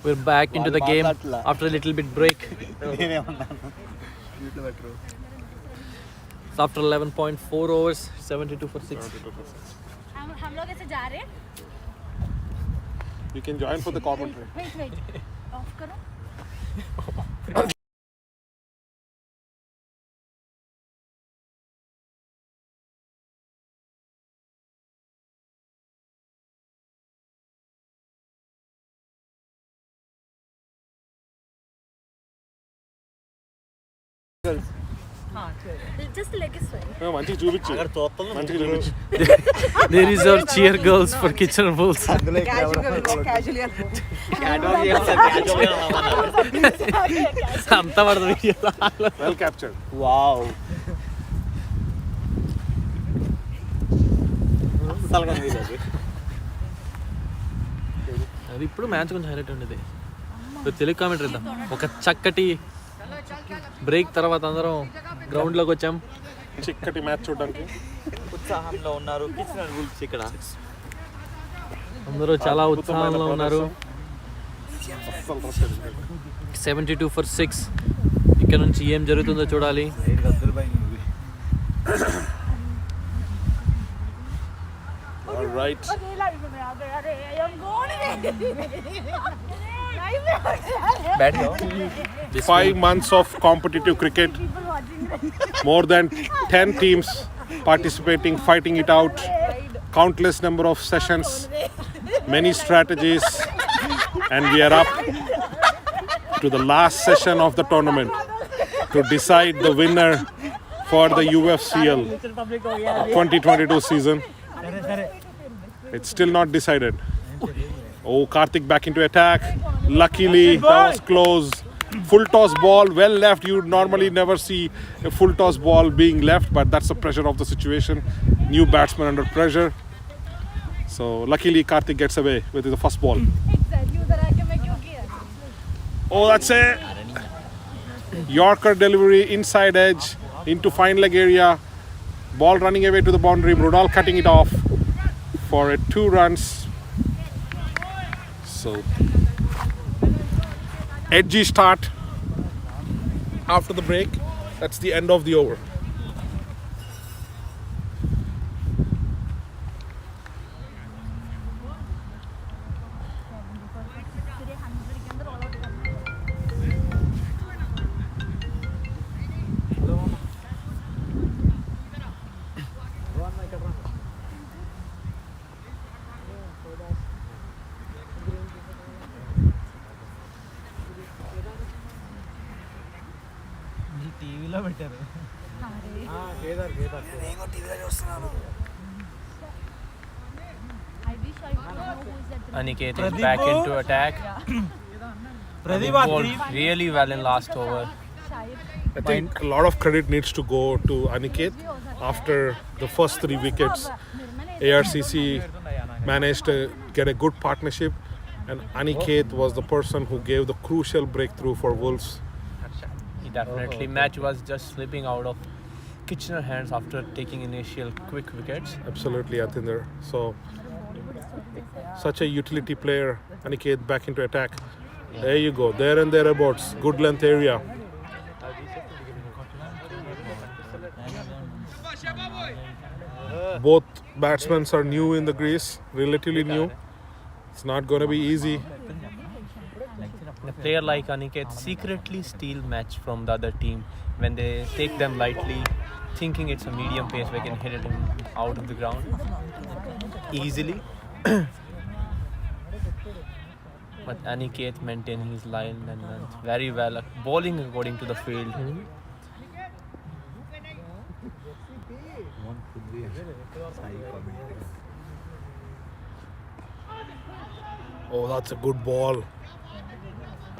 We're back into the game after a little bit break. It's after 11.4 overs, 72 for 6. हम लोग ऐसे जा रहे हैं. You can join for the commentary. Wait. Off करो. Just like a swing. మంచిగా చూపించు మంచిగా చూపించు There is our cheer girls for Kitchener Bulls. అంతా పడుతుంది. well captured Wow. అది ఇప్పుడు మ్యాచ్ కొంచెం హైలైట్ ఉండేది. తెలుగు కామెంటరీ ఇద్దాం. ఒక చక్కటి బ్రేక్ తర్వాత అందరం గ్రౌండ్లోకి వచ్చాం. చిక్కటి మ్యాచ్ చూడడానికి ఉత్సాహంలో ఉన్నారు కిచెనర్ బుల్స్ ఇక్కడ. అందరూ చాలా ఉత్సాహంలో ఉన్నారు. 72 for 6. ఇక్కడ నుంచి ఏం జరుగుతుందో చూడాలి. all right 5 months of competitive cricket, more than 10 teams participating, fighting it out, countless number of sessions, many strategies, and we are up to the last session of the tournament to decide the winner for the UFCL 2022 season. It's still not decided. Oh, Karthik back into attack. Luckily, that was close. Full toss ball, well left. You normally never see a full toss ball being left, but that's the pressure of the situation. New batsman under pressure. So luckily, Karthik gets away with the first ball. Oh, that's a Yorker delivery, inside edge, into fine leg area. Ball running away to the boundary. Brudal cutting it off for a 2 runs. So edgy start after the break. That's the end of the over. టీవీలో పెట్టారు. Aniket is back into attack. Bowled really well in last over. I think a lot of credit needs to go to Aniket. After the first 3 wickets, ARCC managed to get a good partnership, and Aniket was the person who gave the crucial breakthrough for Wolves. He definitely match was just slipping out of Kitchener hands after taking initial quick wickets. Absolutely, Atinder. So, such a utility player, Aniket back into attack. There you go, there and thereabouts, good length area. Both batsmen are new in the crease, relatively new. It's not going to be easy. A player like Aniket secretly steal match from the other team when they take them lightly, thinking it's a medium pace, we can hit it out of the ground easily. But Aniket maintained his line and length very well, bowling according to the field. Oh, that's a good ball.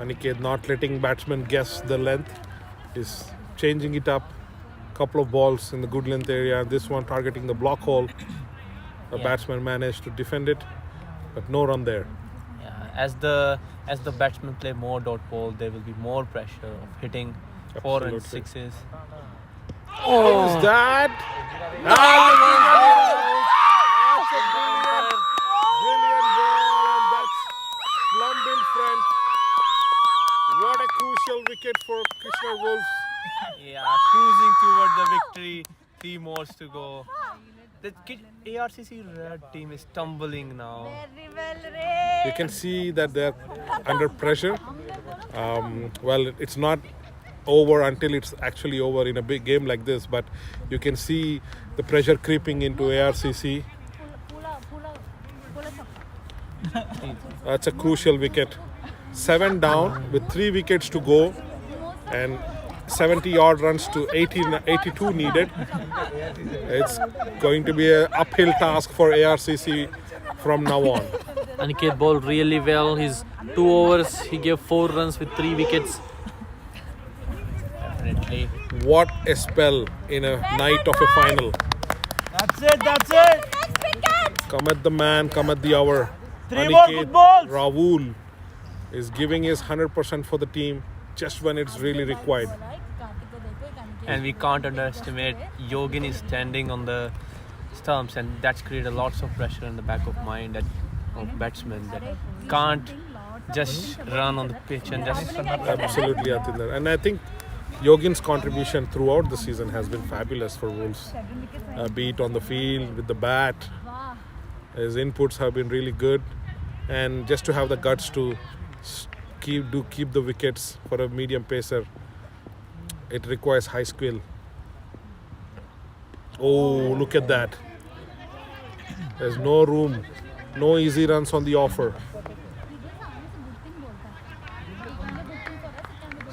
Aniket not letting batsmen guess the length, is changing it up. Couple of balls in the good length area. This one targeting the block hole. The batsman managed to defend it, but no run there. Yeah, as the batsmen play more dot ball, there will be more pressure of hitting 4 and Absolutely. 6s. Oh, is that? Brilliant ball, and that's slumped in front. wicket for Kitchener Wolves. Yeah, cruising toward the victory. 3 more to go. The ARCC red team is tumbling now. Very well, Ray. You can see that they're under pressure. Well, it's not over until it's actually over in a big game like this, but you can see the pressure creeping into ARCC. That's a crucial wicket. 7 down with 3 wickets to go and 70 odd runs to 82 needed. It's going to be an uphill task for ARCC from now on. Aniket bowled really well. His 2 overs, he gave 4 runs with 3 wickets. Definitely. What a spell in a night of a final. That's it. Come at the man, come at the hour. 3 more good balls. Rahul is giving his 100% for the team just when it's really required. And we can't underestimate Yogin is standing on the stumps, and that's created lots of pressure in the back of mind of batsmen that can't just run on the pitch and just Absolutely, Atinder. And I think Yogin's contribution throughout the season has been fabulous for Wolves. Be it on the field, with the bat. His inputs have been really good. And just to have the guts to keep the wickets for a medium pacer, it requires high skill. Oh, look at that. There's no room, no easy runs on the offer.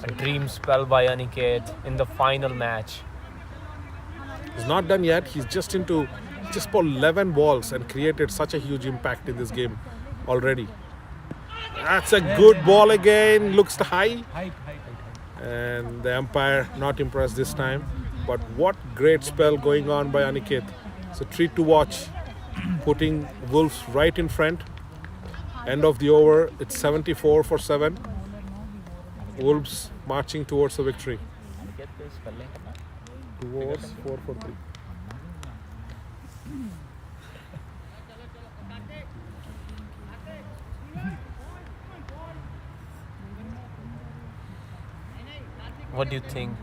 a dream spell by Aniket in the final match. He's not done yet. He's just bowled 11 balls and created such a huge impact in this game already. That's a good ball again. Looks high. And the umpire not impressed this time. But what great spell going on by Aniket. It's a treat to watch. Putting Wolves right in front. End of the over. It's 74 for 7. Wolves marching towards the victory. 2 overs, 4 for 3. What do you think,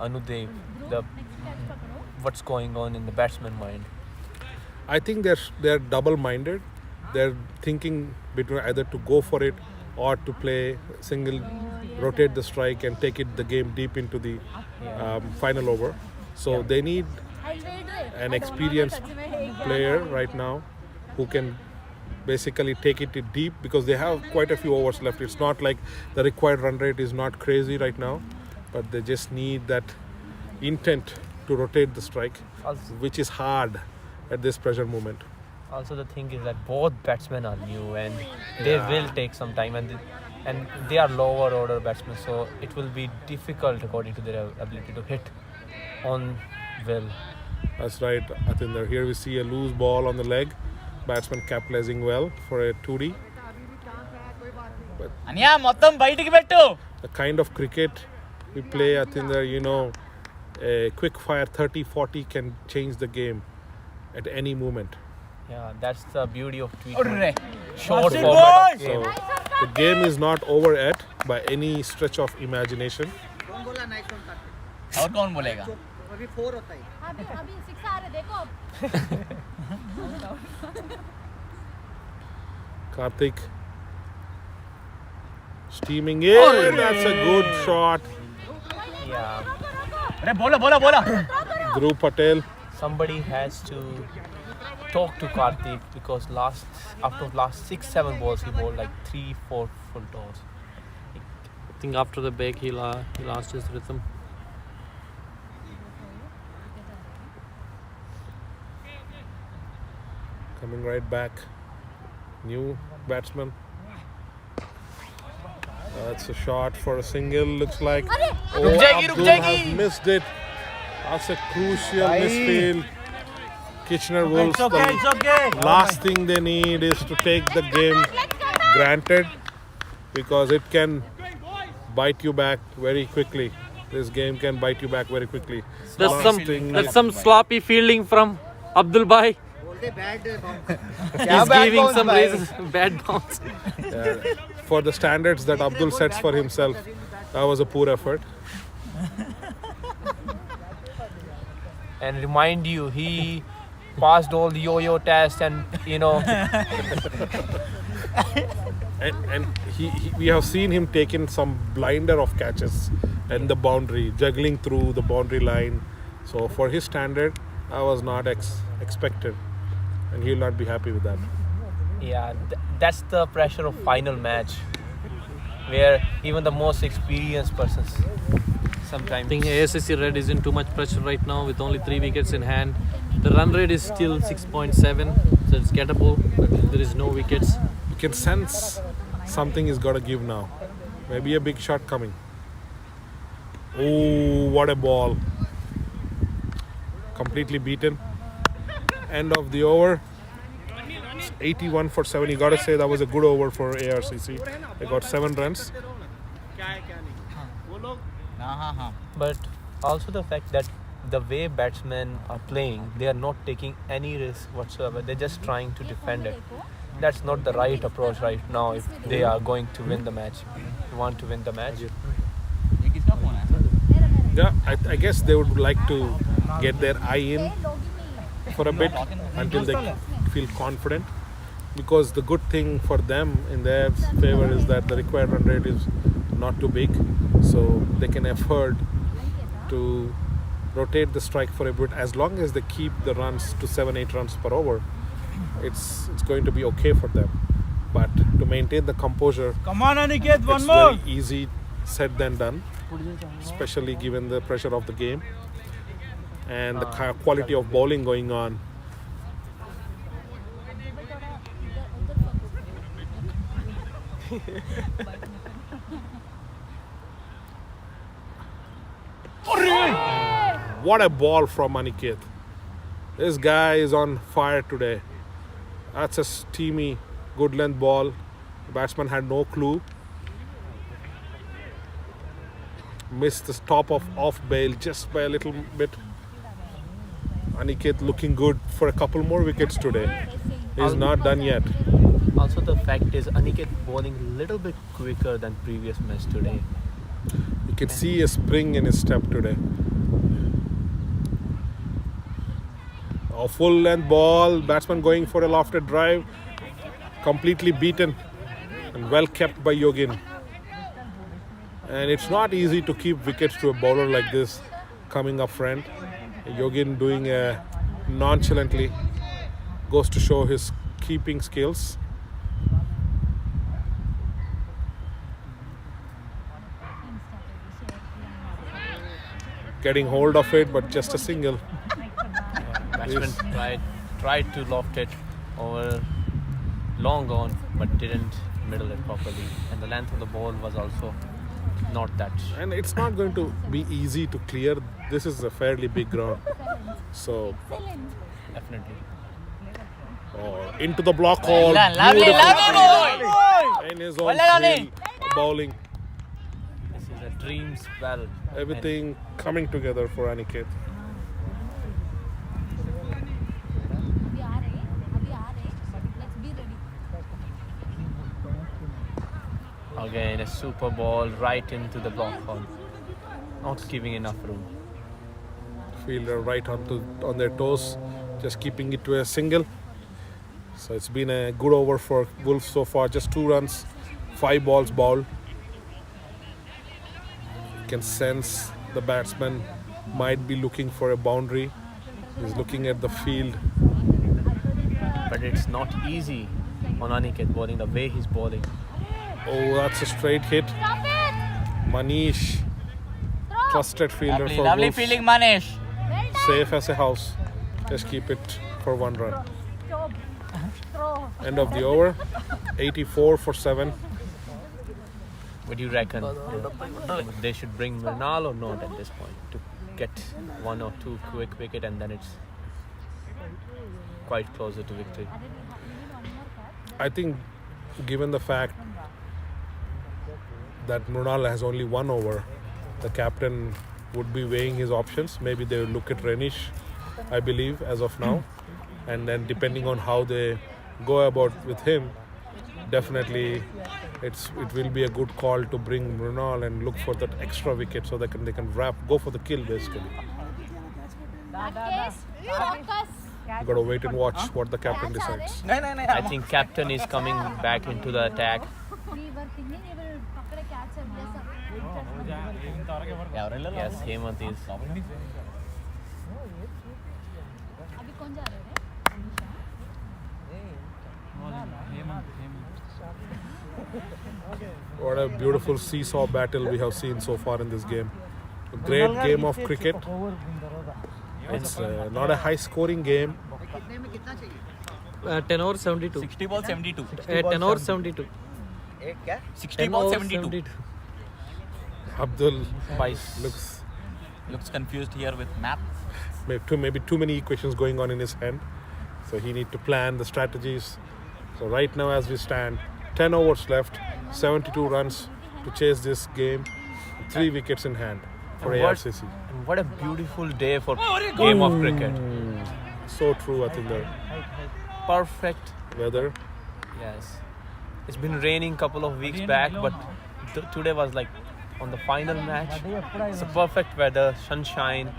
Anudev, what's going on in the batsman mind? I think they're double-minded. They're thinking between either to go for it or to play single, rotate the strike and take the game deep into the final over. So they need an experienced player right now who can basically take it deep, because they have quite a few overs left. It's not like the required run rate is not crazy right now, but they just need that intent to rotate the strike, which is hard at this pressure moment. Also, the thing is that both batsmen are new and they will take some time, and they are lower order batsmen, so it will be difficult according to their ability to hit on well. That's right, Atinder. Here we see a loose ball on the leg. Batsman capitalizing well for a 2D. But the kind of cricket we play, Atinder, a quick fire 30-40 can change the game at any moment. Yeah, that's the beauty of T25. Short format of game. So the game is not over yet by any stretch of imagination. और कौन बोलेगा? अभी 6 आ रहे देखो अब. Karthik steaming in. That's a good shot. Yeah. अरे बोला. Dhruv Patel. Somebody has to talk to Karthik, because after last 6-7 balls he bowled like 3-4 full toss. I think after the break he lost his rhythm. Coming right back. New batsman. That's a shot for a single, looks like. Abdul has missed it. That's a crucial misfield. Kitchener Wolves, the last thing they need is to take the game granted, because it can bite you back very quickly. This game can bite you back very quickly. That's some sloppy fielding from Abdul Bhai. He's giving some bad bounce. For the standards that Abdul sets for himself, That was a poor effort. And remind you, he passed all the yo-yo tests and And we have seen him taking some blinder of catches and the boundary, juggling through the boundary line. So for his standard, I was not expected, and he'll not be happy with that. yeah, that's the pressure of final match, where even the most experienced persons sometimes. I think ARCC Red is in too much pressure right now with only 3 wickets in hand. The run rate is still 6.7, so it's gettable, but there is no wickets. You can sense something is got to give now. Maybe a big shot coming. Oh, what a ball. Completely beaten. End of the over. It's 81 for 7. You got to say that was a good over for ARCC. They got 7 runs. But also the fact that the way batsmen are playing, they are not taking any risk whatsoever. They're just trying to defend it. That's not the right approach right now if they are going to win the match. You want to win the match? Yeah, I guess they would like to get their eye in for a bit until they feel confident. Because the good thing for them in their favor is that the required run rate is not too big. So they can afford to rotate the strike for a bit. As long as they keep the runs to 7-8 runs per over, it's going to be okay for them. But to maintain the composure, Come on, Aniket, one it's more. very easy said than done, especially given the pressure of the game and the quality of bowling going on. What a ball from Aniket. This guy is on fire today. That's a steamy, good length ball. The batsman had no clue. Missed the top of off bail just by a little bit. Aniket looking good for a couple more wickets today. He's not done yet. Also the fact is Aniket bowling a little bit quicker than previous match today. You can see a spring in his step today. A full length ball, batsman going for a lofted drive, completely beaten and well kept by Yogin. And it's not easy to keep wickets to a bowler like this coming up front. Yogin doing nonchalantly, goes to show his keeping skills. Getting hold of it, but just a single. Batsman tried to loft it over long on, but didn't middle it properly. And the length of the ball was also not that. And it's not going to be easy to clear. This is a fairly big ground. So, Definitely. into the block hole. Lovely, Beautiful. In his own field, bowling. This is a dream spell. Everything coming together for Aniket. अभी आ रहे let's be ready. Again, a super ball right into the block hole. Not giving enough room. Fielder right on their toes, just keeping it to a single. So it's been a good over for Wolves so far. Just 2 runs, 5 balls bowled. You can sense the batsman might be looking for a boundary. He's looking at the field. But it's not easy on Aniket bowling the way he's bowling. Oh, that's a straight hit. Manish, trusted fielder for Lovely Wolves. fielding, Manish. Safe as a house. Just keep it for 1 run. End of the over. 84 for 7. What do you reckon? They should bring Mrinal or not at this point to get 1 or 2 quick wicket, and then it's quite closer to victory. I think given the fact that Mrinal has only 1 over, the captain would be weighing his options. Maybe they will look at Renish, I believe, as of now. And then depending on how they go about with him, definitely it will be a good call to bring Mrunal and look for that extra wicket so they can go for the kill basically. Case, focus. You gotta wait and watch what the captain decides. I think captain is coming back into the attack. We were thinking he will पकड़े catch है, Yes, Hemant is. अभी कौन जा रहे हैं? What a beautiful seesaw battle we have seen so far in this game. A great game of cricket. It's not a high scoring game. 10 over 72. 60 ball 72. 10 over 72. 60 ball 72. Abdul Vice. Looks confused here with map. maybe too many equations going on in his hand. So he need to plan the strategies. So right now as we stand, 10 overs left, 72 runs to chase this game, 3 wickets in hand for ARCC. And what a beautiful day for game of cricket. So true, I think the Perfect. weather. Yes. It's been raining couple of weeks back, but today was like on the final match. It's a perfect weather, sunshine,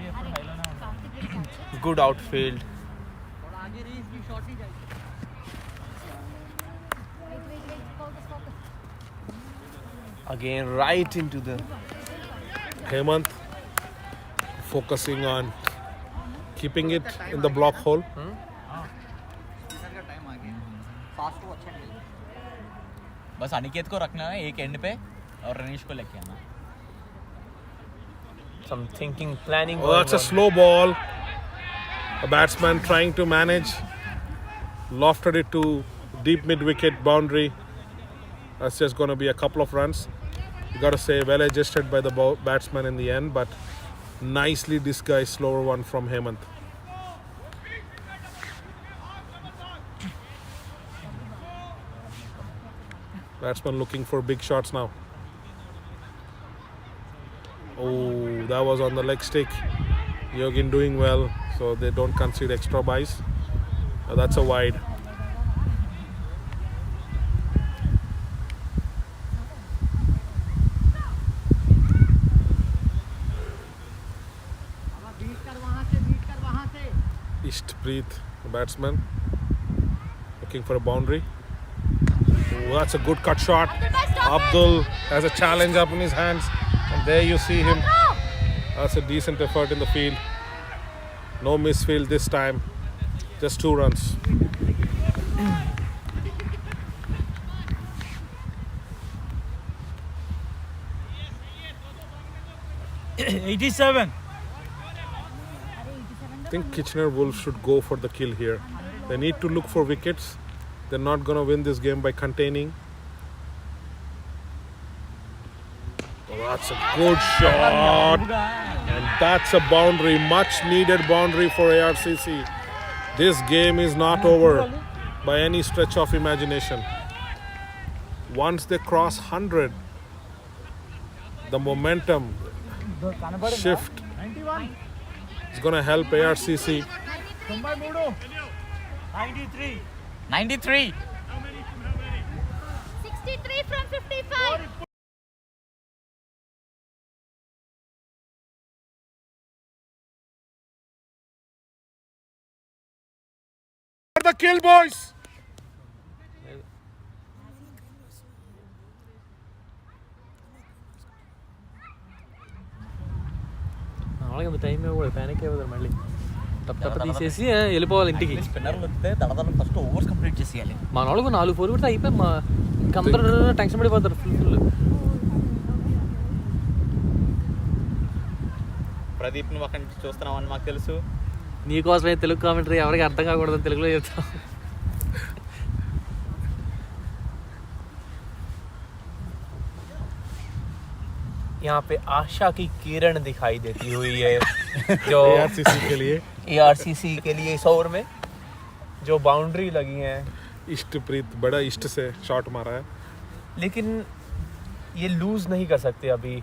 good outfield. Focus. Again, right into the. Hemant focusing on keeping it in the block hole. बस अनिकेत को रखना है एक and पे और रनीश को लेके आना. Some thinking, planning. Oh, that's a slow ball. A batsman trying to manage. Lofted it to deep mid wicket boundary. That's just going to be a couple of runs. You got to say well adjusted by the batsman in the end, but nicely disguised slower one from Hemant. Batsman looking for big shots now. Oh, that was on the leg stick. Yogin doing well, so they don't concede extra buys. That's a wide. Ishpreet, the batsman, looking for a boundary. Oh, that's a good cut shot. Abdul has a challenge up in his hands, and there you see him. That's a decent effort in the field. No misfield this time. Just 2 runs. I think Kitchener Wolves should go for the kill here. They need to look for wickets. They're not going to win this game by containing. Oh, that's a good shot. And that's a boundary, much needed boundary for ARCC. This game is not over by any stretch of imagination. Once they cross 100, the momentum shift is going to help ARCC. 93. 63 from 55. The kill, boys! నాలుగు time కూడా panic అయిపోతారు మళ్ళీ తప్ప తీసేసి వెళ్ళిపోవాలి ఇంటికి. స్పిన్నర్లు వస్తే దడదడ ఫస్ట్ ఓవర్స్ కంప్లీట్ చేసేయాలి. మా నాలుగు 4 4 కొడితే అయిపోయి మా ఇంకందరూ టెన్షన్ పడిపోతారు ఫుల్. ప్రదీప్ నువ్వు అక్కడి నుంచి చూస్తున్నావని మాకు తెలుసు. నీకోసమే తెలుగు కామెంటరీ ఎవరికి అర్థం కాకూడదని తెలుగులో చెప్తాం. यहाँ पे आशा की किरण दिखाई देती हुई है जो ARCC के लिए इस ओवर में जो बाउंड्री लगी है. इष्टप्रीत बड़ा इष्ट से शॉट मारा है, लेकिन ये लूज नहीं कर सकते अभी.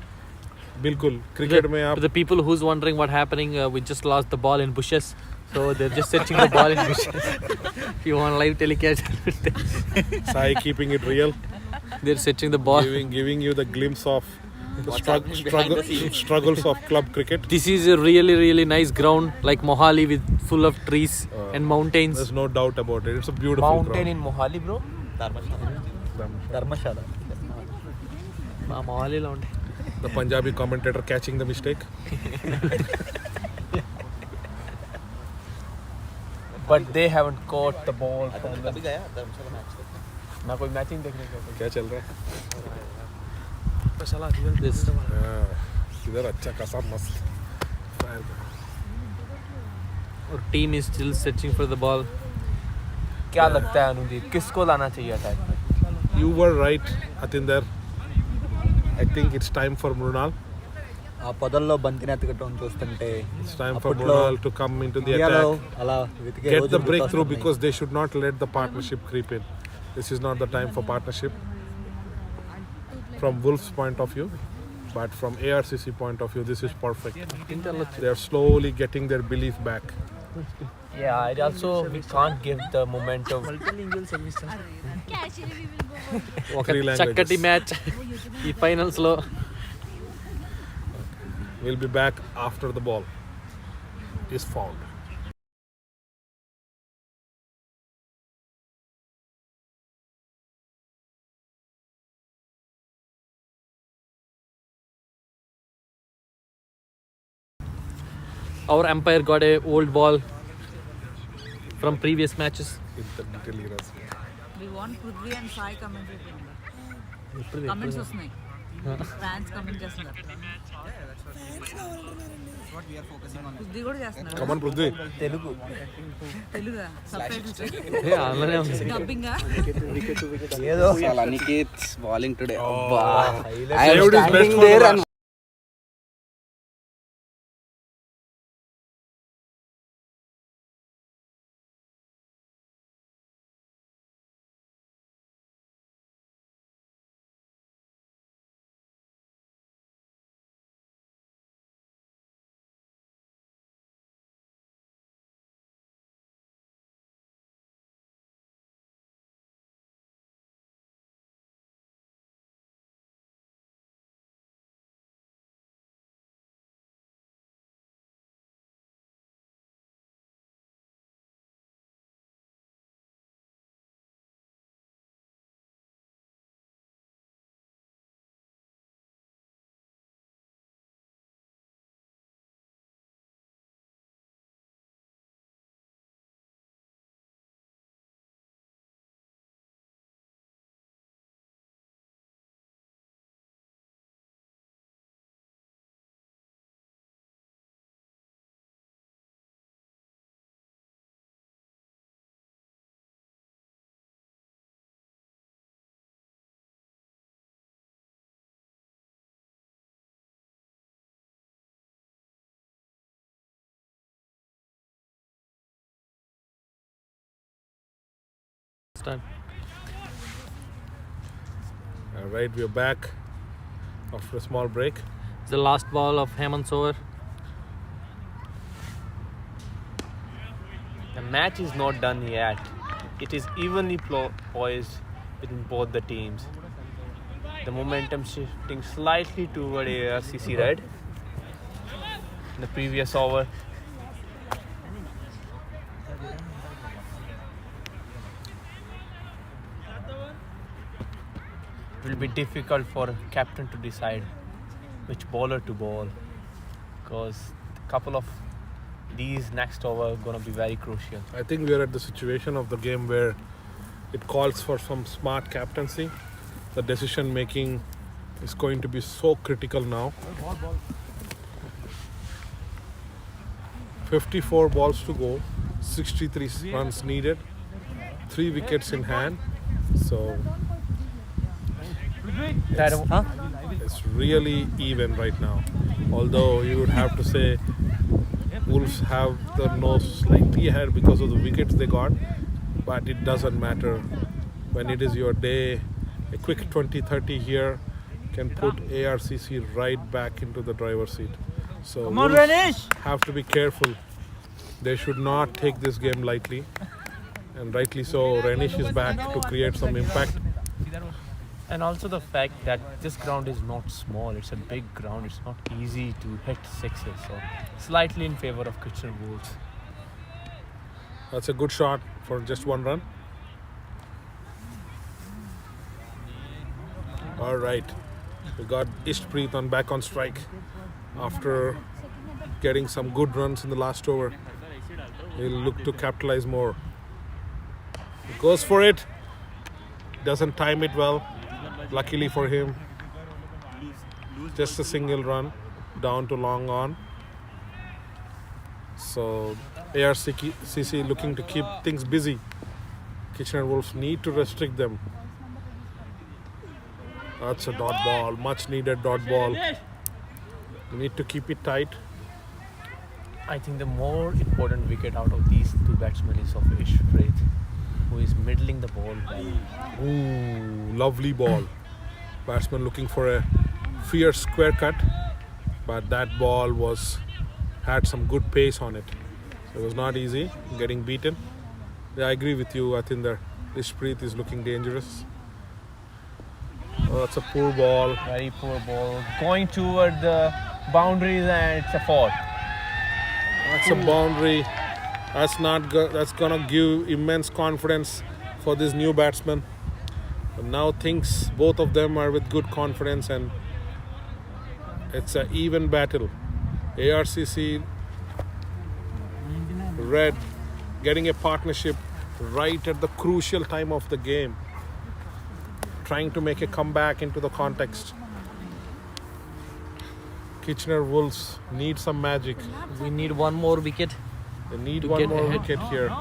बिल्कुल क्रिकेट में आप The people who's wondering what happening, we just lost the ball in bushes, so they're just searching the ball in bushes. If you want live telecast, Sai keeping it real. They're setting the ball. giving you the glimpse of the struggles of club cricket. This is a really nice ground, like Mohali, with full of trees and mountains. There's no doubt about it. It's a beautiful ground. In Mohali, bro. Dharmashala. Mohali lo unde. The Punjabi commentator catching the mistake. But they haven't caught the ball from them. ना कोई matching देखने का क्या चल रहा है? This. इधर अच्छा खासा मस्त. और team is still searching for the ball. क्या लगता है अनुदीप, किसको लाना चाहिए था? You were right, Atinder. I think it's time for Mrunal. ఆ పొదల్లో బంతిని ఎత్తకటం చూస్తుంటే It's time for Mrunal to come into the ఇండియాలో attack. అలా వెతికే Get the రోజులు breakthrough గుర్తొస్తున్నాయి. because they should not let the partnership creep in. This is not the time for partnership. From Wolves' point of view, but from ARCC point of view, this is perfect. They are slowly getting their belief back. Yeah, it also we can't give the momentum. ఒక Three languages. చక్కటి match ఈ finals లో. We'll be back after the ball is found. Our umpire got a old ball from previous matches. We want Prithvi and Sai commentary. Comments వస్తున్నాయి. Fans comment చేస్తున్నారు. పృథ్వీ కూడా చేస్తున్నారు. Come on, Prithvi. తెలుగా subtitles అలానే ఉంది. Dubbing ఏదో Aniket's bowling today. I am Saved his best standing for the there last. and Start. All right, we're back after a small break. It's the last ball of Hemant's over. The match is not done yet. It is evenly poised within both the teams. The momentum shifting slightly toward ARCC red. In the previous over, it will be difficult for captain to decide which bowler to bowl, because a couple of these next over are going to be very crucial. I think we are at the situation of the game where it calls for some smart captaincy. The decision making is going to be so critical now. 54 balls to go, 63 runs needed, 3 wickets in hand. So it's really even right now. Although you would have to say Wolves have the nose slightly ahead because of the wickets they got, but it doesn't matter. When it is your day, a quick 20-30 here can put ARCC right back into the driver's seat. So Wolves have to be careful. They should not take this game lightly, and rightly so. Renish is back to create some impact. And also the fact that this ground is not small, it's a big ground, it's not easy to hit sixes. So slightly in favor of Kitchener Wolves. That's a good shot for just 1 run. All right, we got Ishpreet back on strike after getting some good runs in the last over. He'll look to capitalize more. He goes for it. Doesn't time it well. Luckily for him, just a single run down to long on. So ARCC looking to keep things busy. Kitchener Wolves need to restrict them. That's a dot ball, much needed dot ball. You need to keep it tight. I think the more important wicket out of these two batsmen is of Ishpreet, who is middling the ball well. Ooh, lovely ball. Batsman looking for a fierce square cut, but that ball had some good pace on it. So it was not easy getting beaten. Yeah, I agree with you, Atinder. Ishpreet is looking dangerous. Oh, that's a poor ball. Very poor ball. Going toward the boundaries and it's a four. That's a boundary. That's gonna give immense confidence for this new batsman. But now both of them are with good confidence and it's an even battle. ARCC Red getting a partnership right at the crucial time of the game, trying to make a comeback into the context. Kitchener Wolves need some magic. We need one more wicket. They need To one get more ahead. wicket here.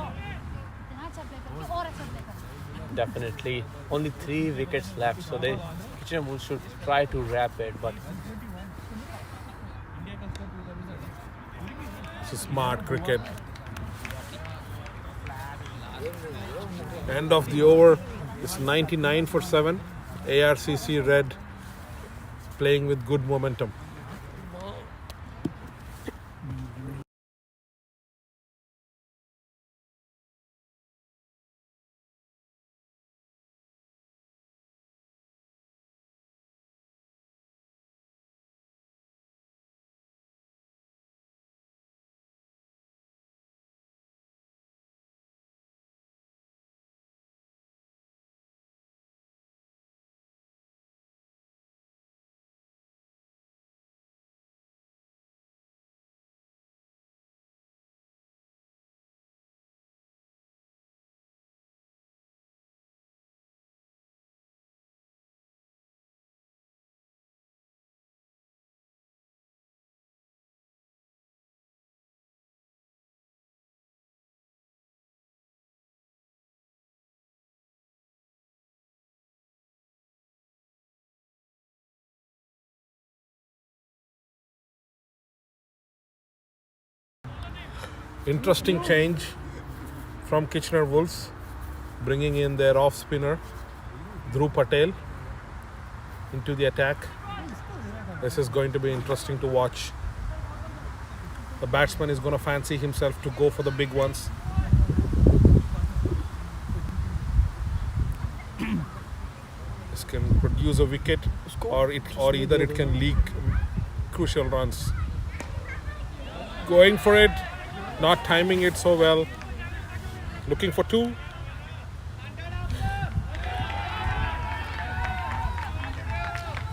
Definitely. Only 3 wickets left, so the Kitchener Wolves should try to wrap it. But This is smart cricket. End of the over. It's 99 for 7. ARCC Red playing with good momentum. Interesting change from Kitchener Wolves, bringing in their off spinner Dhruv Patel into the attack. This is going to be interesting to watch. The batsman is going to fancy himself to go for the big ones. This can produce a wicket, or either it can leak crucial runs. Going for it. Not timing it so well. Looking for 2.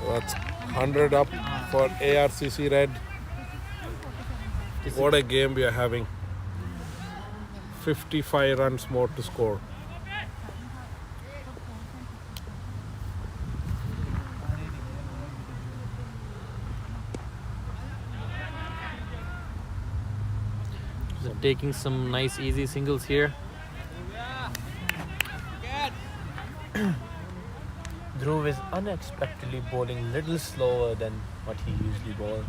That's 100 up for ARCC Red. What a game we are having. 55 runs more to score. They're taking some nice easy singles here. Dhruv is unexpectedly bowling little slower than what he usually bowls.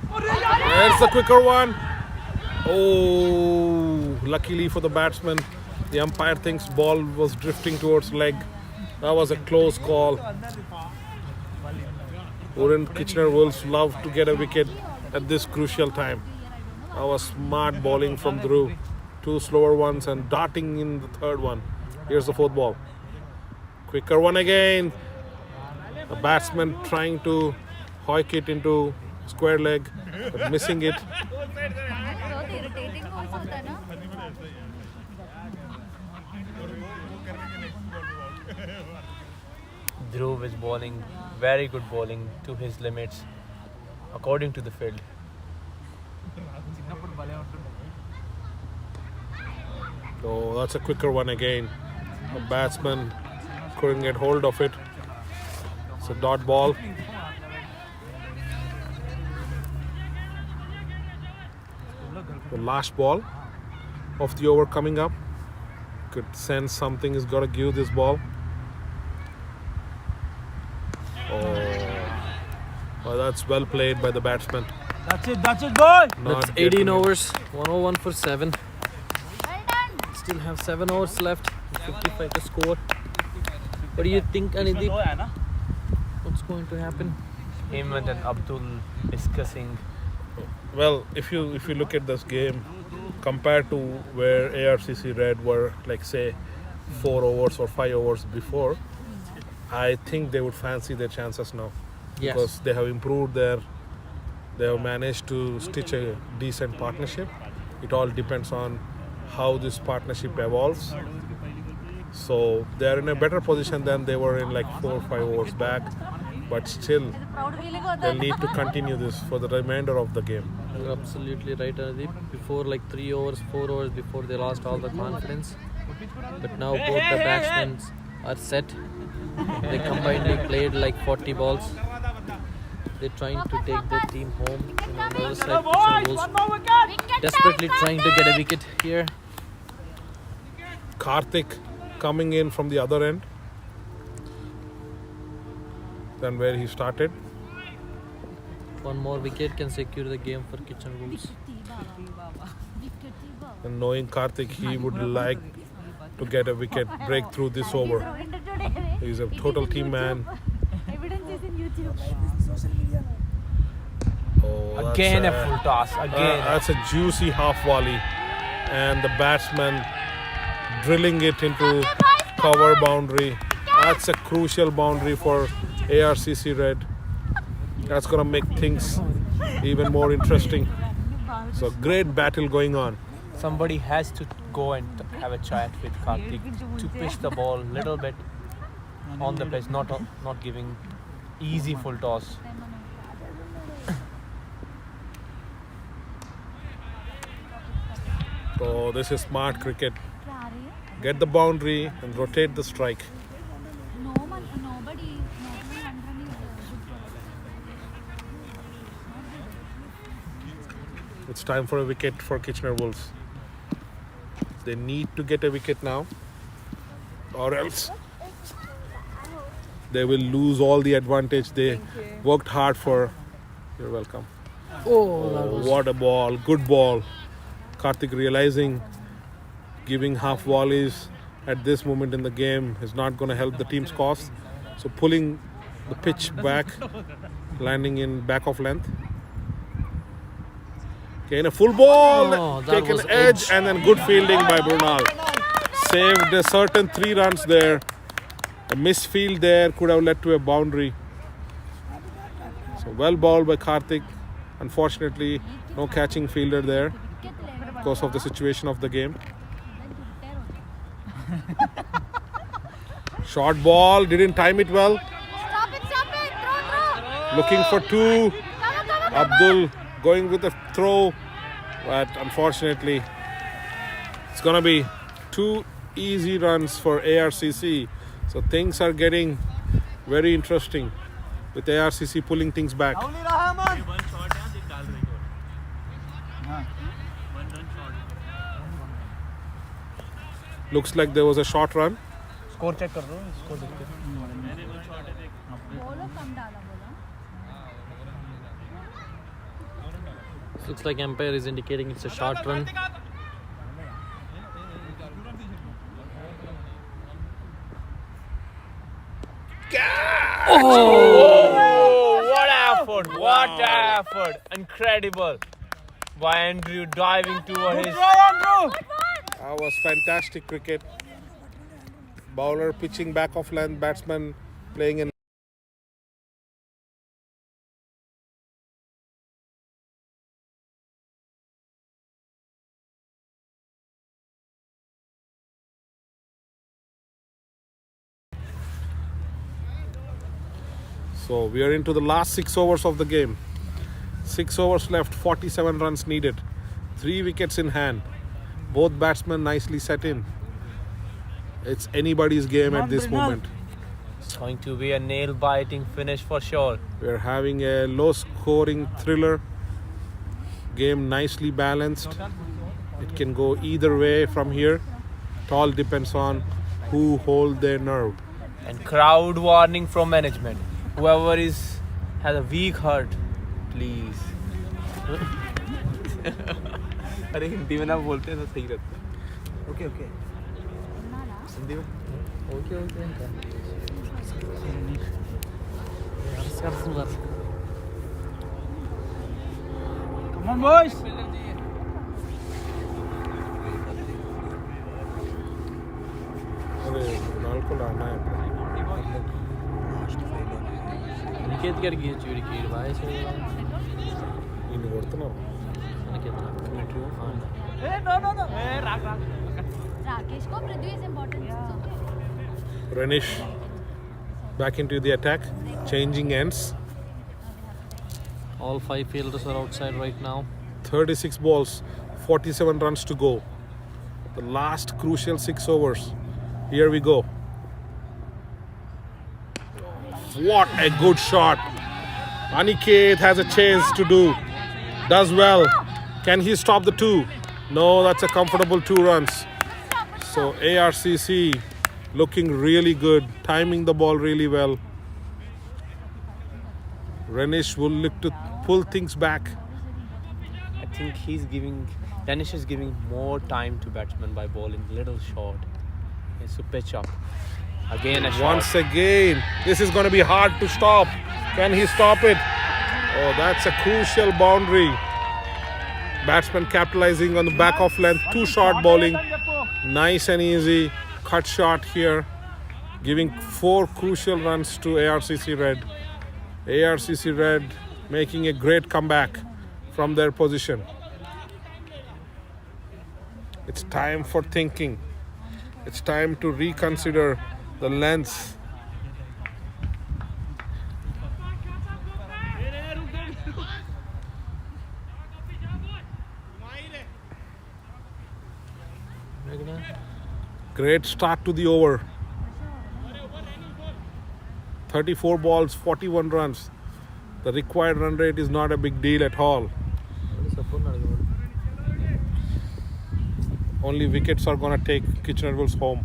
There's the quicker one. Oh, luckily for the batsman, the umpire thinks ball was drifting towards leg. That was a close call. Wouldn't Kitchener Wolves love to get a wicket at this crucial time? That was smart bowling from Dhruv. 2 slower ones and darting in the third one. Here's the fourth ball. Quicker one again. The batsman trying to hoik it into square leg, but missing it. बहुत irritating balls होता है ना. Dhruv is bowling very good bowling to his limits, according to the field. So that's a quicker one again. The batsman couldn't get hold of it. It's a dot ball. The last ball of the over coming up. Could sense something is got to give this ball. Well, that's well played by the batsman. That's it, boy. That's 18 overs, 101 for 7. Still have 7 overs left, 55 to score. What do you think, Anidip? What's going to happen? Hemant and Abdul discussing. Well, if you look at this game compared to where ARCC Red were, like say 4 overs or 5 overs before, I think they would fancy their chances now. Yes. Because they have improved they have managed to stitch a decent partnership. It all depends on how this partnership evolves. So they are in a better position than they were in like 4 or 5 overs back, but still Proud feeling होता they'll है. need to continue this for the remainder of the game. You're absolutely right, Anidip. Before, like 3 overs, 4 overs before, they lost all the confidence. But now both the batsmen are set. They combinedly played like 40 balls. They're trying to take their team home. And on the other side, Kishan Wolves desperately trying to get a wicket here. Karthik coming in from the other end than where he started. One more wicket can secure the game for Kitchen Wolves. And knowing Karthik, he would like to get a wicket break through this over. He's a total team man. Evidence is in YouTube. Oh, that's Again a full toss. Again. That's a juicy half volley. And the batsman drilling it into cover boundary. That's a crucial boundary for ARCC Red. That's going to make things even more interesting. So great battle going on. Somebody has to go and have a chat with Karthik to pitch the ball a little bit on the pitch, not giving easy full toss. So this is smart cricket. Get the boundary and rotate the strike. Nobody It's time for a wicket for Kitchener Wolves. They need to get a wicket now, or else they will lose all the advantage they worked hard for. You're welcome. Oh, what a ball. Good ball. Karthik realizing giving half volleys at this moment in the game is not going to help the team's cause. So pulling the pitch back, landing in back of length. Okay, in a full ball, Oh, that taken was edge, edge. and then good fielding by Brunal. Saved a certain 3 runs there. A misfield there could have led to a boundary. So well bowled by Karthik. Unfortunately, no catching fielder there because of the situation of the game. Short ball, didn't time it well. Stop it, throw. Looking for 2. Abdul going with a throw, but unfortunately it's gonna be 2 easy runs for ARCC. So things are getting very interesting with ARCC pulling things back. Looks like there was a short run. Score check कर दो, score देख के. बोलो कम डाला बोला. Looks like umpire is indicating it's a short run. Oh, what effort! What effort! Incredible by Andrew diving toward his That was fantastic cricket. Bowler pitching back off length, batsman playing in. So we are into the last 6 overs of the game. 6 overs left, 47 runs needed. 3 wickets in hand. Both batsmen nicely set in. It's anybody's game at this moment. It's going to be a nail-biting finish for sure. We're having a low-scoring thriller. Game nicely balanced. It can go either way from here. It all depends on who hold their nerve. And crowd warning from management. Whoever has a weak heart, please. अरे हिंदी में ना बोलते हैं तो सही रहता है. Okay, okay. Hindi में. Okay. Come on, boys. अरे नाल को लाना है. Niket గారికి చూడికి వాయిస్ ఇన్ని కొడుతున్నావు. Rakesh ko Prithvi is important. Renish back into the attack, changing ends. All 5 fielders are outside right now. 36 balls, 47 runs to go. The last crucial 6 overs. Here we go. What a good shot. Aniket has a chance to do. Does well. Can he stop the 2? No, that's a comfortable 2 runs. So ARCC looking really good, timing the ball really well. Renish will look to pull things back. I think Danish is giving more time to batsmen by bowling little short. He has to pitch up. Again a shot. Once again, this is going to be hard to stop. Can he stop it? Oh, that's a crucial boundary. Batsman capitalizing on the back of length, 2 short bowling. Nice and easy. Cut shot here. Giving 4 crucial runs to ARCC Red. ARCC Red making a great comeback from their position. It's time for thinking. It's time to reconsider the lengths. Great start to the over. 34 balls, 41 runs. The required run rate is not a big deal at all. Only wickets are going to take Kitchener Wolves home.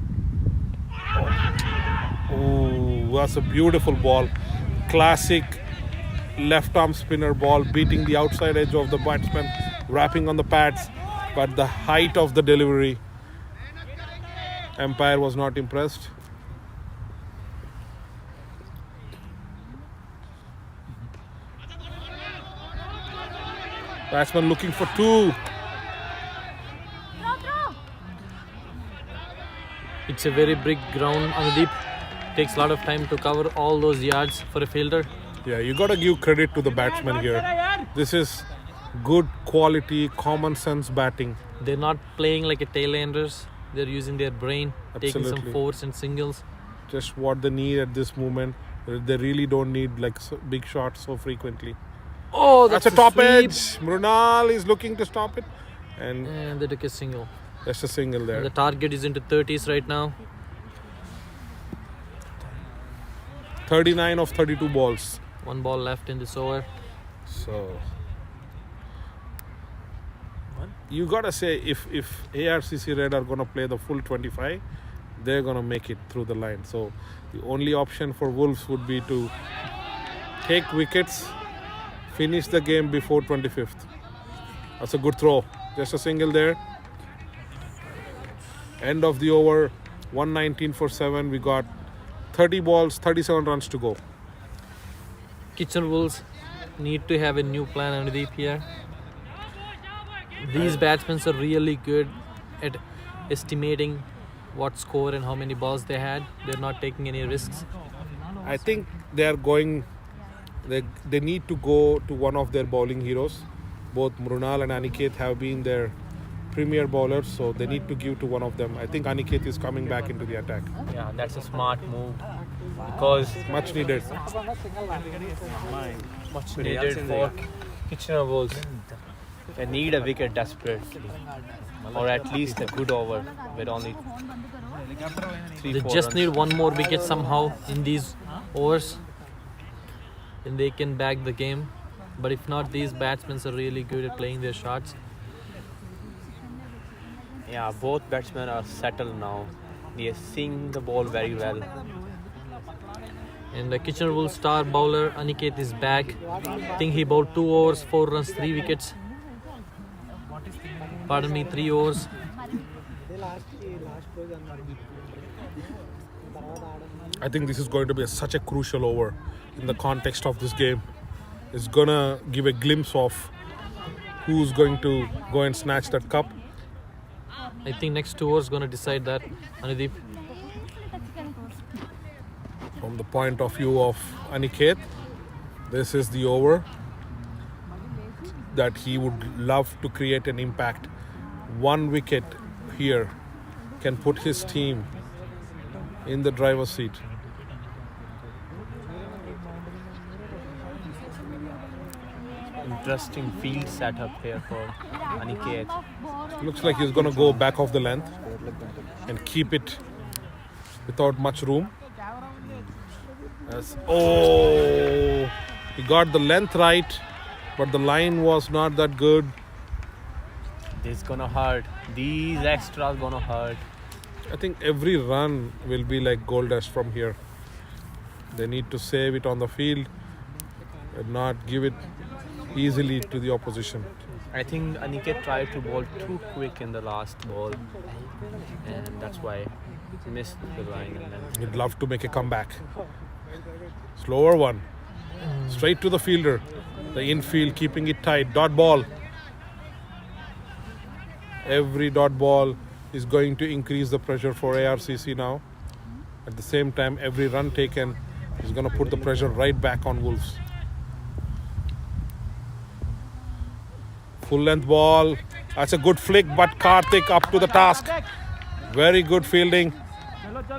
Oh, that's a beautiful ball. Classic left arm spinner ball, beating the outside edge of the batsman, wrapping on the pads. But the height of the delivery, umpire was not impressed. Batsman looking for 2. It's a very big ground, Anudeep. Takes a lot of time to cover all those yards for a fielder. Yeah, you got to give credit to the batsman here. This is good quality, common sense batting. They're not playing like a tail-enders. They're using their brain, taking some Absolutely. force and singles. Just what they need at this moment. They really don't need like big shots so frequently. Oh, That's a top edge. Mrunal is looking to stop it. And And they took a single. just a single there. The target is into 30s right now. 39 of 32 balls. 1 ball left in this over. So you gotta say if ARCC Red are gonna play the full 25, they're gonna make it through the line. So the only option for Wolves would be to take wickets, finish the game before 25th. That's a good throw. Just a single there. End of the over, 119 for 7. We got 30 balls, 37 runs to go. Kitchener Wolves need to have a new plan Anudeep here. These batsmen are really good at estimating what score and how many balls they had. They're not taking any risks. I think they are going. They need to go to one of their bowling heroes. Both Mrunal and Aniket have been their premier bowlers, so they need to give to one of them. I think Aniket is coming back into the attack. Yeah, that's a smart move because Much needed. much needed for Kitchener Wolves. They need a wicket desperately, or at least a good over with only They 3-4 just runs. need one more wicket somehow in these overs, and they can bag the game. But if not, these batsmen are really good at playing their shots. Yeah, both batsmen are settled now. They are seeing the ball very well. And the Kitchener Wolves star bowler Aniket is back. I think he bowled 2 overs, 4 runs, 3 wickets. Pardon me, 3 overs. I think this is going to be such a crucial over in the context of this game. It's gonna give a glimpse of who's going to go and snatch that cup. I think next 2 overs going to decide that. Anudeep. From the point of view of Aniket, this is the over that he would love to create an impact. 1 wicket here can put his team in the driver's seat. Interesting field setup here for Aniket. Looks like he's going to go back of the length and keep it without much room. Oh, he got the length right, but the line was not that good. This is gonna hurt. These extras gonna hurt. I think every run will be like gold dust from here. They need to save it on the field and not give it easily to the opposition. I think Aniket tried to bowl too quick in the last ball, and that's why he missed the line. And then He'd love to make a comeback. Slower one. Straight to the fielder. The infield keeping it tight. Dot ball. Every dot ball is going to increase the pressure for ARCC now. At the same time, every run taken is going to put the pressure right back on Wolves. Full length ball. That's a good flick, but Karthik up to the task. Very good fielding.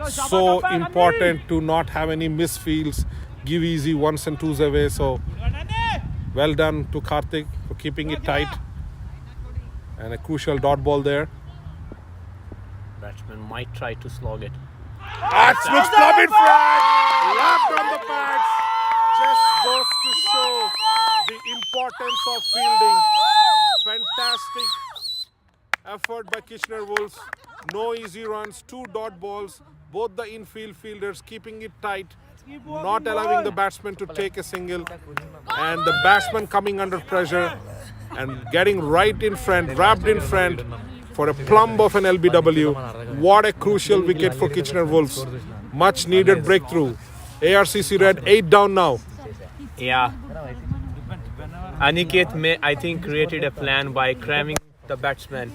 So important to not have any misfields. Give easy 1s and 2s away. So well done to Karthik for keeping it tight. And a crucial dot ball there. batsman might try to slog it. That's looks club in front. Left on the pads. Just goes to show the importance of fielding. Fantastic effort by Kitchener Wolves. No easy runs, 2 dot balls. Both the infield fielders keeping it tight, not allowing the batsman to take a single. And the batsman coming under pressure and getting right in front, wrapped in front for a plumb of an LBW. What a crucial wicket for Kitchener Wolves. Much needed breakthrough. ARCC Red 8 down now. Yeah. Aniket I think created a plan by cramming the batsman,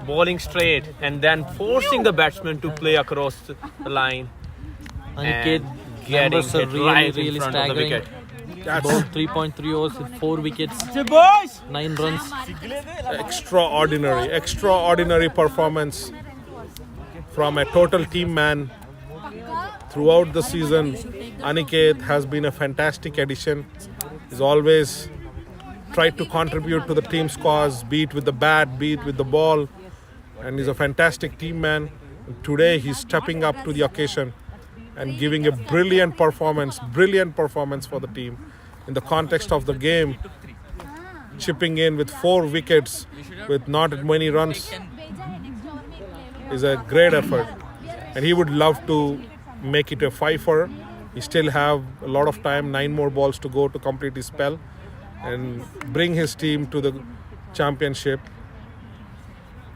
bowling straight, and then forcing the batsman to play across the line. Aniket And getting numbers are it really, right really in front of the staggering. wicket. About 3.3 overs with 4 wickets, 9 runs. Extraordinary performance from a total team man. Throughout the season, Aniket has been a fantastic addition. He's always tried to contribute to the team's cause, be it with the bat, be it with the ball. And he's a fantastic team man. And today he's stepping up to the occasion and giving a brilliant performance for the team. In the context of the game, chipping in with 4 wickets with not many runs is a great effort. And he would love to make it a 5-er. He still have a lot of time, 9 more balls to go to complete his spell and bring his team to the championship.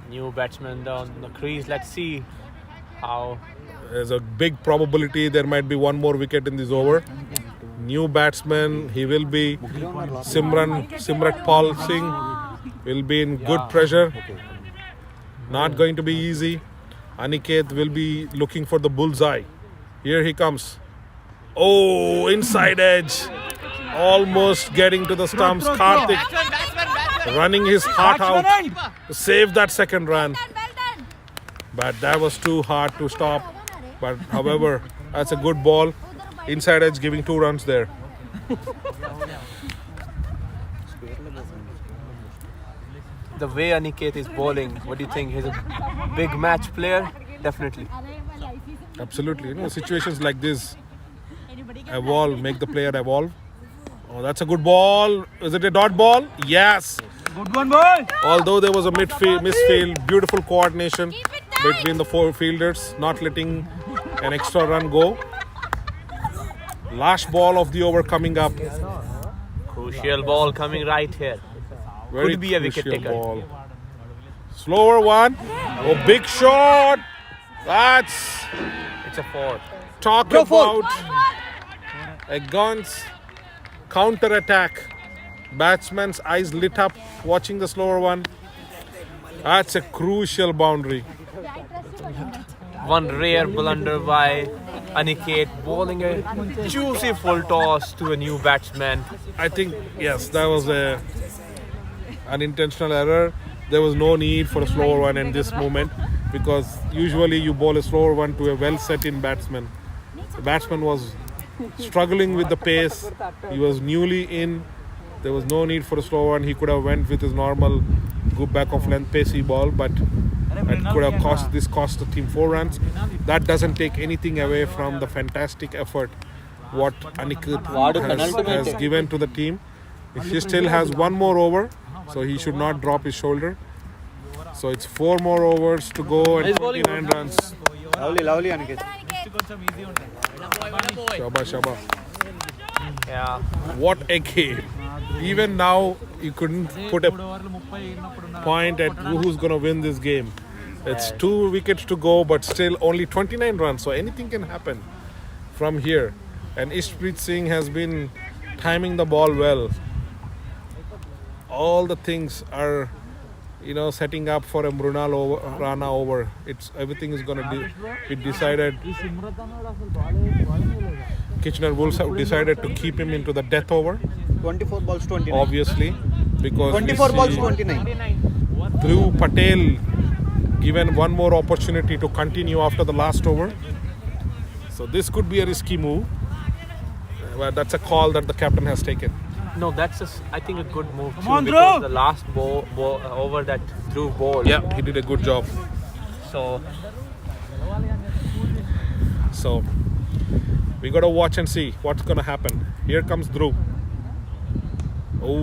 New batsman down the crease. Let's see how. There's a big probability there might be 1 more wicket in this over. New batsman, he will be Simrat Paul Singh will be in good pressure. Not going to be easy. Aniket will be looking for the bullseye. Here he comes. Oh, inside edge. Almost getting to the stumps. Karthik running his heart out to save that second run. But that was too hard to stop. But however, that's a good ball. Inside edge giving 2 runs there. The way Aniket is bowling, what do you think? He's a big match player? Definitely. Absolutely. Situations like this evolve, make the player evolve. Oh, that's a good ball. Is it a dot ball? Yes. Good one, boy. Although there was a misfield, beautiful coordination between the 4 fielders, not letting an extra run go. Last ball of the over coming up. Crucial ball coming right here. Very Could be a wicket crucial taker. ball. Slower one. Oh, big shot. That's It's a 4. talk about a gun's counter attack. Batsman's eyes lit up watching the slower one. That's a crucial boundary. One rare blunder by Aniket, bowling a juicy full toss to a new batsman. I think, yes, that was an unintentional error. There was no need for a slower one in this moment because usually you bowl a slower one to a well set in batsman. The batsman was struggling with the pace. He was newly in. There was no need for a slower one. He could have went with his normal good back of length pacey ball, but it could have cost the team 4 runs. That doesn't take anything away from the fantastic effort what Aniket has given to the team. He still has 1 more over, so he should not drop his shoulder. So it's 4 more overs to go and 29 runs. Lovely, Aniket. Shabba. Yeah. What a game. Even now, you couldn't put a point at who's going to win this game. It's 2 wickets to go, but still only 29 runs. So anything can happen from here. And Ishpreet Singh has been timing the ball well. All the things are, setting up for a Mrunal Rana over. Everything is going to be decided. Kitchener Wolves have decided to keep him into the death over. 24 balls, 29. Obviously, because 24 balls, 29. Dhruv Patel given 1 more opportunity to continue after the last over. So this could be a risky move. But that's a call that the captain has taken. No, that's I think a good move too, on, because Dhruv! the last over that Dhruv bowled. Yeah, he did a good job. So we got to watch and see what's going to happen. Here comes Dhruv. Oh,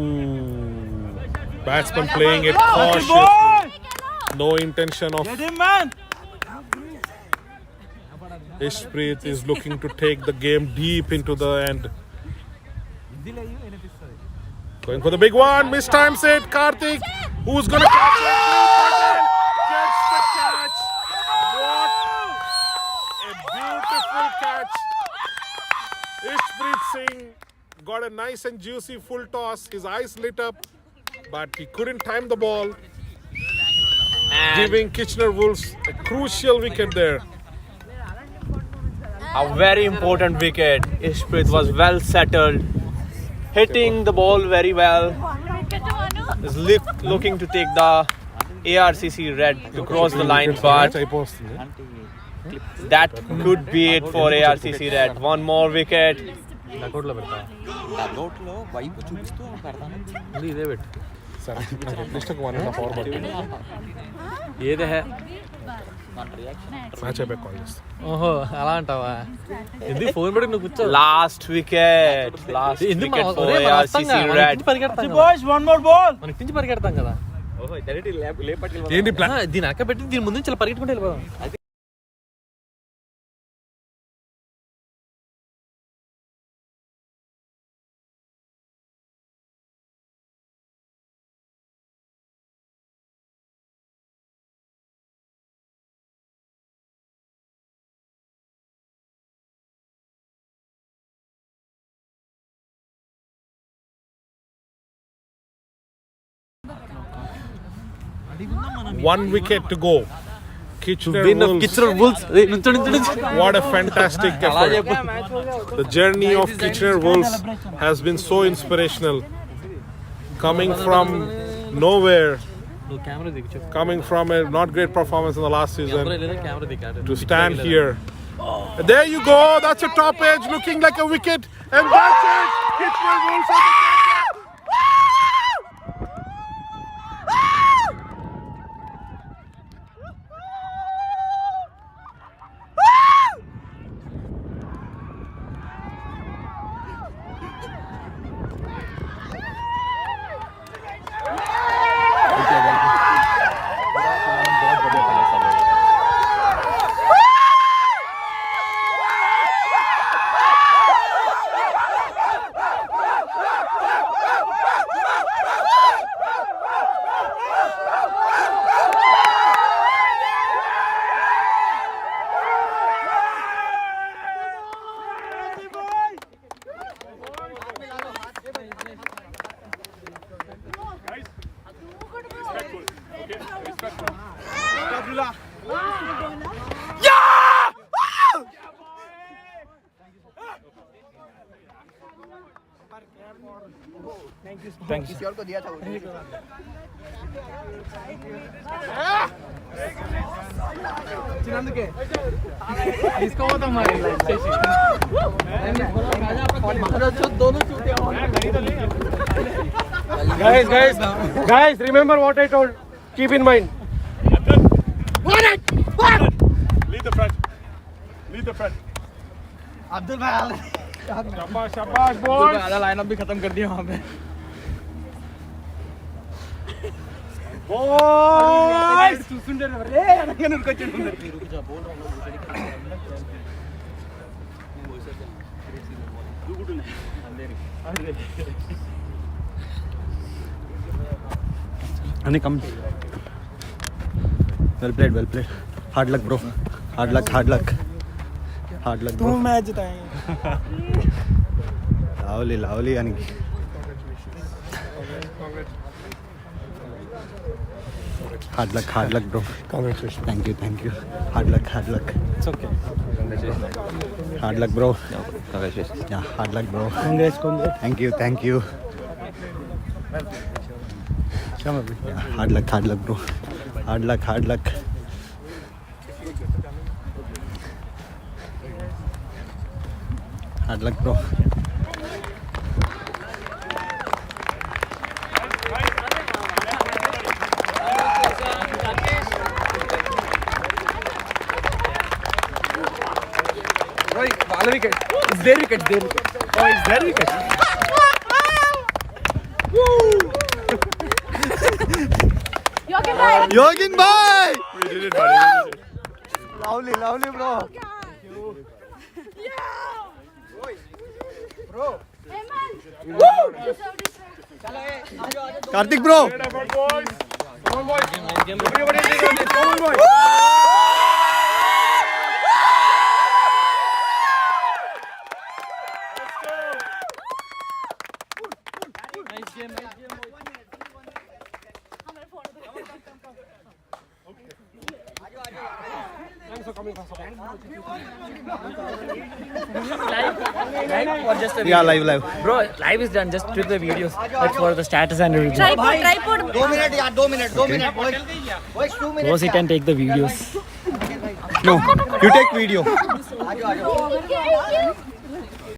batsman playing it cautiously. No intention of. Get him, man. Ishpreet is looking to take the game deep into the end. Going for the big one. Mistimes it. Karthik. Who's going to catch it? Patel gets the catch. What a beautiful catch. Ishpreet Singh got a nice and juicy full toss. His eyes lit up, but he couldn't time the ball, giving Kitchener Wolves a crucial wicket there. A very important wicket. Ishpreet was well settled, hitting the ball very well. Is looking to take the ARCC red to cross the line, but that could be it for ARCC red. 1 more wicket. Last wicket for ARCC red. Boys, 1 more ball. దీని అక్క పెట్టి దీని ముందు చాలా పరిగెట్టుకుంటే వెళ్ళిపోదాం. 1 wicket to go. Kitchener Wolves. What a fantastic effort. The journey of Kitchener Wolves has been so inspirational. Coming from nowhere, coming from a not great performance in the last season, to stand here. There you go, that's a top edge looking like a wicket, and that's it! Kitchener Wolves are the Guys, remember what I told. Keep in mind. Lead the front. Lead the front. Abdul bhai Shabash, boys. आधा lineup भी खत्म कर दिया वहाँ पे. Boys. Come. Well played. Hard luck, bro. Hard luck, bro. Match जिताए. Lovely, Ani. Hard luck, bro. Congratulations. Thank you. Hard luck. It's okay. Hard luck, bro. Congratulations. Yeah, hard luck, bro. Congrats. Thank you. Yeah, hard luck, bro. Hard luck. Hard luck, bro. Wicket. It's their wicket. Oh, it's their wicket. Yogin bhai! We did it, buddy. Lovely, bro. Karthik, bro. Great effort, boys. Come on, boys. Yeah, live. Bro, live is done. Just clip the videos. That's for the status and review. Tripod. 2 minutes, yeah, 2 minutes. Boys, 2 minutes. Go sit and take the videos. No, you take video.